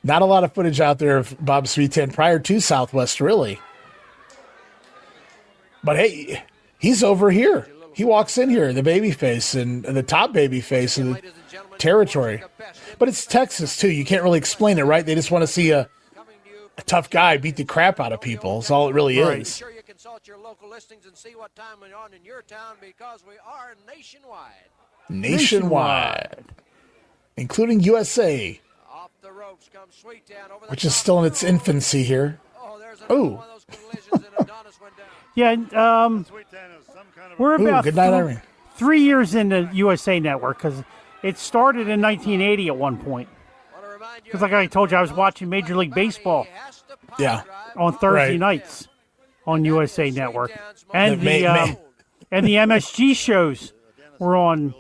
Speaker 5: Not a lot of footage out there of Bob Sweetan prior to Southwest, really. But hey, he's over here. He walks in here, the babyface and the top babyface of the territory. But it's Texas, too. You can't really explain it, right? They just want to see a tough guy beat the crap out of people. That's all it really is.
Speaker 18: Sure you consult your local listings and see what time we're on in your town because we are nationwide.
Speaker 5: Nationwide. Including USA.
Speaker 18: Off the ropes comes Sweetan over the
Speaker 5: Which is still in its infancy here. Oh.
Speaker 6: Yeah, we're about
Speaker 5: good night, Irene.
Speaker 6: 3 years into USA Network because it started in 1980 at one point. Because like I told you, I was watching Major League Baseball on Thursday nights on USA Network. And the MSG shows were on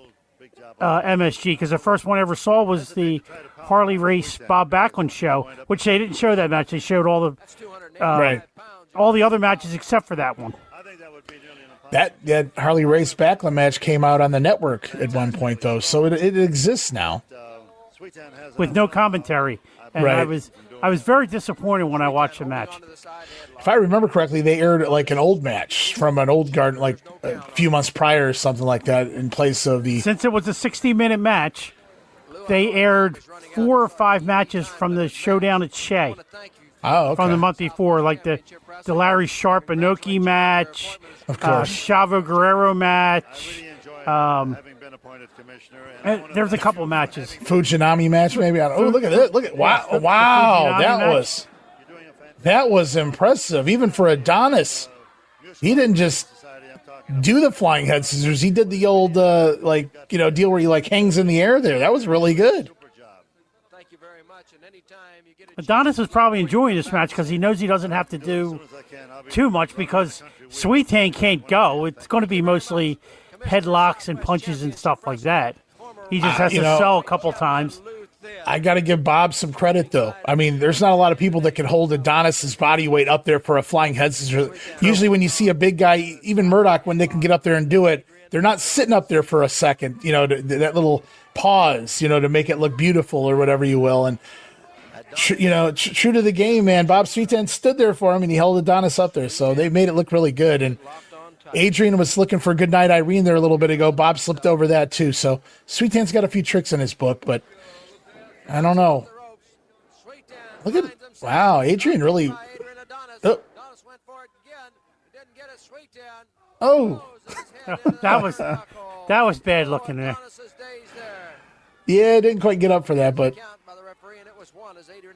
Speaker 6: MSG because the first one I ever saw was the Harley Race Bob Backlund show, which they didn't show that match. They showed all the other matches except for that one.
Speaker 5: That Harley Race Backlund match came out on the network at one point, though, so it exists now.
Speaker 6: With no commentary. And I was very disappointed when I watched the match.
Speaker 5: If I remember correctly, they aired like an old match from an old garden, like a few months prior or something like that, in place of the...
Speaker 6: Since it was a 60-minute match, they aired 4 or 5 matches from the showdown at Shea.
Speaker 5: Oh, okay.
Speaker 6: From the month before, like the Larry Sharp Inoki match,
Speaker 5: of course,
Speaker 6: Chavo Guerrero match. There was a couple matches.
Speaker 5: Fujinami match, maybe. Oh, look at it! Look at wow! That was impressive, even for Adonis. He didn't just do the flying head scissors. He did the old deal where he like hangs in the air there. That was really good.
Speaker 6: Adonis is probably enjoying this match because he knows he doesn't have to do too much because Sweetan can't go. It's going to be mostly headlocks and punches and stuff like that. He just has to sell a couple times.
Speaker 5: I got to give Bob some credit, though. I mean, there's not a lot of people that can hold Adonis's body weight up there for a flying head scissors. Usually when you see a big guy, even Murdoch, when they can get up there and do it, they're not sitting up there for a second, that little pause, to make it look beautiful or whatever you will. And true to the game, man, Bob Sweetan stood there for him and he held Adonis up there. So they made it look really good. And Adrian was looking for Goodnight Irene there a little bit ago. Bob slipped over that too. So Sweetan's got a few tricks in his book, but I don't know. Look at wow, Adrian really. Oh,
Speaker 6: that was bad looking there.
Speaker 5: Yeah, didn't quite get up for that, but.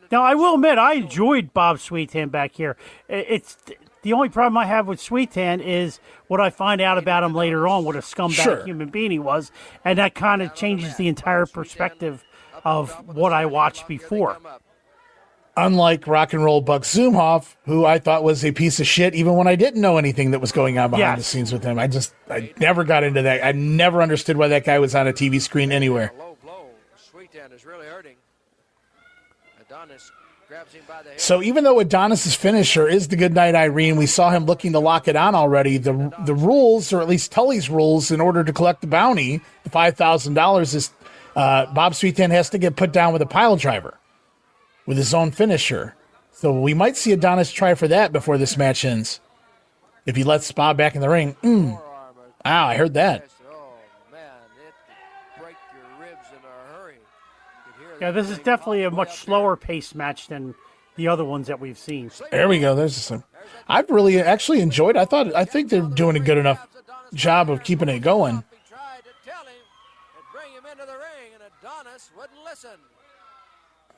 Speaker 6: Now, I will admit, I enjoyed Bob Sweetan back here. It's the only problem I have with Sweetan is what I find out about him later on, what a scumbag human being he was, and that kind of changes the entire perspective of what I watched before.
Speaker 5: Unlike Rock and Roll Buck Zumhoff, who I thought was a piece of shit, even when I didn't know anything that was going on behind the scenes with him. I never got into that. I never understood why that guy was on a TV screen anywhere.
Speaker 18: Sweetan is really hurting. Adonis
Speaker 5: So even though Adonis's finisher is the Goodnight Irene, we saw him looking to lock it on already. The rules, or at least Tully's rules, in order to collect the bounty, the $5,000, is Bob Sweetan has to get put down with a pile driver with his own finisher. So we might see Adonis try for that before this match ends, if he lets Bob back in the ring. Wow, I heard that.
Speaker 6: Yeah, this is definitely a much slower paced match than the other ones that we've seen.
Speaker 5: There we go. There's some. I've really actually enjoyed. I think they're doing a good enough job of keeping it going.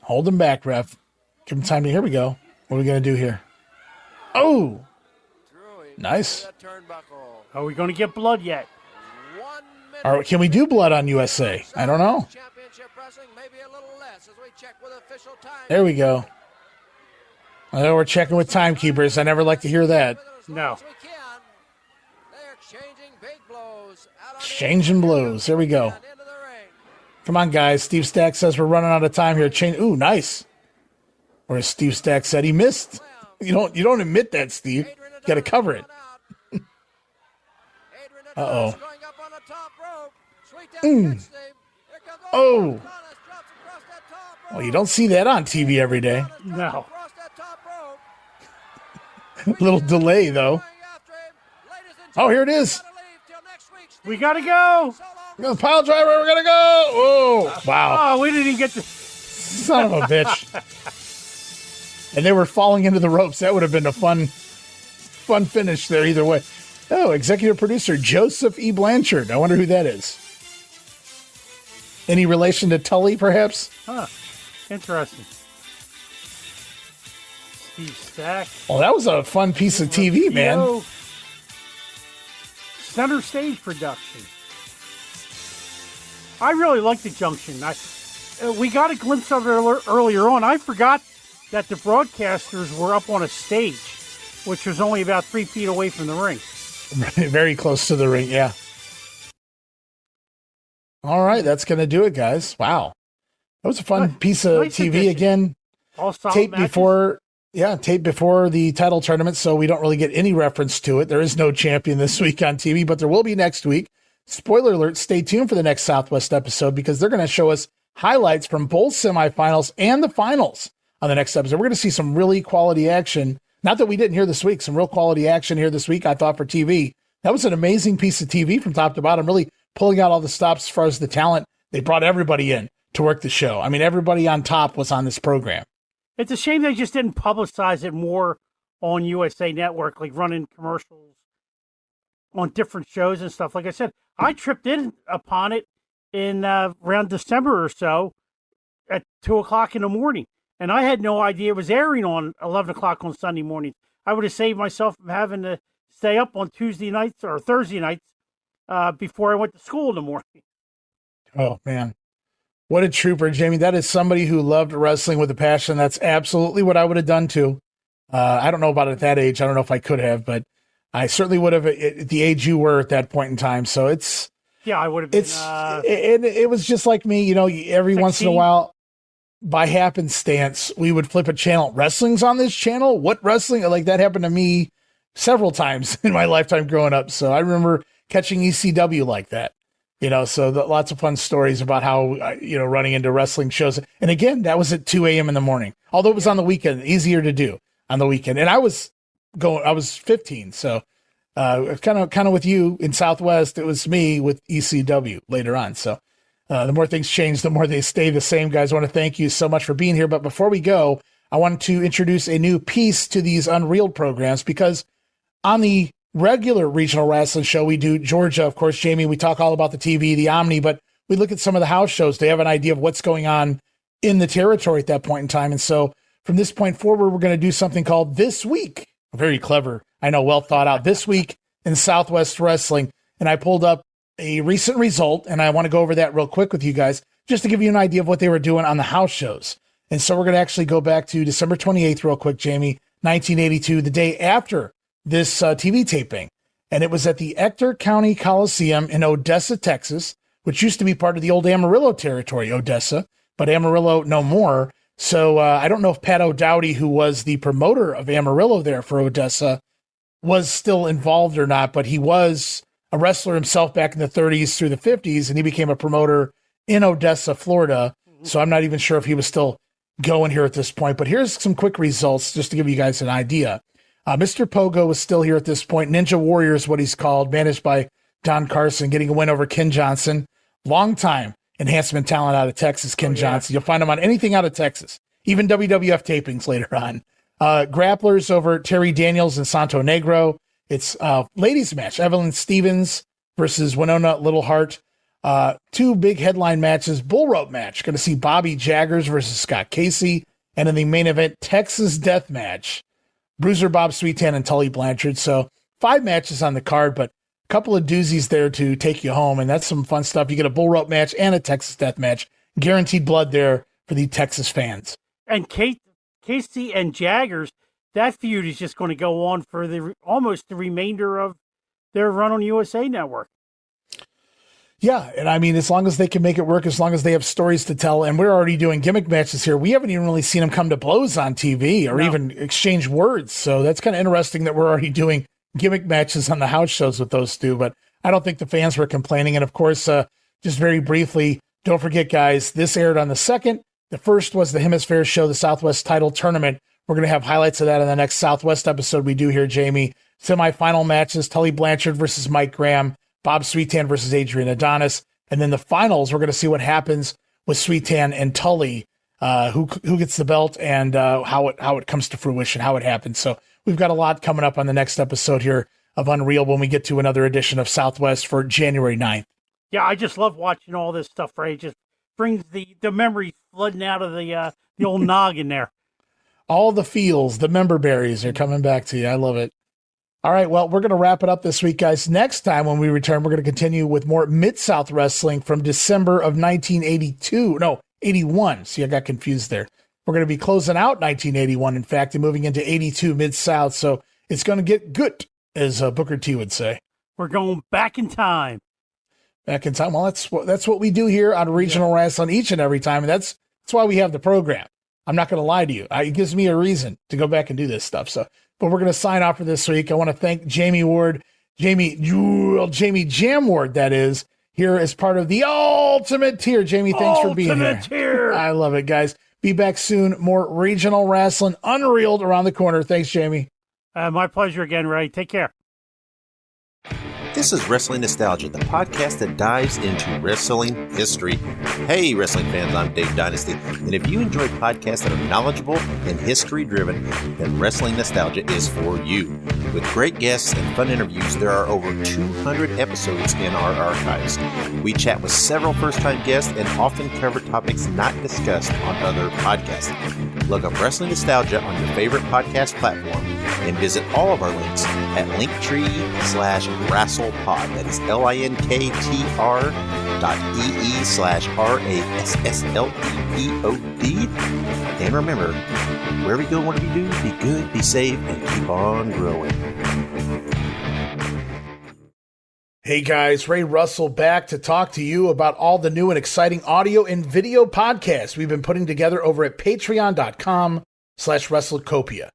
Speaker 5: Hold him back, ref. Give him time to. Here we go. What are we gonna do here? Oh, nice.
Speaker 6: Are we going to get blood yet?
Speaker 5: Or can we do blood on USA? I don't know. There we go. I know we're checking with timekeepers. I never like to hear that.
Speaker 6: No.
Speaker 5: Exchanging blows. There we go. Come on, guys. Steve Stack says we're running out of time here. Ooh, nice. Or as Steve Stack said, he missed. You don't admit that, Steve. You got to cover it. Uh-oh. Oh. Well, you don't see that on TV every day.
Speaker 6: No.
Speaker 5: Little delay, though. Oh, here it is.
Speaker 6: We got to go.
Speaker 5: The pile driver, we're going to go. Oh, wow.
Speaker 6: Oh, we didn't even get to...
Speaker 5: Son of a bitch. And they were falling into the ropes. That would have been a fun finish there either way. Oh, executive producer Joseph E. Blanchard. I wonder who that is. Any relation to Tully, perhaps?
Speaker 6: Huh. Interesting. Steve Stack.
Speaker 5: Well, that was a fun piece of TV, man.
Speaker 6: Center stage production. I really like the Junction. We got a glimpse of it earlier on. I forgot that the broadcasters were up on a stage, which was only about 3 feet away from the ring.
Speaker 5: Very close to the ring, yeah. All right, that's going to do it, guys. Wow. That was a fun piece of TV edition. Again.
Speaker 6: All solid
Speaker 5: taped
Speaker 6: matches.
Speaker 5: taped before the title tournament, so we don't really get any reference to it. There is no champion this week on TV, but there will be next week. Spoiler alert, stay tuned for the next Southwest episode because they're going to show us highlights from both semifinals and the finals on the next episode. We're going to see some really quality action. Not that we didn't hear this week, some real quality action here this week, I thought, for TV. That was an amazing piece of TV from top to bottom, really pulling out all the stops as far as the talent. They brought everybody in to work the show. I mean, everybody on top was on this program.
Speaker 6: It's a shame they just didn't publicize it more on USA Network, like running commercials on different shows and stuff. Like I said, I tripped in upon it in around December or so at 2 o'clock in the morning. And I had no idea it was airing on 11 o'clock on Sunday mornings. I would have saved myself from having to stay up on Tuesday nights or Thursday nights before I went to school in the morning.
Speaker 5: Oh, man. What a trooper, Jamie. That is somebody who loved wrestling with a passion. That's absolutely what I would have done, too. I don't know about it at that age. I don't know if I could have, but I certainly would have at the age you were at that point in time. So it's...
Speaker 6: Yeah, I would have been...
Speaker 5: It was just like me, every 16? Once in a while... By happenstance, we would flip a channel. Wrestling's on this channel? What wrestling? Like, that happened to me several times in my lifetime growing up. So I remember catching ECW like that, so lots of fun stories about how, running into wrestling shows. And again, that was at 2 a.m. in the morning, although it was on the weekend, easier to do on the weekend. And I was 15. So kind of with you in Southwest, it was me with ECW later on. So the more things change, the more they stay the same, guys. I want to thank you so much for being here. But before we go, I wanted to introduce a new piece to these Unreeled programs because on the regular Regional Rasslin show, we do Georgia, of course, Jamie, we talk all about the TV, the Omni, but we look at some of the house shows. They have an idea of what's going on in the territory at that point in time. And so from this point forward, we're going to do something called This Week. Very clever. I know, well thought out. This Week in Southwest Wrestling. And I pulled up a recent result, and I want to go over that real quick with you guys, just to give you an idea of what they were doing on the house shows. And so we're going to actually go back to December 28th real quick, Jamie, 1982, the day after this TV taping. And it was at the Ector County Coliseum in Odessa, Texas, which used to be part of the old Amarillo territory, Odessa, but Amarillo no more. So I don't know if Pat O'Dowdy, who was the promoter of Amarillo there for Odessa, was still involved or not, but he was a wrestler himself back in the 30s through the 50s, and he became a promoter in Odessa, Florida. So I'm not even sure if he was still going here at this point, but here's some quick results just to give you guys an idea. Mr. Pogo was still here at this point. Ninja Warrior is what he's called, managed by Don Carson, getting a win over Ken Johnson. Long time enhancement talent out of Texas, Ken Johnson. You'll find him on anything out of Texas, even WWF tapings later on. Grapplers over Terry Daniels and Santo Negro. It's ladies match, Evelyn Stevens versus Winona Littleheart. Two big headline matches, bull rope match. Going to see Bobby Jaggers versus Scott Casey. And in the main event, Texas Death Match, Bruiser Bob Sweetan and Tully Blanchard. So 5 matches on the card, but a couple of doozies there to take you home. And that's some fun stuff. You get a bull rope match and a Texas Death Match. Guaranteed blood there for the Texas fans.
Speaker 6: And Casey and Jaggers, that feud is just going to go on for almost the remainder of their run on USA Network.
Speaker 5: Yeah, and I mean, as long as they can make it work, as long as they have stories to tell, and we're already doing gimmick matches here. We haven't even really seen them come to blows on TV or even exchange words. So that's kind of interesting that we're already doing gimmick matches on the house shows with those two. But I don't think the fans were complaining. And of course, just very briefly, don't forget, guys, this aired on the 2nd. The first was the Hemisphere show, the Southwest title tournament. We're going to have highlights of that in the next Southwest episode we do here, Jamie. Semi-final matches, Tully Blanchard versus Mike Graham, Bob Sweetan versus Adrian Adonis. And then the finals, we're going to see what happens with Sweetan and Tully, who gets the belt and how it comes to fruition, how it happens. So we've got a lot coming up on the next episode here of Unreal when we get to another edition of Southwest for January 9th.
Speaker 6: Yeah, I just love watching all this stuff, Ray. It just brings the memories flooding out of the old noggin there.
Speaker 5: All the feels, the member berries are coming back to you. I love it. All right, well, we're going to wrap it up this week, guys. Next time when we return, we're going to continue with more Mid-South wrestling from December of 81. See, I got confused there. We're going to be closing out 1981, in fact, and moving into 82 Mid-South. So it's going to get good, as Booker T would say.
Speaker 6: We're going back in time.
Speaker 5: Back in time. Well, that's what we do here on Regional Rasslin each and every time. And that's why we have the program. I'm not going to lie to you. It gives me a reason to go back and do this stuff. So, but we're going to sign off for this week. I want to thank Jamie Jam Ward, that is, here as part of the Ultimate Tier. Jamie, thanks for being here.
Speaker 6: Tier.
Speaker 5: I love it, guys. Be back soon. More Regional Rasslin Unreeled around the corner. Thanks, Jamie.
Speaker 6: My pleasure again, Ray. Take care.
Speaker 20: This is Wrestling Nostalgia, the podcast that dives into wrestling history. Hey, wrestling fans, I'm Dave Dynasty, and if you enjoy podcasts that are knowledgeable and history-driven, then Wrestling Nostalgia is for you. With great guests and fun interviews, there are over 200 episodes in our archives. We chat with several first-time guests and often cover topics not discussed on other podcasts. Look up Wrestling Nostalgia on your favorite podcast platform and visit all of our links at linktree/WrestlePod. That is linktr.ee/RASSLEPOD. And remember, where we go, what do we do? Be good, be safe, and keep on growing.
Speaker 5: Hey guys, Ray Russell back to talk to you about all the new and exciting audio and video podcasts we've been putting together over at patreon.com/WrestleCopia.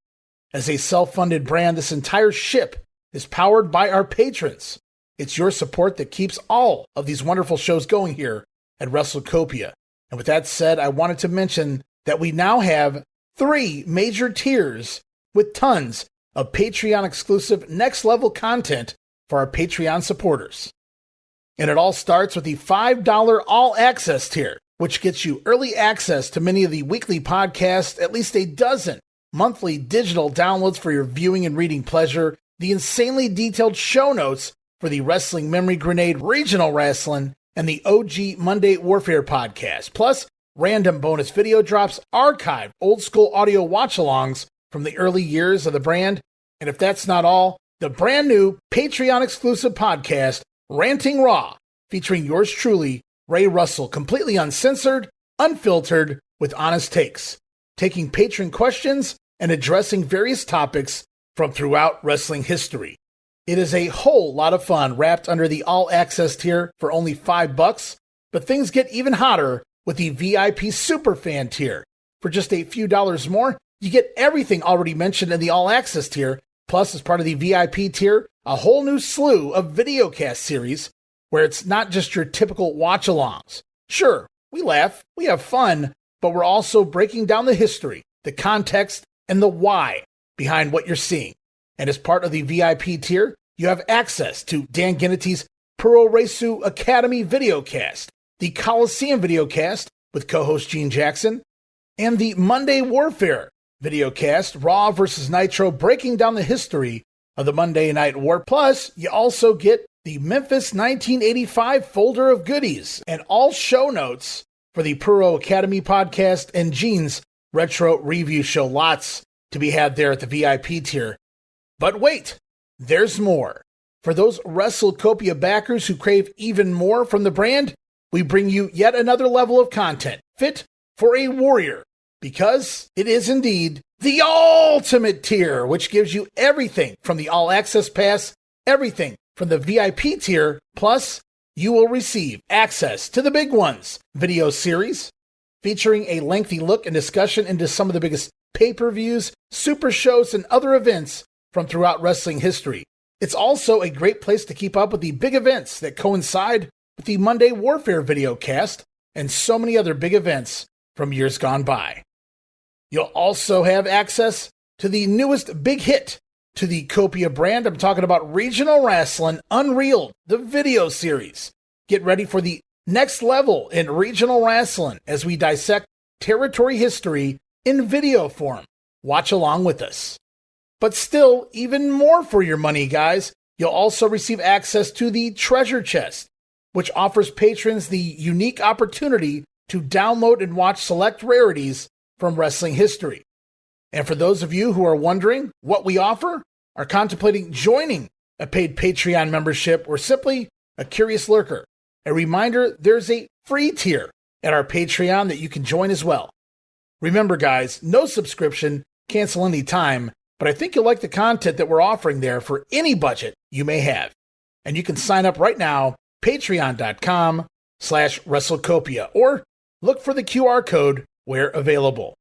Speaker 5: As a self-funded brand, this entire ship is powered by our patrons. It's your support that keeps all of these wonderful shows going here at WrestleCopia. And with that said, I wanted to mention that we now have 3 major tiers with tons of Patreon-exclusive next-level content for our Patreon supporters. And it all starts with the $5 all-access tier, which gets you early access to many of the weekly podcasts, at least a dozen monthly digital downloads for your viewing and reading pleasure, the insanely detailed show notes for the Wrestling Memory Grenade Regional Rasslin and the OG Monday Warfare podcast, plus random bonus video drops, archived old-school audio watch-alongs from the early years of the brand, and if that's not all, the brand new Patreon-exclusive podcast, Ranting Raw, featuring yours truly, Ray Russell, completely uncensored, unfiltered, with honest takes, taking patron questions and addressing various topics from throughout wrestling history. It is a whole lot of fun wrapped under the all-access tier for only $5, but things get even hotter with the VIP Superfan tier For just a few dollars more, you get everything already mentioned in the All Access tier, plus as part of the VIP tier, a whole new slew of videocast series where it's not just your typical watch-alongs. Sure, we laugh, we have fun, but we're also breaking down the history, the context, and the why behind what you're seeing. And as part of the VIP tier, you have access to Dan Gennety's Pro Resu Academy videocast, the Coliseum videocast with co-host Gene Jackson, and the Monday Warfare videocast, Raw vs. Nitro, breaking down the history of the Monday Night War. Plus, you also get the Memphis 1985 folder of goodies and all show notes for the Pro Academy podcast and Gene's retro review show. Lots to be had there at the VIP tier. But wait, there's more. For those WrestleCopia backers who crave even more from the brand, we bring you yet another level of content fit for a warrior, because it is indeed the ultimate tier, which gives you everything from the All Access Pass, everything from the VIP tier, plus you will receive access to the big ones video series featuring a lengthy look and discussion into some of the biggest pay-per-views, super shows, and other events from throughout wrestling history. It's also a great place to keep up with the big events that coincide with the Monday Warfare videocast and so many other big events from years gone by. You'll also have access to the newest big hit to the Copia brand. I'm talking about Regional Rasslin Un-Reeled, the video series. Get ready for the next level in Regional Rasslin as we dissect territory history in video form. Watch along with us. But still, even more for your money, guys. You'll also receive access to the Treasure Chest, which offers patrons the unique opportunity to download and watch select rarities from wrestling history. And for those of you who are wondering what we offer, are contemplating joining a paid Patreon membership, or simply a curious lurker, a reminder there's a free tier at our Patreon that you can join as well. Remember, guys, no subscription, cancel any time, but I think you'll like the content that we're offering there for any budget you may have. And you can sign up right now, patreon.com/WrestleCopia, or look for the QR code where available.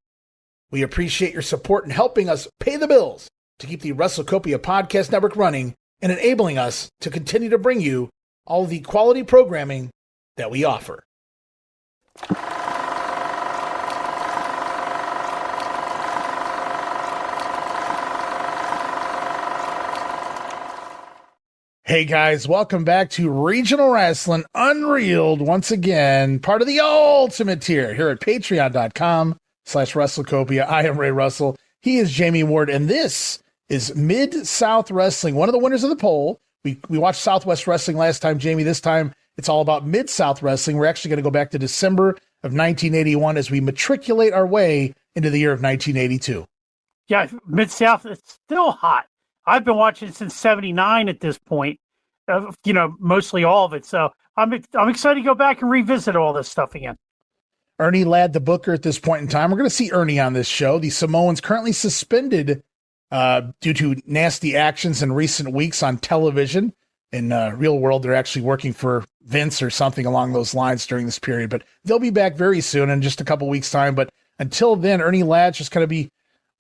Speaker 5: We appreciate your support in helping us pay the bills to keep the WrestleCopia Podcast Network running and enabling us to continue to bring you all the quality programming that we offer. Hey guys, welcome back to Regional Rasslin Un-Reeled, once again, part of the ultimate tier here at patreon.com/WrestleCopia. I am Ray Russell. He is Jamie Ward, and this is Mid-South Wrestling, one of the winners of the poll. We watched Southwest Wrestling last time, Jamie. This time, it's all about Mid-South Wrestling. We're actually going to go back to December of 1981 as we matriculate our way into the year of 1982.
Speaker 6: Yeah, Mid-South, it's still hot. I've been watching since '79 at this point, mostly all of it. So I'm excited to go back and revisit all this stuff again.
Speaker 5: Ernie Ladd, the booker at this point in time. We're going to see Ernie on this show. The Samoans currently suspended due to nasty actions in recent weeks on television. In real world, they're actually working for Vince or something along those lines during this period. But they'll be back very soon in just a couple weeks' time. But until then, Ernie Ladd's just going to be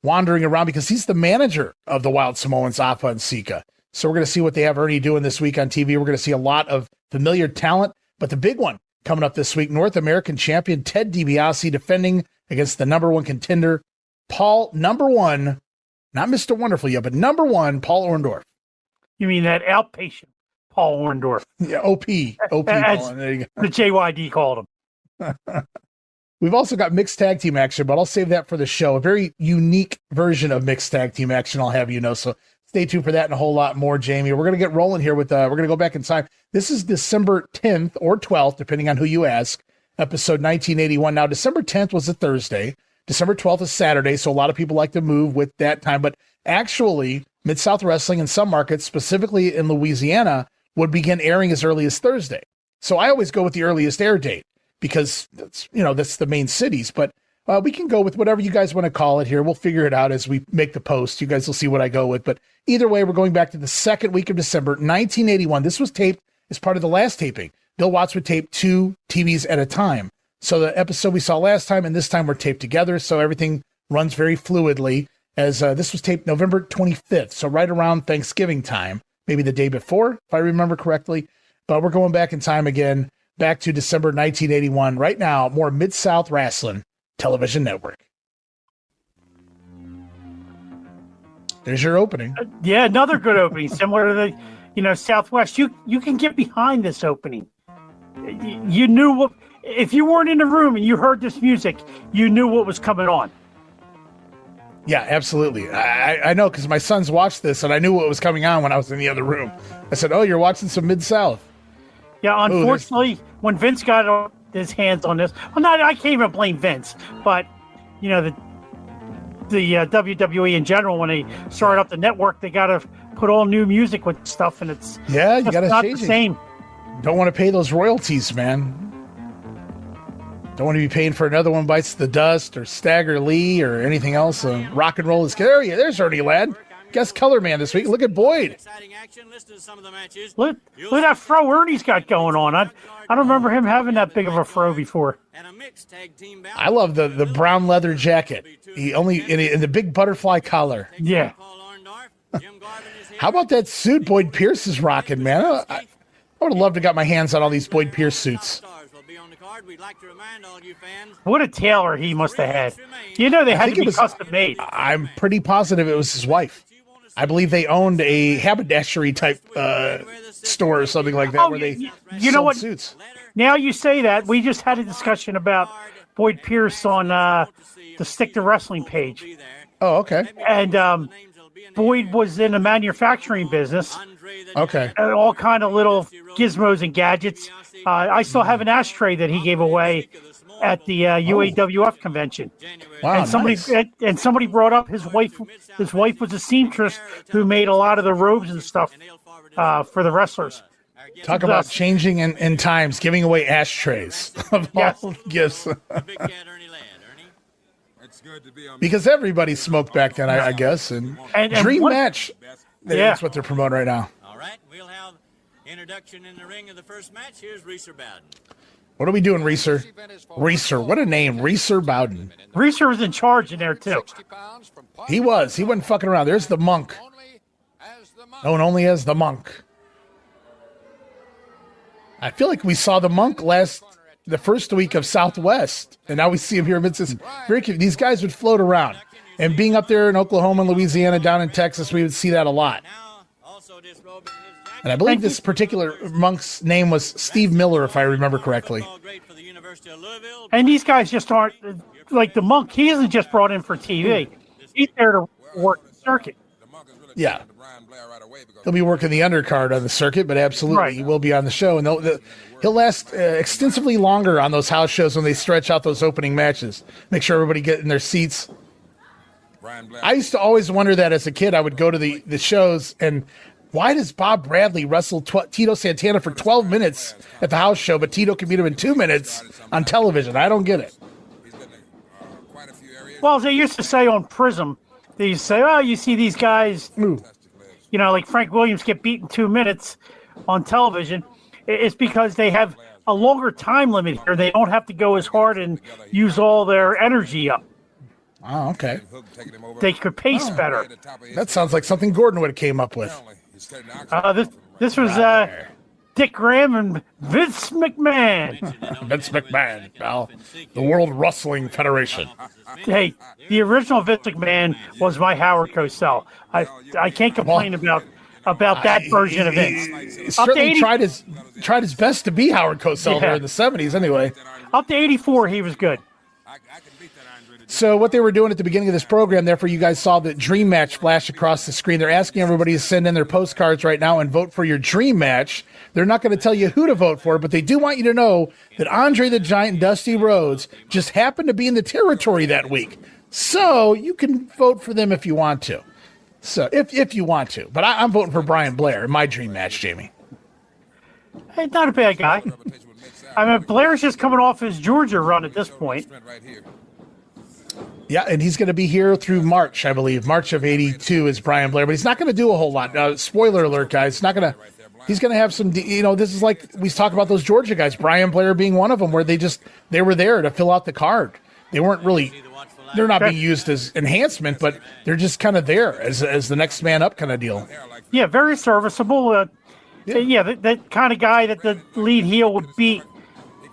Speaker 5: wandering around because he's the manager of the Wild Samoans, Appa and Sika. So we're going to see what they have Ernie doing this week on TV. We're going to see a lot of familiar talent, but the big one coming up this week, North American champion Ted DiBiase defending against the number one contender, Paul number one, not Mr. Wonderful yet, but number one, Paul Orndorff.
Speaker 6: You mean that outpatient Paul Orndorff?
Speaker 5: Yeah, OP.
Speaker 6: As
Speaker 5: Paul. There you go.
Speaker 6: The JYD called him.
Speaker 5: We've also got mixed tag team action, but I'll save that for the show. A very unique version of mixed tag team action, I'll have you know. So stay tuned for that and a whole lot more, Jamie. We're going to get rolling here with, we're going to go back in time. This is December 10th or 12th, depending on who you ask, episode 1981. Now, December 10th was a Thursday. December 12th is Saturday, so a lot of people like to move with that time. But actually, Mid-South Wrestling in some markets, specifically in Louisiana, would begin airing as early as Thursday. So I always go with the earliest air date, because that's the main cities, but we can go with whatever you guys want to call it here. We'll figure it out as we make the post. You guys will see what I go with, but either way, we're going back to the second week of December, 1981. This was taped as part of the last taping. Bill Watts would tape 2 TVs at a time. So the episode we saw last time and this time were taped together, so everything runs very fluidly, as this was taped November 25th, so right around Thanksgiving time, maybe the day before, if I remember correctly. But we're going back in time again, back to December 1981. Right now, more Mid-South Rasslin Television Network. There's your opening.
Speaker 6: Yeah, another good opening, similar to the, Southwest. You can get behind this opening. You knew what, if you weren't in the room and you heard this music, you knew what was coming on.
Speaker 5: Yeah, absolutely. I know, because my sons watched this, and I knew what was coming on when I was in the other room. I said, "Oh, you're watching some Mid-South."
Speaker 6: Yeah, unfortunately, when Vince got his hands on this, I can't even blame Vince, but the WWE in general, when they started up the network, they got to put all new music with stuff, and it's
Speaker 5: you got to change
Speaker 6: the same.
Speaker 5: Don't want to pay those royalties, man. Don't want to be paying for Another One Bites the Dust or Stagger Lee or anything else. Rock and Roll is scary. There's Ernie Ladd. Guest color man this week. Look at Boyd.
Speaker 6: Look at that fro Ernie's got going on. I don't remember him having that big of a fro before.
Speaker 5: I love the brown leather jacket. He only in the big butterfly collar.
Speaker 6: Yeah.
Speaker 5: How about that suit Boyd Pierce is rocking, man? I would have loved to got my hands on all these Boyd Pierce suits.
Speaker 6: What a tailor he must have had. They had to be custom made.
Speaker 5: I'm pretty positive it was his wife. I believe they owned a haberdashery type store or something like that, where they sold suits.
Speaker 6: Now you say that, we just had a discussion about Boyd Pierce on the Stick to Wrestling page.
Speaker 5: Oh, okay.
Speaker 6: And Boyd was in the manufacturing business.
Speaker 5: Okay.
Speaker 6: All kind of little gizmos and gadgets. I still have an ashtray that he gave away at the UAWF convention.
Speaker 5: Wow,
Speaker 6: and somebody brought up his wife. His wife was a seamstress who made a lot of the robes and stuff for the wrestlers.
Speaker 5: Talk about changing in times, giving away ashtrays of all gifts. Because everybody smoked back then, I guess. And Dream Match, that's what they're promoting right now.
Speaker 4: All right, we'll have introduction in the ring of the first match. Here's Reeser Bowden.
Speaker 5: What are we doing, Reeser? Reeser, what a name, Reeser Bowden.
Speaker 6: Reeser was in charge in there, too.
Speaker 5: He was. He wasn't fucking around. There's the Monk. Known only as the Monk. I feel like we saw the Monk the first week of Southwest, and now we see him here in Mid-South. Very cute. These guys would float around. And being up there in Oklahoma and Louisiana, down in Texas, we would see that a lot. And I believe this particular Monk's name was Steve Miller, if I remember correctly.
Speaker 6: And these guys just aren't, like the Monk, he isn't just brought in for TV. He's there to work the circuit.
Speaker 5: Yeah. He'll be working the undercard on the circuit, but absolutely he will be on the show. And he'll last extensively longer on those house shows when they stretch out those opening matches. Make sure everybody get in their seats. I used to always wonder that as a kid. I would go to the shows, and why does Bob Bradley wrestle Tito Santana for 12 minutes at the house show, but Tito can beat him in 2 minutes on television? I don't get it.
Speaker 6: Well, they used to say on Prism, they used to say, oh, you see these guys, like Frank Williams get beat in 2 minutes on television. It's because they have a longer time limit here. They don't have to go as hard and use all their energy up.
Speaker 5: Oh, okay.
Speaker 6: They could pace better.
Speaker 5: That sounds like something Gordon would have came up with.
Speaker 6: This was Dick Graham and Vince McMahon.
Speaker 5: Vince McMahon, pal. The World Wrestling Federation.
Speaker 6: Hey, the original Vince McMahon was my Howard Cosell. I can't complain about that version of Vince.
Speaker 5: He certainly tried his best to be Howard Cosell there in the 70s anyway.
Speaker 6: Up to 84, he was good.
Speaker 5: So what they were doing at the beginning of this program, therefore you guys saw the dream match flash across the screen. They're asking everybody to send in their postcards right now and vote for your dream match. They're not going to tell you who to vote for, but they do want you to know that Andre the Giant and Dusty Rhodes just happened to be in the territory that week. So you can vote for them if you want to. So if you want to. But I'm voting for Brian Blair in my dream match, Jamie.
Speaker 6: Hey, not a bad guy. I mean, Blair's just coming off his Georgia run at this point.
Speaker 5: Yeah, and he's going to be here through March, I believe. March of '82 is Brian Blair, but he's not going to do a whole lot. Spoiler alert, guys. He's not going He's going to have some, this is like we talk about those Georgia guys, Brian Blair being one of them, where they were there to fill out the card. They weren't really, they're not being used as enhancement, but they're just kind of there as the next man up kind of deal.
Speaker 6: Yeah, very serviceable. That kind of guy that the lead heel would beat,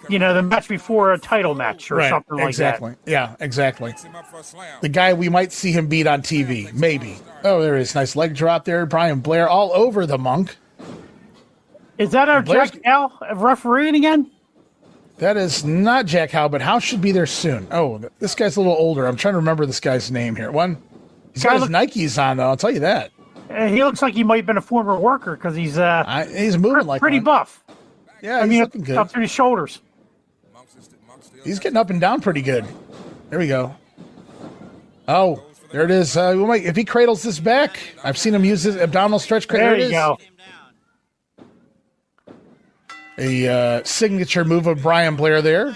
Speaker 6: the match before a title match or something like
Speaker 5: that. Yeah, exactly. The guy we might see him beat on TV, maybe. Oh, there is. Nice leg drop there. Brian Blair all over the Monk.
Speaker 6: Is that our Jack Howe refereeing again?
Speaker 5: That is not Jack Howe, but Howe should be there soon. Oh, this guy's a little older. I'm trying to remember this guy's name here. He's got his Nikes on, though. I'll tell you that.
Speaker 6: He looks like he might have been a former worker because he's
Speaker 5: moving like
Speaker 6: pretty buff.
Speaker 5: Yeah, he's looking good.
Speaker 6: Up to his shoulders.
Speaker 5: He's getting up and down pretty good. There we go. Oh, there it is. If he cradles this back, I've seen him use his abdominal stretch.
Speaker 6: There you go.
Speaker 5: A signature move of Brian Blair there.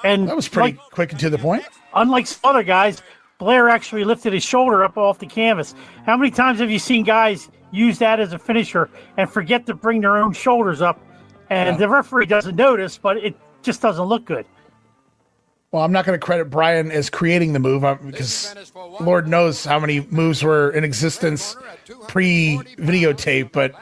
Speaker 6: And
Speaker 5: that was pretty quick and to the point.
Speaker 6: Unlike some other guys, Blair actually lifted his shoulder up off the canvas. How many times have you seen guys use that as a finisher and forget to bring their own shoulders up? And the referee doesn't notice, but it just doesn't look good.
Speaker 5: Well, I'm not going to credit Brian as creating the move because Lord knows how many moves were in existence pre-videotape, but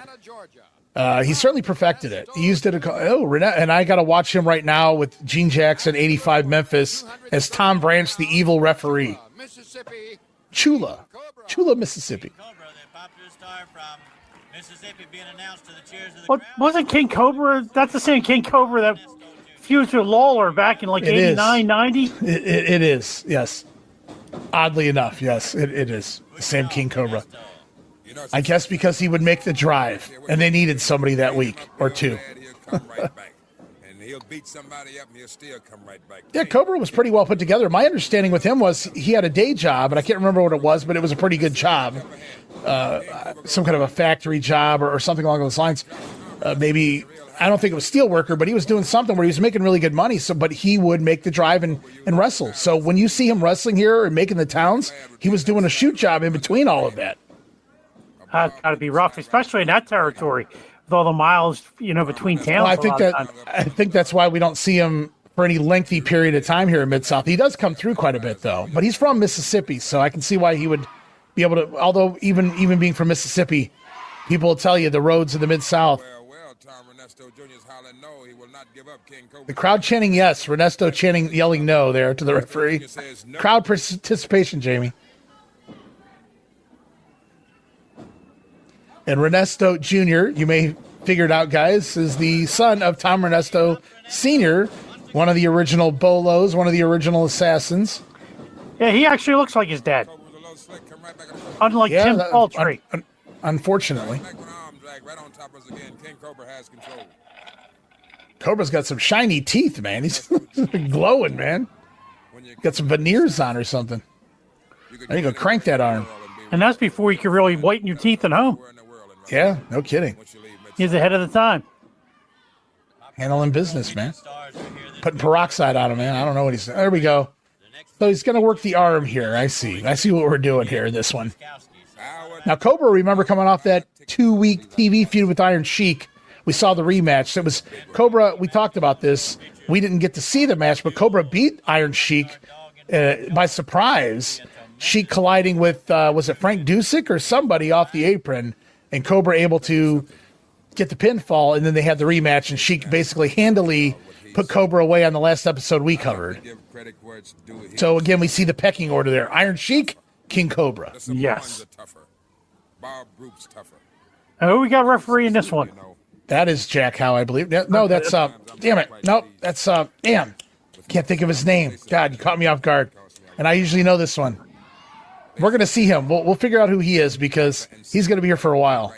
Speaker 5: he certainly perfected it. He used it. And I got to watch him right now with Gene Jackson, 85 Memphis, as Tom Branch, the evil referee. Chula, Mississippi.
Speaker 6: Wasn't King Cobra? That's the same King Cobra that fused with Lawler back in 89, 90?
Speaker 5: It is, yes. Oddly enough, yes, it is. The same King Cobra. I guess because he would make the drive, and they needed somebody that week or two.
Speaker 21: He'll beat somebody up and he'll still come right back.
Speaker 5: Yeah, Cobra was pretty well put together. My understanding with him was he had a day job, and I can't remember what it was, but it was a pretty good job. Some kind of a factory job or something along those lines. Maybe, I don't think it was steel worker, but he was doing something where he was making really good money. But he would make the drive and wrestle. So when you see him wrestling here and making the towns, he was doing a shoot job in between all of that.
Speaker 6: Got to be rough, especially in that territory. With all the miles, between towns.
Speaker 5: Well, I think that's why we don't see him for any lengthy period of time here in Mid-South. He does come through quite a bit, though. But he's from Mississippi, so I can see why he would be able to. Although even being from Mississippi, people will tell you the roads of the Mid-South. The crowd chanting yes, Renesto yelling no there to the referee. Crowd participation, Jamie. And Renesto Jr., you may figure it out, guys, is the son of Tom Renesto Sr., one of the original Bolos, one of the original Assassins.
Speaker 6: Yeah, he actually looks like his dad. Unlike Tim Paltry.
Speaker 5: Unfortunately. Cobra's got some shiny teeth, man. He's glowing, man. Got some veneers on or something. There you go, crank that arm.
Speaker 6: And that's before you could really whiten your teeth at home.
Speaker 5: Yeah, no kidding.
Speaker 6: He's ahead of the time.
Speaker 5: Handling business, man. Putting peroxide on him, man. I don't know what he's... There we go. So he's going to work the arm here. I see what we're doing here in this one. Now, Cobra, remember coming off that 2-week TV feud with Iron Sheik. We saw the rematch. It was Cobra. We talked about this. We didn't get to see the match, but Cobra beat Iron Sheik by surprise. Sheik colliding with, was it Frank Dusek or somebody off the apron? And Cobra able to get the pinfall, and then they had the rematch, and Sheik basically handily put Cobra away on the last episode we covered. So again, we see the pecking order there. Iron Sheik, King Cobra.
Speaker 6: Yes. Who we got referee in this one?
Speaker 5: That is Jack Howe, I believe. No, that's damn it. Nope, that's damn. Can't think of his name. God, you caught me off guard. And I usually know this one. We're going to see him. We'll figure out who he is because he's going to be here for a while.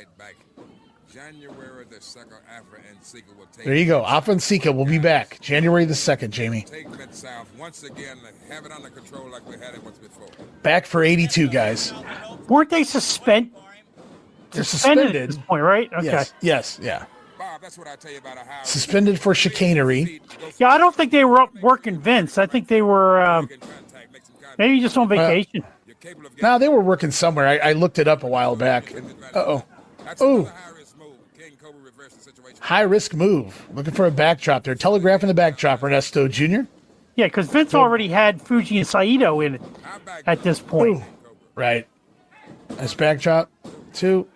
Speaker 5: There you go. Alpha and Sika will be back January the 2nd, Jamie. Back for 82, guys.
Speaker 6: Weren't they suspended?
Speaker 5: They're suspended
Speaker 6: at this point, right? Okay.
Speaker 5: Yes, yeah. Suspended for chicanery.
Speaker 6: Yeah, I don't think they were up working Vince. I think they were maybe just on vacation.
Speaker 5: No, they were working somewhere. I looked it up a while back. Uh-oh. Oh. High risk move. Looking for a backdrop there. Telegraphing the backdrop, Ernesto Jr.
Speaker 6: Yeah, because Vince already had Fuji and Saito in it at this point.
Speaker 5: Ooh. Right. Nice backdrop. 2.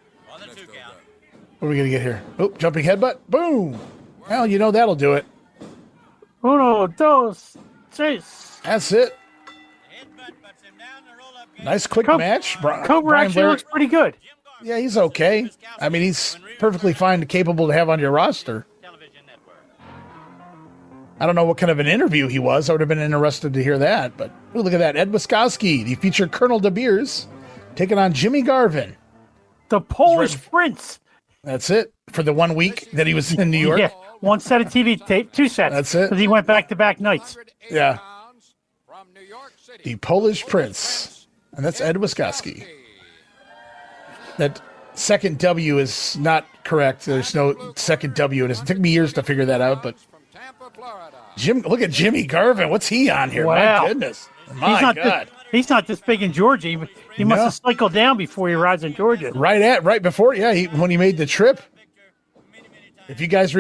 Speaker 5: What are we going to get here? Oh, jumping headbutt. Boom. Well, you know that'll do it.
Speaker 6: Uno, dos, tres.
Speaker 5: That's it. Nice quick match.
Speaker 6: Cobra actually looks pretty good.
Speaker 5: Yeah, he's okay. I mean, he's perfectly fine and capable to have on your roster. I don't know what kind of an interview he was. I would have been interested to hear that. But ooh, look at that. Ed Wiskoski, the featured Colonel De Beers, taking on Jimmy Garvin.
Speaker 6: The Polish Prince.
Speaker 5: That's it. For the 1 week that he was in New York.
Speaker 6: Yeah, 1 set of TV tape, 2 sets.
Speaker 5: That's it.
Speaker 6: Because he went back-to-back nights.
Speaker 5: Yeah. The Polish Prince. And that's Ed Wiskoski. That second W is not correct. There's no second W. It took me years to figure that out, but look at Jimmy Garvin. What's he on here?
Speaker 6: Wow.
Speaker 5: My goodness. My God.
Speaker 6: He's not this big in Georgia. He must have cycled down before he arrives in Georgia.
Speaker 5: Right before, when he made the trip. If you guys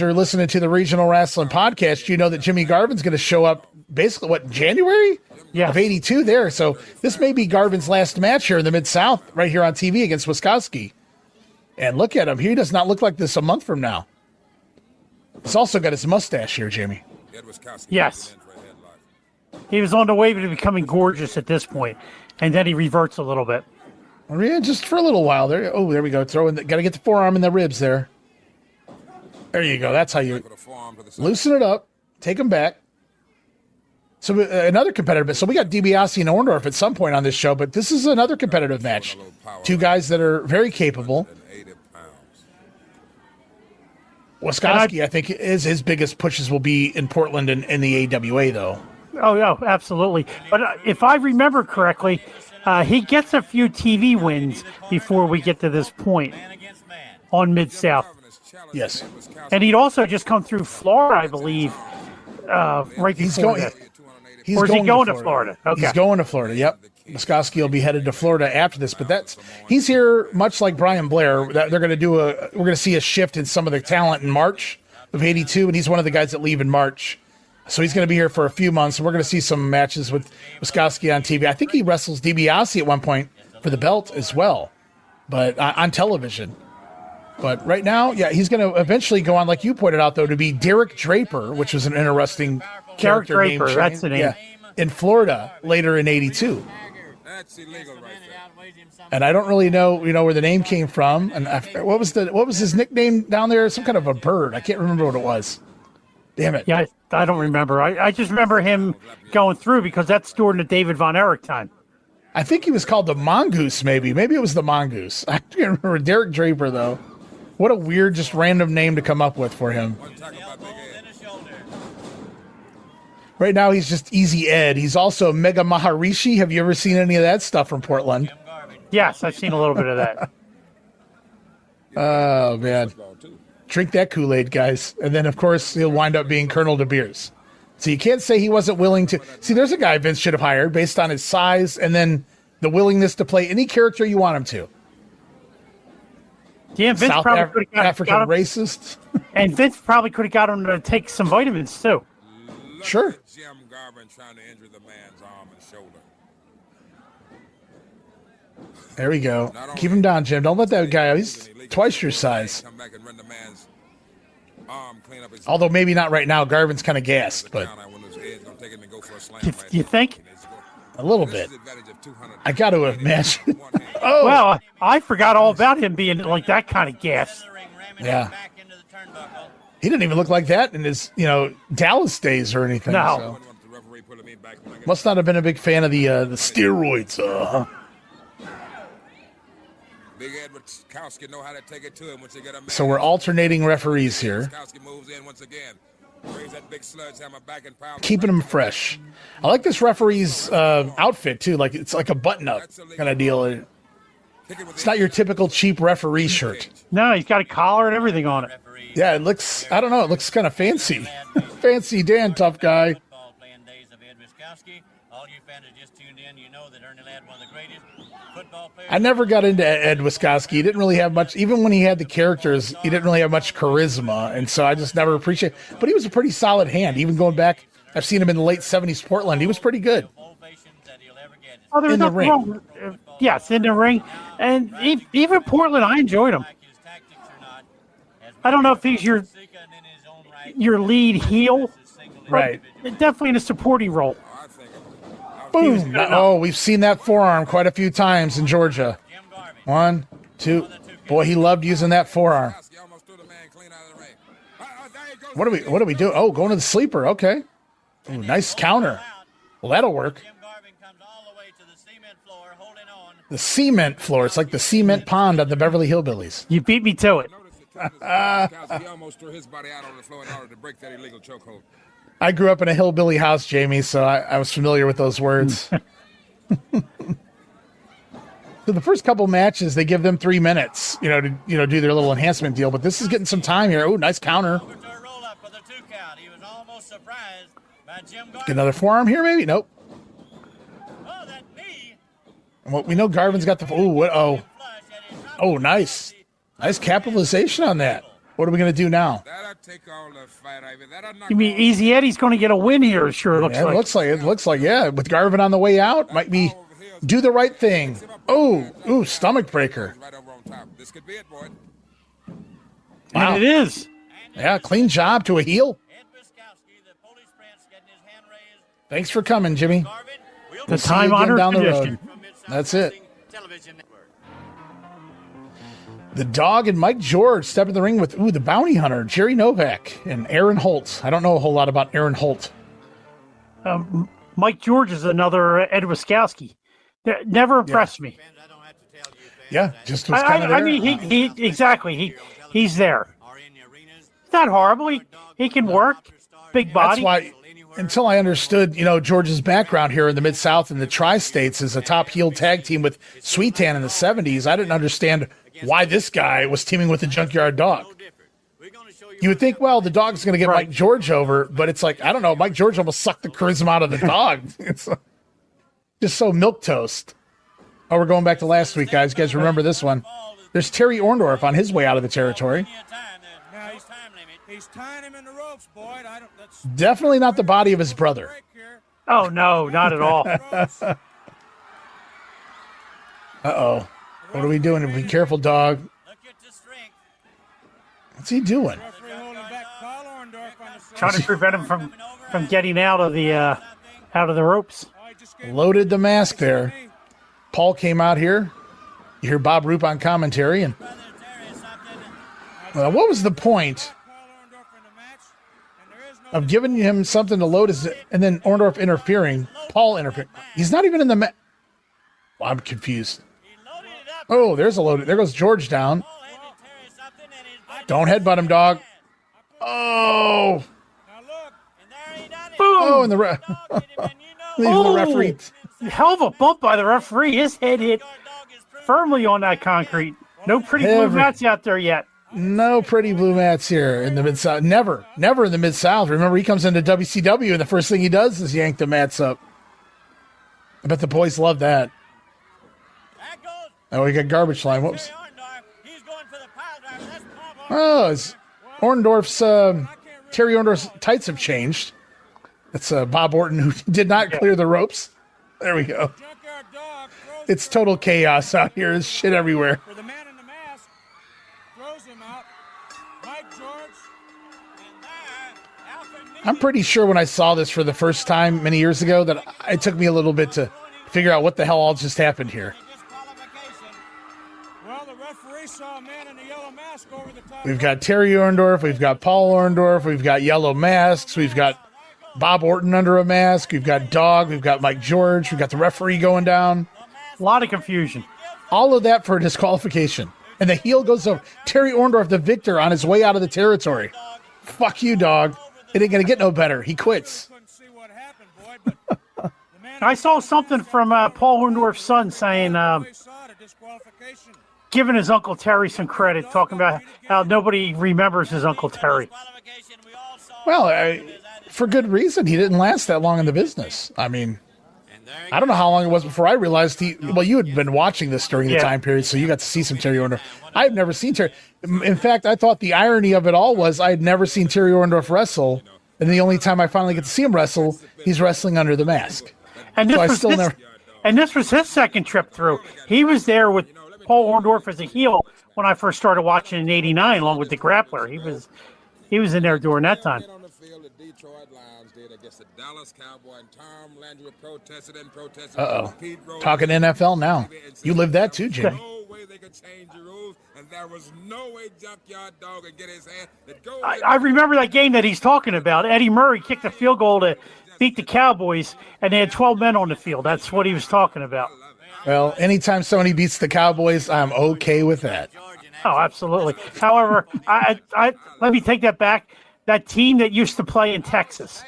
Speaker 5: are listening to the Regional Rasslin podcast, you know that Jimmy Garvin's going to show up basically January of '82 there. So this may be Garvin's last match here in the Mid-South, right here on TV against Wiskoski. And look at him. He does not look like this a month from now. He's also got his mustache here, Jimmy.
Speaker 6: Yes. He was on the way to becoming gorgeous at this point, and then he reverts a little bit.
Speaker 5: Yeah, just for a little while there. Oh, there we go. Got to get the forearm in the ribs there. There you go. That's how you loosen it up. Take him back. So another competitive match. So we got DiBiase and Orndorff at some point on this show, but this is another competitive match. 2 guys that are very capable. Wiskoski, I think, his biggest pushes will be in Portland and in the AWA, though.
Speaker 6: Oh, yeah, absolutely. But if I remember correctly, he gets a few TV wins before we get to this point on Mid-South.
Speaker 5: Yes.
Speaker 6: And he'd also just come through Florida, I believe, right before that. Or is he going to Florida? Okay.
Speaker 5: He's going to Florida, yep. Wiskoski will be headed to Florida after this, but he's here much like Brian Blair. We're going to see a shift in some of the talent in March of '82, and he's one of the guys that leave in March. So he's going to be here for a few months, and we're going to see some matches with Wiskoski on TV. I think he wrestles DiBiase at one point for the belt as well, but on television. But right now, he's going to eventually go on, like you pointed out, though, to be Derek Draper, which was an interesting character
Speaker 6: Draper,
Speaker 5: name.
Speaker 6: that's the name.
Speaker 5: Yeah, in Florida later in '82.
Speaker 21: That's illegal right there.
Speaker 5: And I don't really know, where the name came from. And what was his nickname down there? Some kind of a bird. I can't remember what it was. Damn it.
Speaker 6: Yeah, I don't remember. I just remember him going through because that's during the David Von Erich time.
Speaker 5: I think he was called the Mongoose, maybe. Maybe it was the Mongoose. I can't remember. Derek Draper, though. What a weird, just random name to come up with for him. Right now, he's just Easy Ed. He's also Mega Maharishi. Have you ever seen any of that stuff from Portland?
Speaker 6: Yes, I've seen a little bit of that.
Speaker 5: Oh, man. Drink that Kool-Aid, guys. And then, of course, he'll wind up being Colonel De Beers. So you can't say he wasn't willing to. See, there's a guy Vince should have hired based on his size and then the willingness to play any character you want him to.
Speaker 6: Yeah, Vince
Speaker 5: South
Speaker 6: probably could have
Speaker 5: African
Speaker 6: got him,
Speaker 5: racist.
Speaker 6: and Vince probably could have got him to take some vitamins too.
Speaker 5: Sure.
Speaker 21: Jim Garvin trying to injure the man's arm and shoulder.
Speaker 5: There we go. Keep him down, Jim. Don't let that guy out. He's twice your size. Although maybe not right now. Garvin's kind of gassed, but
Speaker 6: You think?
Speaker 5: A little bit. I got to imagine. Oh,
Speaker 6: well, I forgot all about him being like that kind of gas.
Speaker 5: Yeah. He didn't even look like that in his, Dallas days or anything.
Speaker 6: No.
Speaker 5: So. Must not have been a big fan of the steroids.
Speaker 21: Big Ed Wiskowski know how to take it to him once you get a man.
Speaker 5: So we're alternating referees here.
Speaker 21: Wiskowski moves in once again. Raise that big sledgehammer back and pound.
Speaker 5: Keeping him fresh. I like this referee's outfit, too. Like it's like a button-up kind of deal. It's not your typical cheap referee shirt.
Speaker 6: No, he's got a collar and everything on it.
Speaker 5: Yeah, it looks, I don't know, it looks kind of fancy. Fancy Dan, tough guy. I never got into Ed Wiskoski. He didn't really have much, even when he had the characters, he didn't really have much charisma, and so I just never appreciated. But he was a pretty solid hand, even going back. I've seen him in the late '70s Portland. He was pretty good.
Speaker 6: Oh, there's
Speaker 5: in the
Speaker 6: nothing
Speaker 5: ring.
Speaker 6: wrong. Yes, in the ring, and even Portland, I enjoyed him. I don't know if he's your lead heel,
Speaker 5: right?
Speaker 6: Definitely in a supporting role.
Speaker 5: Boom! Oh, we've seen that forearm quite a few times in Georgia. 1, 2. Boy, he loved using that forearm. What do we do? Oh, going to the sleeper. Okay. Ooh, nice counter. Well, that'll work. The cement floor. It's like the cement pond on the Beverly Hillbillies.
Speaker 6: You beat me to it.
Speaker 21: He almost threw his body out on the floor in order to break that illegal chokehold.
Speaker 5: I grew up in a hillbilly house, Jamie, so I was familiar with those words. So the first couple matches, they give them 3 minutes, to do their little enhancement deal. But this is getting some time here. Oh, nice counter. Get another forearm here, maybe? Nope. Well, we know Garvin's got the. Oh, nice capitalization on that. What are we going to do now?
Speaker 6: You mean Easy Eddie's going to get a win here? Sure, it looks like.
Speaker 5: It looks like, yeah. With Garvin on the way out, might be do the right thing. Oh, stomach breaker.
Speaker 21: This could be it, boy.
Speaker 5: Wow.
Speaker 6: And it is.
Speaker 5: Yeah, clean job to a heel. Thanks for coming, Jimmy.
Speaker 6: The time-honored
Speaker 5: down the
Speaker 6: tradition.
Speaker 5: road. That's it. The Dog and Mike George step in the ring with the bounty hunter, Jerry Novak, and Aaron Holt. I don't know a whole lot about Aaron Holt.
Speaker 6: Mike George is another Ed Wiskowski. Never impressed me.
Speaker 5: Yeah, just was kind of there.
Speaker 6: I mean, he's there. It's not horrible. He can work. Big body.
Speaker 5: That's why, until I understood, George's background here in the Mid-South and the Tri-States as a top heel tag team with Sweetan in the 70s, I didn't understand why this guy was teaming with the Junkyard Dog. You would think, well, the Dog's going to get Mike George over, but it's like, I don't know, Mike George almost sucked the charisma out of the Dog. It's just so milquetoast. Oh, we're going back to last week, guys. You guys remember this one. There's Terry Orndorff on his way out of the territory.
Speaker 9: He's tying him in the ropes, Boyd.
Speaker 5: Definitely not the body of his brother.
Speaker 6: Oh, no, not at all.
Speaker 5: Uh-oh. What are we doing? Be careful, Dog. What's he doing?
Speaker 6: Trying to prevent him from getting out of the ropes.
Speaker 5: Loaded the mask there. Paul came out here. You hear Bob Roop on commentary, and what was the point of giving him something to load and then Orndorff interfering, Paul interfering? He's not even in the match. Well, I'm confused. Oh, there's a load. There goes George down. Don't headbutt him, Dog. Oh.
Speaker 6: Boom.
Speaker 5: Oh, and the referee.
Speaker 6: Hell of a bump by the referee. His head hit firmly on that concrete. No pretty blue mats out there yet.
Speaker 5: No pretty blue mats here in the Mid-South. Never in the Mid-South. Remember, he comes into WCW, and the first thing he does is yank the mats up. I bet the boys love that. Oh, we got garbage line. Whoops. Oh, it's Orndorff's, Terry Orndorff's tights have changed. That's Bob Orton, who did not clear the ropes. There we go. It's total chaos out here. There's shit everywhere.
Speaker 9: For the man in the mask, throws him out. Mike George, and there, Alfred
Speaker 5: I'm pretty sure when I saw this for the first time many years ago that it took me a little bit to figure out what the hell all just happened here.
Speaker 9: Well, the referee saw a man in a yellow mask over the top.
Speaker 5: We've got Terry Orndorff, we've got Paul Orndorff, we've got yellow masks, we've got Bob Orton under a mask, we've got Dog, we've got Mike George, we've got the referee going down.
Speaker 6: A lot of confusion.
Speaker 5: All of that for a disqualification. And the heel goes over. Terry Orndorff, the victor, on his way out of the territory. Fuck you, Dog. It ain't going to get no better. He quits.
Speaker 6: I saw something from Paul Orndorff's son saying, giving his Uncle Terry some credit, talking about how nobody remembers his Uncle Terry.
Speaker 5: Well, for good reason. He didn't last that long in the business. I mean, I don't know how long it was before I realized you had been watching this during the time period, so you got to see some Terry Orndorff. I've never seen Terry. In fact, I thought the irony of it all was I had never seen Terry Orndorff wrestle, and the only time I finally get to see him wrestle, he's wrestling under the mask.
Speaker 6: And this was his second trip through. He was there with Paul Orndorff as a heel when I first started watching in '89, along with the Grappler. He was in there during that time.
Speaker 5: Uh-oh. Talking NFL now. You lived that too, Jimmy.
Speaker 6: I remember that game that he's talking about. Eddie Murray kicked a field goal to beat the Cowboys, and they had 12 men on the field. That's what he was talking about.
Speaker 5: Well, anytime somebody beats the Cowboys, I'm okay with that.
Speaker 6: Oh, absolutely. However, I let me take that back. That team that used to play in Texas.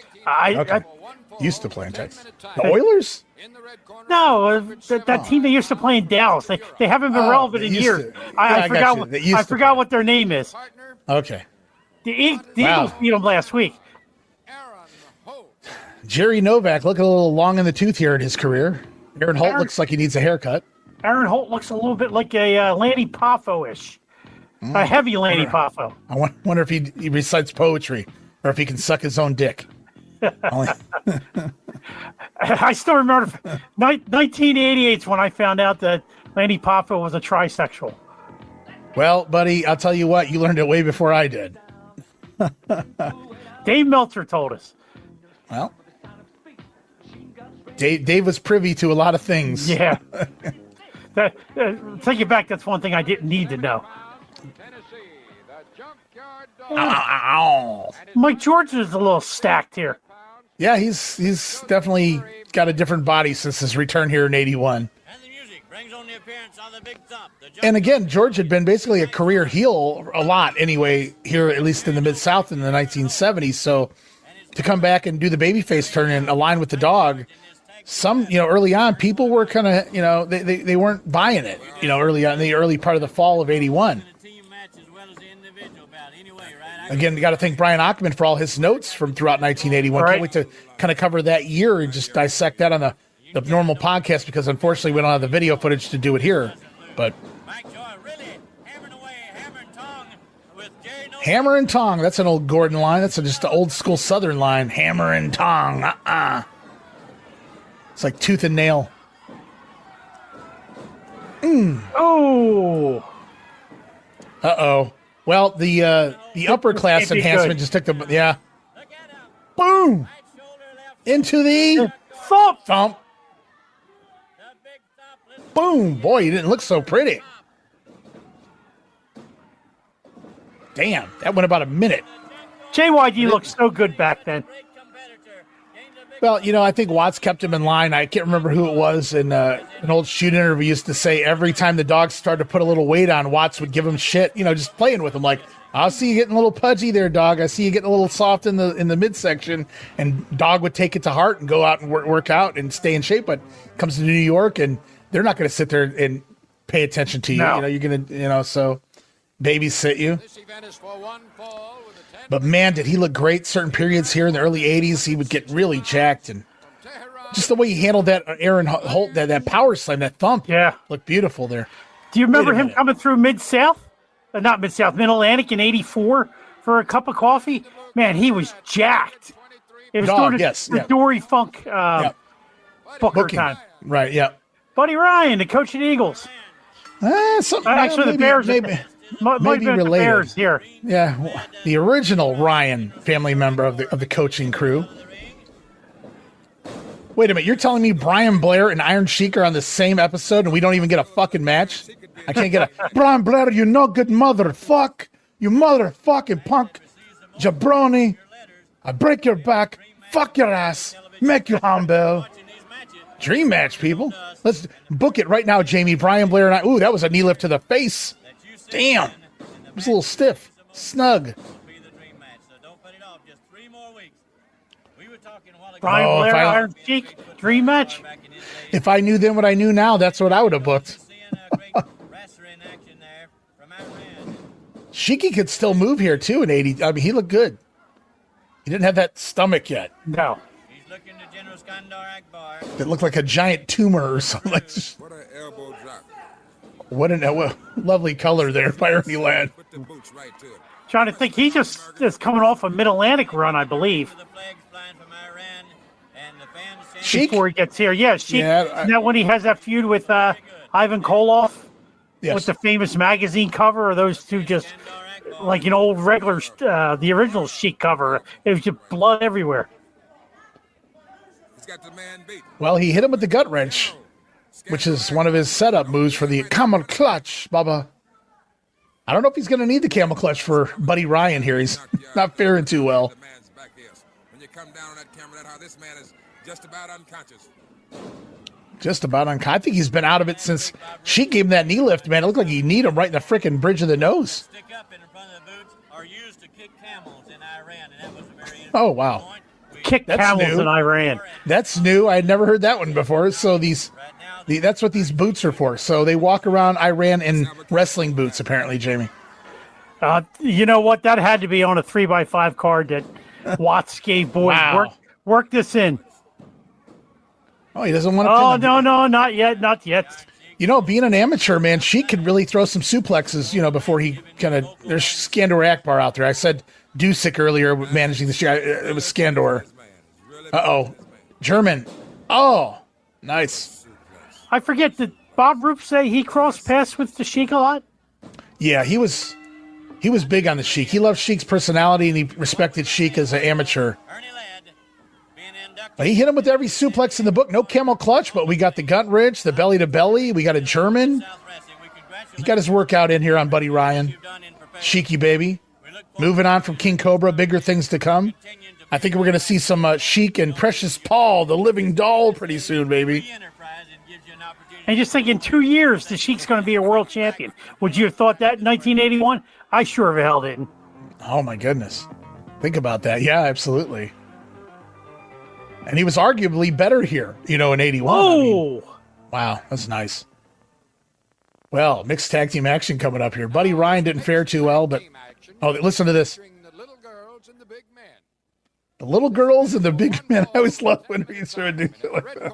Speaker 5: Used to play in Texas. The Oilers?
Speaker 6: No, that team that used to play in Dallas. They haven't been relevant in years. I forgot what their name is.
Speaker 5: Okay.
Speaker 6: The Eagles beat them last week.
Speaker 5: Jerry Novak looking a little long in the tooth here in his career. Aaron Holt looks like he needs a haircut.
Speaker 6: Aaron Holt looks a little bit like a Lanny Poffo-ish. A heavy Lanny Poffo.
Speaker 5: I wonder if he recites poetry or if he can suck his own dick.
Speaker 6: I still remember 1988 is when I found out that Lanny Poffo was a trisexual.
Speaker 5: Well, buddy, I'll tell you what, you learned it way before I did.
Speaker 6: Dave Meltzer told us.
Speaker 5: Well, Dave was privy to a lot of things.
Speaker 6: Yeah. Take it back, that's one thing I didn't need to know. Mike George is a little stacked here.
Speaker 5: Yeah, he's definitely got a different body since his return here in '81. And again, George had been basically a career heel a lot anyway, here at least in the Mid-South in the 1970s. So to come back and do the babyface turn and align with the dog, early on, people were kind of, they weren't buying it, early on in the early part of the fall of '81. Again, you got to thank Brian Ockman for all his notes from throughout 1981. Can't wait to kind of cover that year and just dissect that on the normal podcast because unfortunately we don't have the video footage to do it here. But hammer and tong, that's an old Gordon line. That's just an old school Southern line. Hammer and tong. It's like tooth and nail.
Speaker 6: Oh.
Speaker 5: Uh-oh. Well, the upper class enhancement just took boom, into the thump. Boom, boy, you didn't look so pretty. Damn, that went about a minute.
Speaker 6: JYD looked so good back then.
Speaker 5: Well, I think Watts kept him in line. I can't remember who it was. In an old shoot interview used to say every time the dog started to put a little weight on, Watts would give him shit, just playing with him. Like, I'll see you getting a little pudgy there, dog. I see you getting a little soft in the midsection. And dog would take it to heart and go out and work out and stay in shape. But comes to New York and they're not going to sit there and pay attention to you.
Speaker 6: No.
Speaker 5: You're going to, so babysit you. But man, did he look great certain periods here in the early 80s. He would get really jacked. And just the way he handled that Aaron Holt, that power slam, that thump.
Speaker 6: Yeah.
Speaker 5: Looked beautiful there.
Speaker 6: Do you remember him coming through Mid-South? Not Mid-South, Mid-Atlantic in '84 for a cup of coffee? Man, he was jacked. It was the Dory Funk Booker time.
Speaker 5: Right, yeah.
Speaker 6: Buddy Ryan, the coach of the Eagles.
Speaker 5: Actually,
Speaker 6: the Bears.
Speaker 5: Maybe
Speaker 6: Related.
Speaker 5: The
Speaker 6: Bears here.
Speaker 5: Yeah, the original Ryan family member of the coaching crew. Wait a minute, you're telling me Brian Blair and Iron Sheik are on the same episode and we don't even get a fucking match? I can't get a Brian Blair, you no good motherfuck, you motherfucking punk, jabroni. I break your back, fuck your ass, make you humble. Dream match, people. Let's book it right now, Jamie. Brian Blair and I. Ooh, that was a knee lift to the face. Damn. It was a little stiff. Snug.
Speaker 6: Brian Blair, Iron Sheik, dream match.
Speaker 5: If I knew then what I knew now, that's what I would have booked. Sheiky could still move here, too, in 80. I mean, he looked good. He didn't have that stomach yet.
Speaker 6: No.
Speaker 5: that looked like a giant tumor or something.
Speaker 21: What an elbow drop.
Speaker 5: What a lovely color there by Ernie Ladd.
Speaker 6: Trying to think, he just is coming off a Mid-Atlantic run, I believe.
Speaker 5: Sheik?
Speaker 6: Before he gets here. Yeah, Sheik. Isn't that when he has that feud with Ivan Koloff?
Speaker 5: Yes.
Speaker 6: With the famous magazine cover? Or those two just like an old regular, the original Sheik cover? It was just blood everywhere.
Speaker 5: Well, he hit him with the gut wrench, which is one of his setup moves for the Cobra Clutch, Bubba. I don't know if he's going to need the camel clutch for Buddy Ryan here. He's not faring too well.
Speaker 21: When you come down on that camera, that's how this man is just about unconscious.
Speaker 5: Just about unconscious. I think he's been out of it since she gave him that knee lift, man. It looked like he kneed him right in the frickin' bridge of the nose. Oh, wow.
Speaker 6: Kick camels in Iran.
Speaker 5: That's new. I had never heard that one before. So that's what these boots are for. So they walk around Iran in wrestling boots, apparently, Jamie.
Speaker 6: You know what? That had to be on a 3x5 card that Watts gave boys.
Speaker 5: Wow.
Speaker 6: Work this in.
Speaker 5: Oh, he doesn't want to.
Speaker 6: Oh, no, not yet. Not yet.
Speaker 5: You know, being an amateur, man, she could really throw some suplexes, before he kind of. There's Skandor Akbar out there. I said Dusik earlier managing the show. It was Skandor. Uh-oh. German. Oh, nice.
Speaker 6: I forget, did Bob Roop say he crossed paths with the Sheik a lot?
Speaker 5: Yeah, he was big on the Sheik. He loved Sheik's personality, and he respected Sheik as an amateur. He hit him with every suplex in the book. No camel clutch, but we got the gut wrench, the belly to belly. We got a German. He got his workout in here on Buddy Ryan. Sheiky baby. Moving on from King Cobra, bigger things to come. I think we're going to see some Sheik and Precious Paul, the living doll, pretty soon, baby.
Speaker 6: And just think, in 2 years, the Sheik's going to be a world champion. Would you have thought that in 1981? I sure of hell didn't.
Speaker 5: Oh, my goodness. Think about that. Yeah, absolutely. And he was arguably better here, in 81.
Speaker 6: Oh!
Speaker 5: I mean, wow, that's nice. Well, mixed tag team action coming up here. Buddy Ryan didn't fare too well, but... Oh, listen to this. The little girls and the big men. I always love when we sort of do shit like that.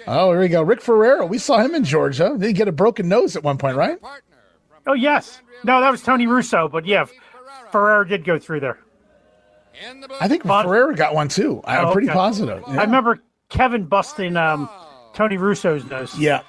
Speaker 5: Oh, here we go. Rick Ferrero. We saw him in Georgia. Did he get a broken nose at one point, right?
Speaker 6: Oh, yes. No, that was Tony Russo, but yeah, Ferrero did go through there.
Speaker 5: I think Ferrero got one, too. I'm pretty positive. Yeah.
Speaker 6: I remember Kevin busting Tony Russo's nose.
Speaker 5: Yeah.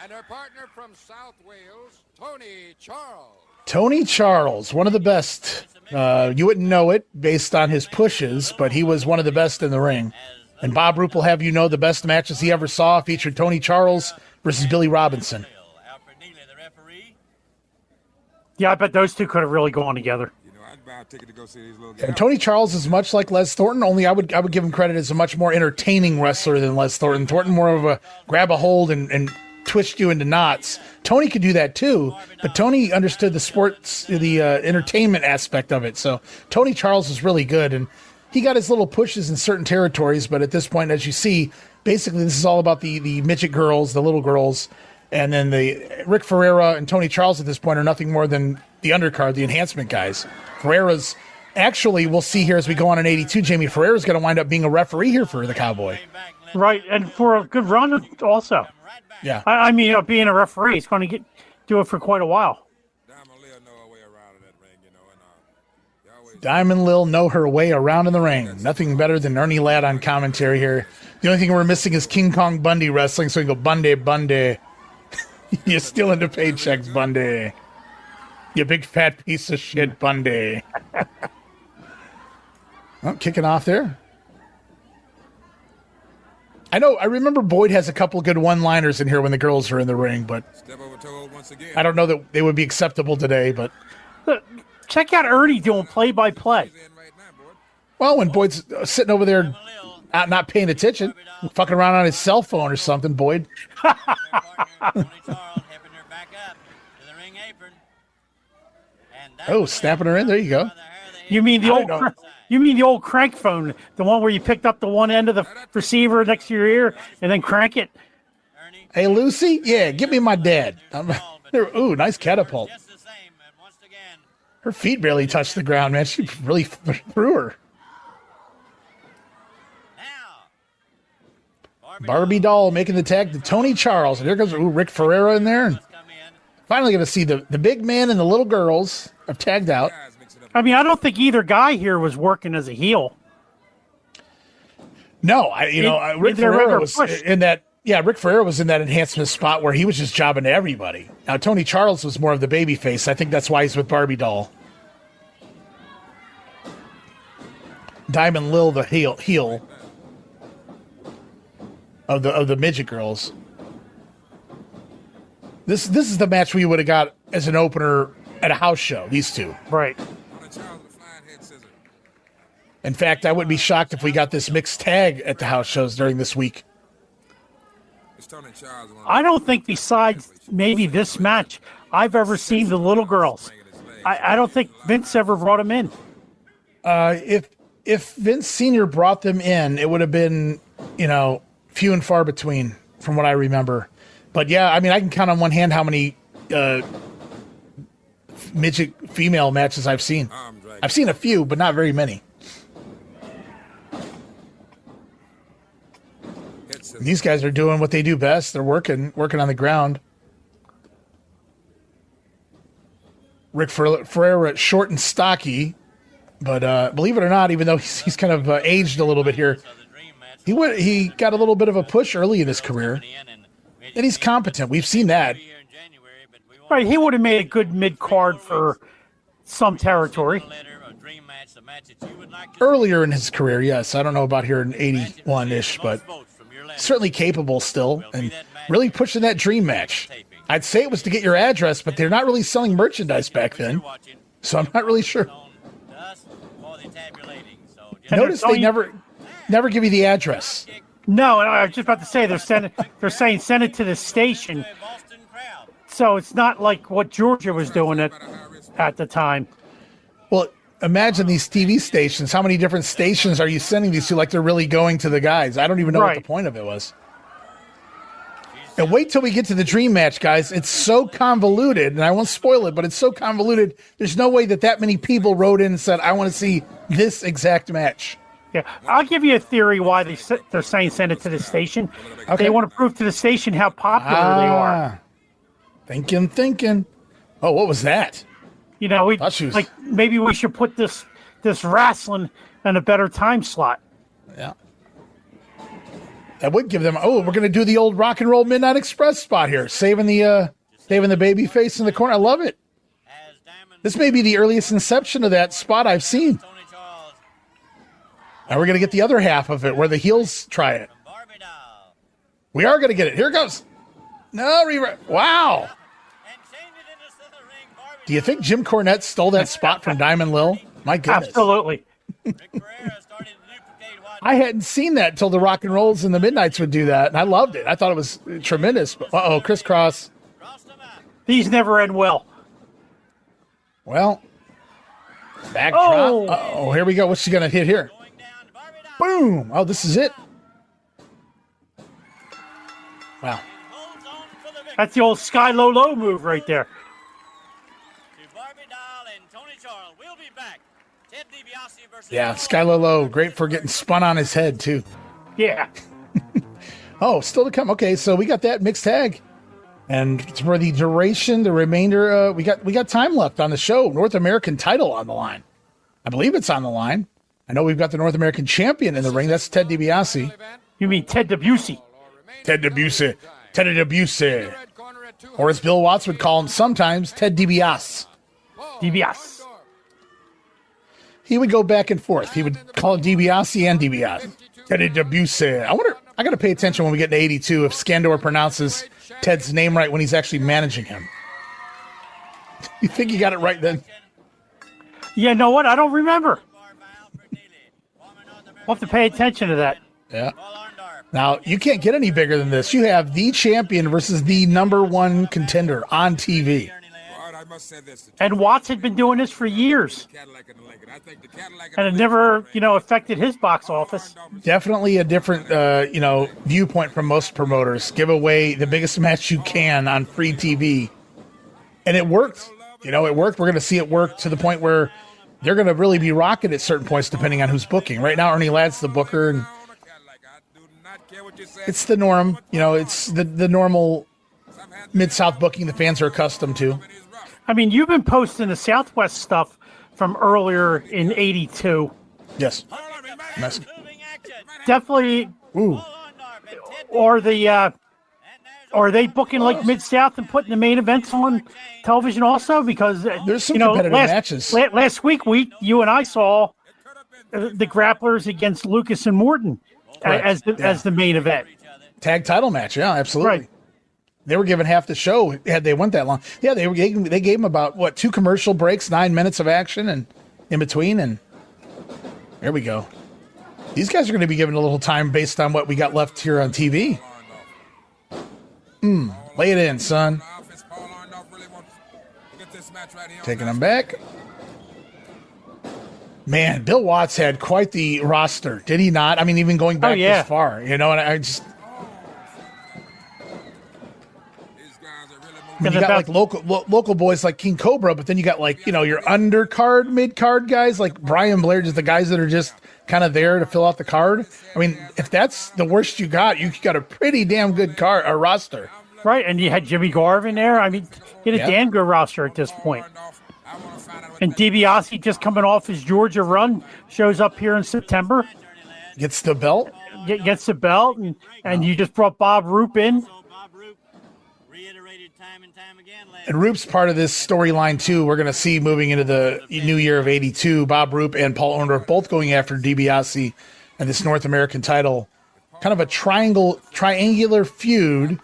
Speaker 21: And our partner from South Wales, Tony Charles.
Speaker 5: Tony Charles, one of the best. You wouldn't know it based on his pushes, but he was one of the best in the ring. And Bob Roop will have you know the best matches he ever saw featured Tony Charles versus Billy Robinson.
Speaker 6: Yeah, I bet those two could have really gone together.
Speaker 5: And Tony Charles is much like Les Thornton, only I would give him credit as a much more entertaining wrestler than Les Thornton. Thornton more of a grab a hold and twist you into knots. Tony could do that too, but Tony understood the sports, the entertainment aspect of it. So Tony Charles is really good, and he got his little pushes in certain territories, but at this point, as you see, basically this is all about the midget girls, the little girls, and then the Rick Ferreira and Tony Charles at this point are nothing more than the undercard, the enhancement guys. Ferreira's actually, we'll see here as we go on in 82, Jamie Ferreira's going to wind up being a referee here for the Cowboy.
Speaker 6: Right, and for a good run also.
Speaker 5: Yeah.
Speaker 6: I mean, being a referee, he's going to do it for quite a while.
Speaker 5: Diamond Lil know her way around in the ring. Nothing better than Ernie Ladd on commentary here. The only thing we're missing is King Kong Bundy wrestling, so we go Bundy. You're stealing the paychecks, Bundy. You big fat piece of shit, Bundy. Well, kicking off there. I remember Boyd has a couple good one-liners in here when the girls are in the ring, but I don't know that they would be acceptable today, but...
Speaker 6: Look, check out Ernie doing play-by-play.
Speaker 5: Well, when Boyd's sitting over there not paying attention, fucking around on his cell phone or something, Boyd. Oh, snapping her in. There you go.
Speaker 6: You mean the old crank phone, the one where you picked up the one end of the receiver next to your ear and then crank it?
Speaker 5: Hey, Lucy? Yeah, give me my dad. Ooh, nice catapult. Her feet barely touched the ground, man. She really threw her. Barbie Doll making the tag to Tony Charles. And here comes Rick Ferreira in there. And finally going to see the big man and the little girls have tagged out.
Speaker 6: I mean, I don't think either guy here was working as a heel.
Speaker 5: No, Rick Ferreira was in that. Yeah, Rick Ferreira was in that enhancement spot where he was just jobbing to everybody. Now, Tony Charles was more of the baby face. I think that's why he's with Barbie Doll. Diamond Lil, the heel of the midget girls. This is the match we would have got as an opener at a house show. These two,
Speaker 6: right?
Speaker 5: In fact, I wouldn't be shocked if we got this mixed tag at the house shows during this week.
Speaker 6: I don't think besides maybe this match, I've ever seen the little girls. I don't think Vince ever brought them in.
Speaker 5: If Vince Sr. brought them in, it would have been, few and far between from what I remember. But yeah, I mean, I can count on one hand how many midget female matches I've seen. I've seen a few, but not very many. These guys are doing what they do best. They're working on the ground. Rick Ferreira, short and stocky, but believe it or not, even though he's kind of aged a little bit here, he got a little bit of a push early in his career, and he's competent. We've seen that.
Speaker 6: Right, he would have made a good mid-card for some territory.
Speaker 5: Earlier in his career, yes. I don't know about here in 81-ish, but certainly capable still, and really pushing that dream match. I'd say it was to get your address, but they're not really selling merchandise back then, so I'm not really sure. Notice they never give you the address.
Speaker 6: No, I was just about to say they're saying send it to the station. So it's not like what Georgia was doing at the time.
Speaker 5: Well, imagine these TV stations. How many different stations are you sending these to like they're really going to the guys? I don't even know what the point of it was. And wait till we get to the dream match, guys. It's so convoluted, and I won't spoil it, but it's so convoluted. There's no way that many people wrote in and said, I want to see this exact match.
Speaker 6: Yeah, I'll give you a theory why they're saying send it to the station. Okay. They want to prove to the station how popular they are.
Speaker 5: Thinking. Oh, what was that?
Speaker 6: Maybe we should put this wrestling in a better time slot.
Speaker 5: Yeah. That would give them. Oh, we're going to do the old Rock and Roll Midnight Express spot here, saving the baby face in the corner. I love it. This may be the earliest inception of that spot I've seen. Now we're going to get the other half of it where the heels try it. We are going to get it. Here it goes. No, wow. Do you think Jim Cornette stole that spot from Diamond Lil? My goodness.
Speaker 6: Absolutely.
Speaker 5: I hadn't seen that until the Rock and Rolls and the Midnights would do that, and I loved it. I thought it was tremendous. Uh-oh, crisscross.
Speaker 6: These never end well.
Speaker 5: Well, backdrop. Uh-oh, here we go. What's she going to hit here? Boom. Oh, this is it. Wow.
Speaker 6: That's the old Sky Low Low move right there.
Speaker 5: Yeah, Sky Low Low. Great for getting spun on his head, too.
Speaker 6: Yeah.
Speaker 5: Oh, still to come. Okay, so we got that mixed tag. And for the duration, the remainder, we got time left on the show. North American title on the line. I believe it's on the line. I know we've got the North American champion in the ring. That's Ted DiBiase.
Speaker 6: You mean Ted Debussy?
Speaker 5: Ted Debussy. Ted Debussy. Or as Bill Watts would call him sometimes, Ted DiBiase.
Speaker 6: DiBiase.
Speaker 5: He would go back and forth. He would call it DiBiase and DiBiase. Ted Debussy. I got to pay attention when we get to 82 if Skandor pronounces Ted's name right when he's actually managing him. You think you got it right then?
Speaker 6: Yeah, know what? I don't remember. We'll have to pay attention to that.
Speaker 5: Yeah. Now, you can't get any bigger than this. You have the champion versus the number one contender on TV.
Speaker 6: And Watts had been doing this for years. And it never, affected his box office.
Speaker 5: Definitely a different, viewpoint from most promoters. Give away the biggest match you can on free TV. And it worked. It worked. We're going to see it work to the point where they're going to really be rocking at certain points depending on who's booking. Right now, Ernie Ladd's the booker, and It's the norm. You know, it's the normal Mid-South booking the fans are accustomed to.
Speaker 6: I mean, you've been posting the Southwest stuff from earlier in '82.
Speaker 5: Yes.
Speaker 6: Definitely.
Speaker 5: Ooh.
Speaker 6: Or are they booking like Mid-South and putting the main events on television also? Because
Speaker 5: there's some competitive matches.
Speaker 6: Last week, you and I saw the Grapplers against Lucas and Morton as the main event.
Speaker 5: Tag title match, yeah, absolutely. Right. They were given half the show had they went that long. Yeah, they gave them about 2 commercial breaks, 9 minutes of action, and in between, and there we go. These guys are going to be given a little time based on what we got left here on TV. Lay it in, son. Taking them back. Man, Bill Watts had quite the roster, did he not? I mean, even going back this far, you know, and I just... I mean, you got like local boys like King Cobra, but then you got like, you know, your undercard, mid-card guys like Brian Blair, just the guys that are just kind of there to fill out the card. I mean, if that's the worst you got a pretty damn good roster.
Speaker 6: Right, and you had Jimmy Garvin there. I mean, you had a damn good roster at this point. And DiBiase, just coming off his Georgia run, shows up here in September.
Speaker 5: Gets the belt.
Speaker 6: Gets the belt, and you just brought Bob Roop in.
Speaker 5: And Roop's part of this storyline, too. We're going to see moving into the new year of '82, Bob Roop and Paul Orndorff both going after DiBiase and this North American title. Kind of a triangular feud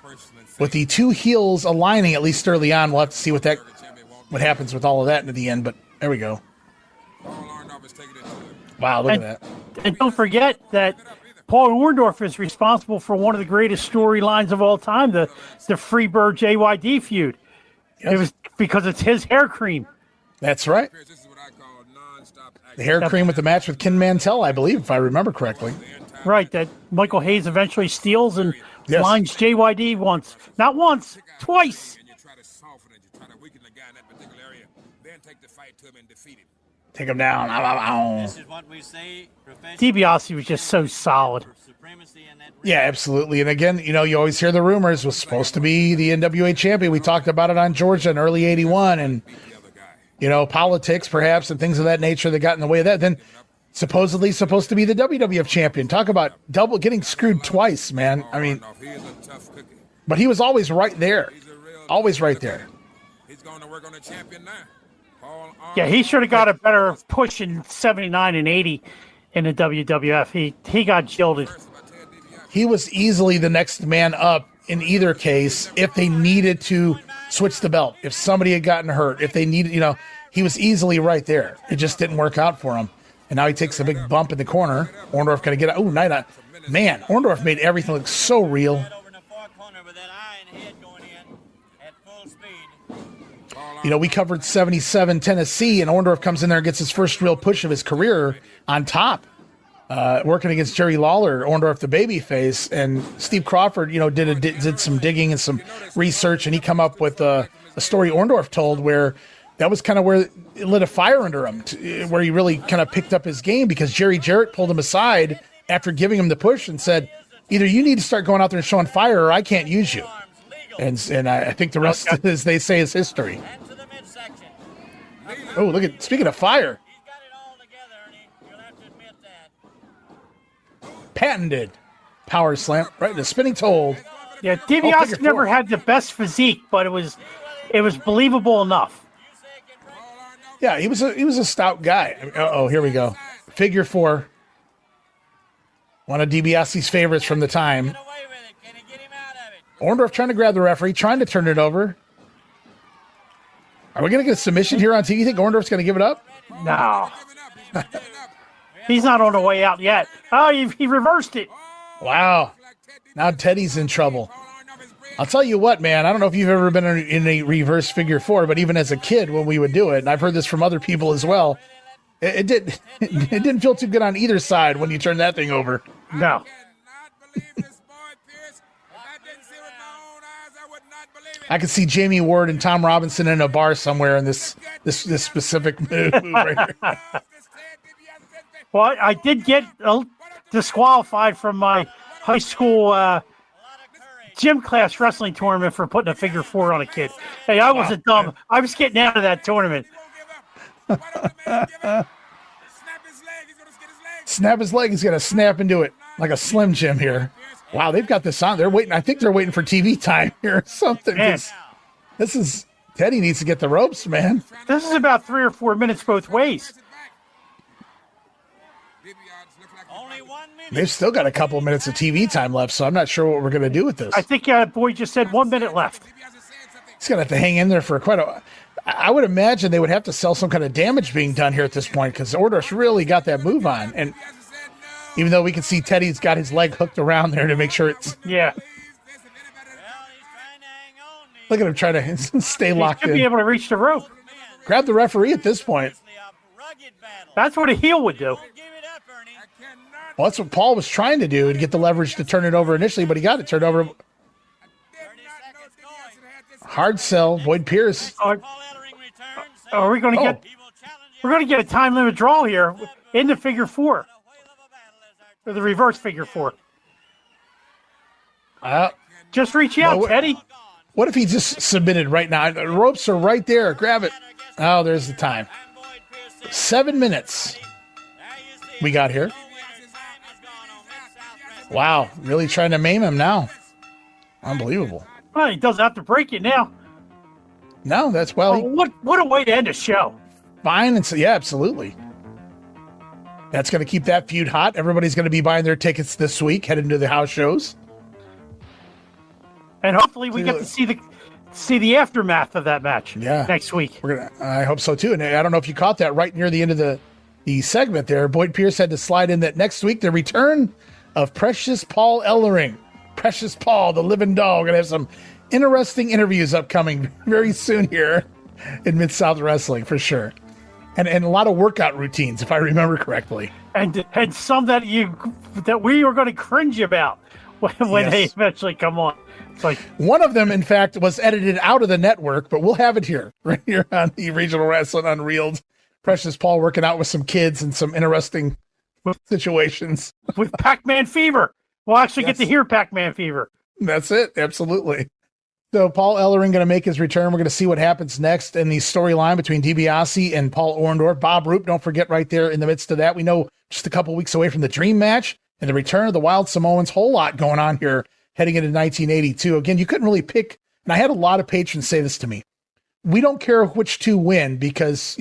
Speaker 5: with the 2 heels aligning, at least early on. We'll have to see what happens with all of that into the end, but there we go. Wow, look at that.
Speaker 6: And don't forget that Paul Orndorff is responsible for one of the greatest storylines of all time, the Freebird JYD feud. Yes. It was because it's his hair cream.
Speaker 5: That's right. The hair cream with the match with Ken Mantell, I believe, if I remember correctly.
Speaker 6: Right, that Michael Hayes eventually steals and blinds JYD once. Not once, twice.
Speaker 5: Take him down.
Speaker 4: This is what we say.
Speaker 6: DiBiase was just so solid.
Speaker 5: Yeah, absolutely. And again, you know, you always hear the rumors was supposed to be the NWA champion. We talked about it on Georgia in early '81, and you know, politics perhaps and things of that nature that got in the way of that. Then supposedly supposed to be the WWF champion. Talk about getting screwed twice, man. I mean, but he was always right there. Always right there.
Speaker 21: He's going to work on the champion now.
Speaker 6: Yeah, he should have got a better push in '79 and '80 in the WWF. He got jilted.
Speaker 5: He was easily the next man up in either case if they needed to switch the belt. If somebody had gotten hurt, if they needed, you know, he was easily right there. It just didn't work out for him. And now he takes a big bump in the corner. Orndorff going to get out. Oh, night on. Man, Orndorff made everything look so real. You know, we covered 77 Tennessee, and Orndorff comes in there and gets his first real push of his career on top. Working against Jerry Lawler, Orndorff the babyface, and Steve Crawford, you know, did some digging and some research, and he come up with a story Orndorff told where that was kind of where it lit a fire under him, where he really kind of picked up his game because Jerry Jarrett pulled him aside after giving him the push and said, either you need to start going out there and showing fire or I can't use you. And I think the rest, as they say, is history. Oh, look at, speaking of fire. Patented power slam right in the spinning toe.
Speaker 6: Yeah, DiBiase never had the best physique, but it was believable enough.
Speaker 5: Yeah, he was a stout guy. Oh, here we go. Figure 4. One of DiBiase's favorites from the time. Orndorff trying to grab the referee, trying to turn it over. Are we going to get a submission here on TV? You think Orndorff's going to give it up?
Speaker 6: No. He's not on the way out yet. Oh, he reversed it.
Speaker 5: Wow. Now Teddy's in trouble. I'll tell you what, man. I don't know if you've ever been in a reverse figure 4, but even as a kid when we would do it, and I've heard this from other people as well, it didn't feel too good on either side when you turn that thing over.
Speaker 6: No.
Speaker 5: I could see Jamie Ward and Tom Robinson in a bar somewhere in this specific move right here.
Speaker 6: Well, I did get disqualified from my high school gym class wrestling tournament for putting a figure 4 on a kid. Hey, I wasn't dumb. I was getting out of that tournament.
Speaker 5: Snap his leg. He's going to snap into it like a Slim Jim here. Wow, they've got this on. They're waiting. I think they're waiting for TV time here or something. This is Teddy needs to get the ropes, man.
Speaker 6: This is about 3 or 4 minutes both ways.
Speaker 5: They've still got a couple of minutes of TV time left, so I'm not sure what we're going to do with this.
Speaker 6: I think Boy just said 1 minute left.
Speaker 5: He's going to have to hang in there for quite a while. I would imagine they would have to sell some kind of damage being done here at this point because Ordos really got that move on. And even though we can see Teddy's got his leg hooked around there to make sure it's...
Speaker 6: Yeah.
Speaker 5: Look at him trying to stay locked in.
Speaker 6: He should be able to reach the rope.
Speaker 5: Grab the referee at this point.
Speaker 6: That's what a heel would do.
Speaker 5: Well, that's what Paul was trying to do, to get the leverage to turn it over initially, but he got it turned over. Hard sell, Boyd Pierce.
Speaker 6: Are we going to get? We're going to get a time limit draw here in the figure 4, or the reverse figure 4. Just reach out, Teddy.
Speaker 5: What if he just submitted right now? The ropes are right there. Grab it. Oh, there's the time. 7 minutes we got here. Wow, really trying to maim him now. Unbelievable.
Speaker 6: Well, he doesn't have to break it now.
Speaker 5: No, that's
Speaker 6: what a way to end a show.
Speaker 5: Fine, and so yeah, absolutely. That's going to keep that feud hot. Everybody's going to be buying their tickets this week, heading to the house shows,
Speaker 6: and hopefully we get to see the aftermath of that match. Next week.
Speaker 5: I hope so too. And I don't know if you caught that right near the end of the segment there. Boyd Pierce had to slide in that next week the return of Precious Paul Ellering. Precious Paul, the living dog. Gonna have some interesting interviews upcoming very soon here in Mid-South Wrestling for sure. And a lot of workout routines, if I remember correctly.
Speaker 6: And some that we were going to cringe about when they eventually come on. It's like
Speaker 5: one of them, in fact, was edited out of the network, but we'll have it here, right here on the Regional Rasslin Un-Reeled. Precious Paul working out with some kids and some interesting situations.
Speaker 6: With Pac-Man Fever. We'll actually get to hear Pac-Man Fever.
Speaker 5: That's it. Absolutely. So Paul Ellering going to make his return. We're going to see what happens next in the storyline between DiBiase and Paul Orndorff. Bob Roop, don't forget, right there in the midst of that. We know just a couple weeks away from the Dream match and the return of the Wild Samoans. Whole lot going on here heading into 1982. Again, you couldn't really pick, and I had a lot of patrons say this to me. We don't care which two win because,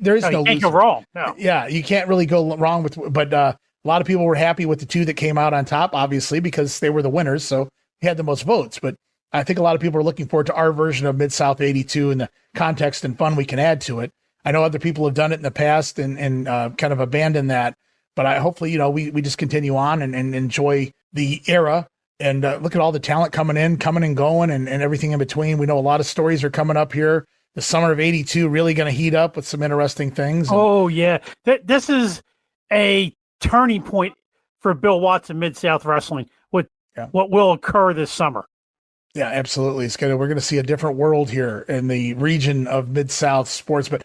Speaker 5: there is no
Speaker 6: you can't go wrong. No.
Speaker 5: Yeah, you can't really go wrong but a lot of people were happy with the two that came out on top, obviously, because they were the winners, so he had the most votes. But I think a lot of people are looking forward to our version of Mid-South 82 and the context and fun we can add to it. I know other people have done it in the past and kind of abandoned that, but hopefully, we just continue on and enjoy the era and look at all the talent coming and going and everything in between. We know a lot of stories are coming up here. The summer of 82 really going to heat up with some interesting things.
Speaker 6: Oh, yeah. This is a turning point for Bill Watson Mid-South Wrestling with what will occur this summer.
Speaker 5: Yeah, absolutely. We're going to see a different world here in the region of Mid-South sports. But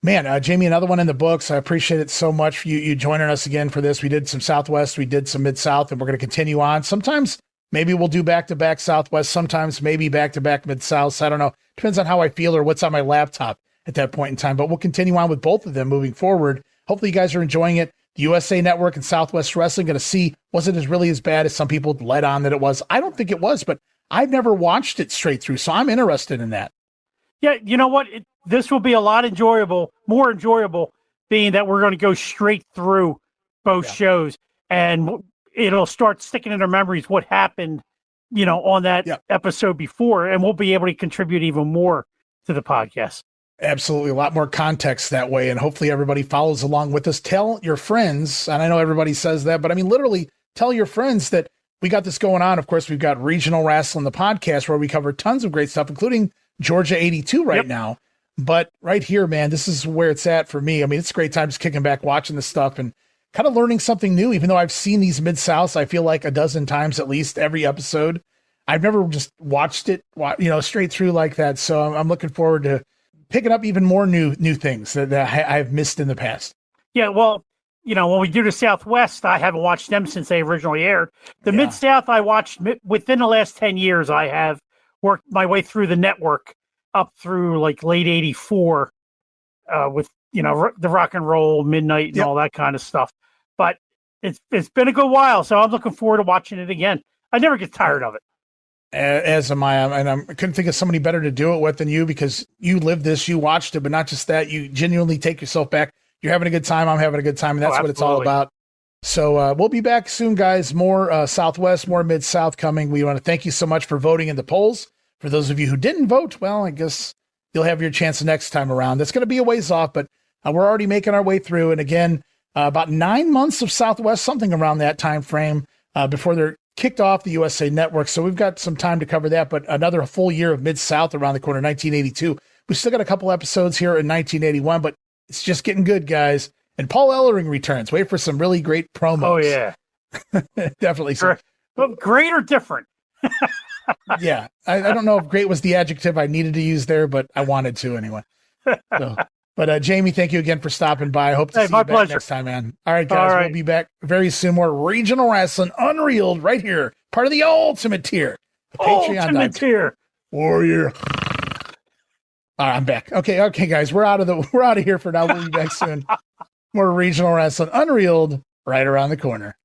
Speaker 5: man, Jamie, another one in the books. I appreciate it so much for you joining us again for this. We did some Southwest, we did some Mid-South, and we're going to continue on. Sometimes maybe we'll do back-to-back Southwest, sometimes maybe back-to-back Mid-South. I don't know. Depends on how I feel or what's on my laptop at that point in time. But we'll continue on with both of them moving forward. Hopefully you guys are enjoying it. The USA Network and Southwest Wrestling, going to see, was it as really as bad as some people led on that it was? I don't think it was, but I've never watched it straight through, so I'm interested in that.
Speaker 6: Yeah, you know what? This will be a lot more enjoyable, being that we're going to go straight through both shows, and it'll start sticking in our memories what happened, on that episode before, and we'll be able to contribute even more to the podcast.
Speaker 5: Absolutely. A lot more context that way. And hopefully everybody follows along with us. Tell your friends. And I know everybody says that, but I mean, literally tell your friends that we got this going on. Of course, we've got Regional Rasslin, the podcast, where we cover tons of great stuff, including Georgia 82 right now. But right here, man, this is where it's at for me. I mean, it's a great time just kicking back, watching this stuff and kind of learning something new. Even though I've seen these Mid-Souths, I feel like a dozen times at least every episode. I've never just watched it, straight through like that. So I'm looking forward to picking up even more new things that I've missed in the past.
Speaker 6: Yeah, well, when we do the Southwest, I haven't watched them since they originally aired. The Mid-South, I watched within the last 10 years. I have worked my way through the network up through like late 84 with, the rock and roll, midnight and all that kind of stuff. But it's been a good while, so I'm looking forward to watching it again. I never get tired of it.
Speaker 5: As am I, and I couldn't think of somebody better to do it with than you, because you lived this, you watched it, but not just that, you genuinely take yourself back. You're having a good time, I'm having a good time, and that's what it's all about. So we'll be back soon, guys. More Southwest, more Mid-South coming. We want to thank you so much for voting in the polls. For those of you who didn't vote, well, I guess you'll have your chance next time around. That's going to be a ways off, but we're already making our way through. And again, about 9 months of Southwest, something around that time frame, before they're kicked off the USA Network. So we've got some time to cover that, but another full year of Mid-South around the corner, 1982. We still got a couple episodes here in 1981, but it's just getting good, guys. And Paul Ellering returns. Wait for some really great promos.
Speaker 6: Oh, yeah.
Speaker 5: Definitely. So.
Speaker 6: But great or different?
Speaker 5: Yeah. I don't know if great was the adjective I needed to use there, but I wanted to anyway. So, but Jamie, thank you again for stopping by. I hope to see you back next time, man. All right, guys. We'll be back very soon. More Regional Rasslin Un-Reeled right here. Part of the Ultimate Tier. The Patreon
Speaker 6: Ultimate Tier.
Speaker 5: Warrior. All right, I'm back. Okay, guys. We're out of here for now. We'll be back soon. More Regional Rasslin Un-Reeled right around the corner.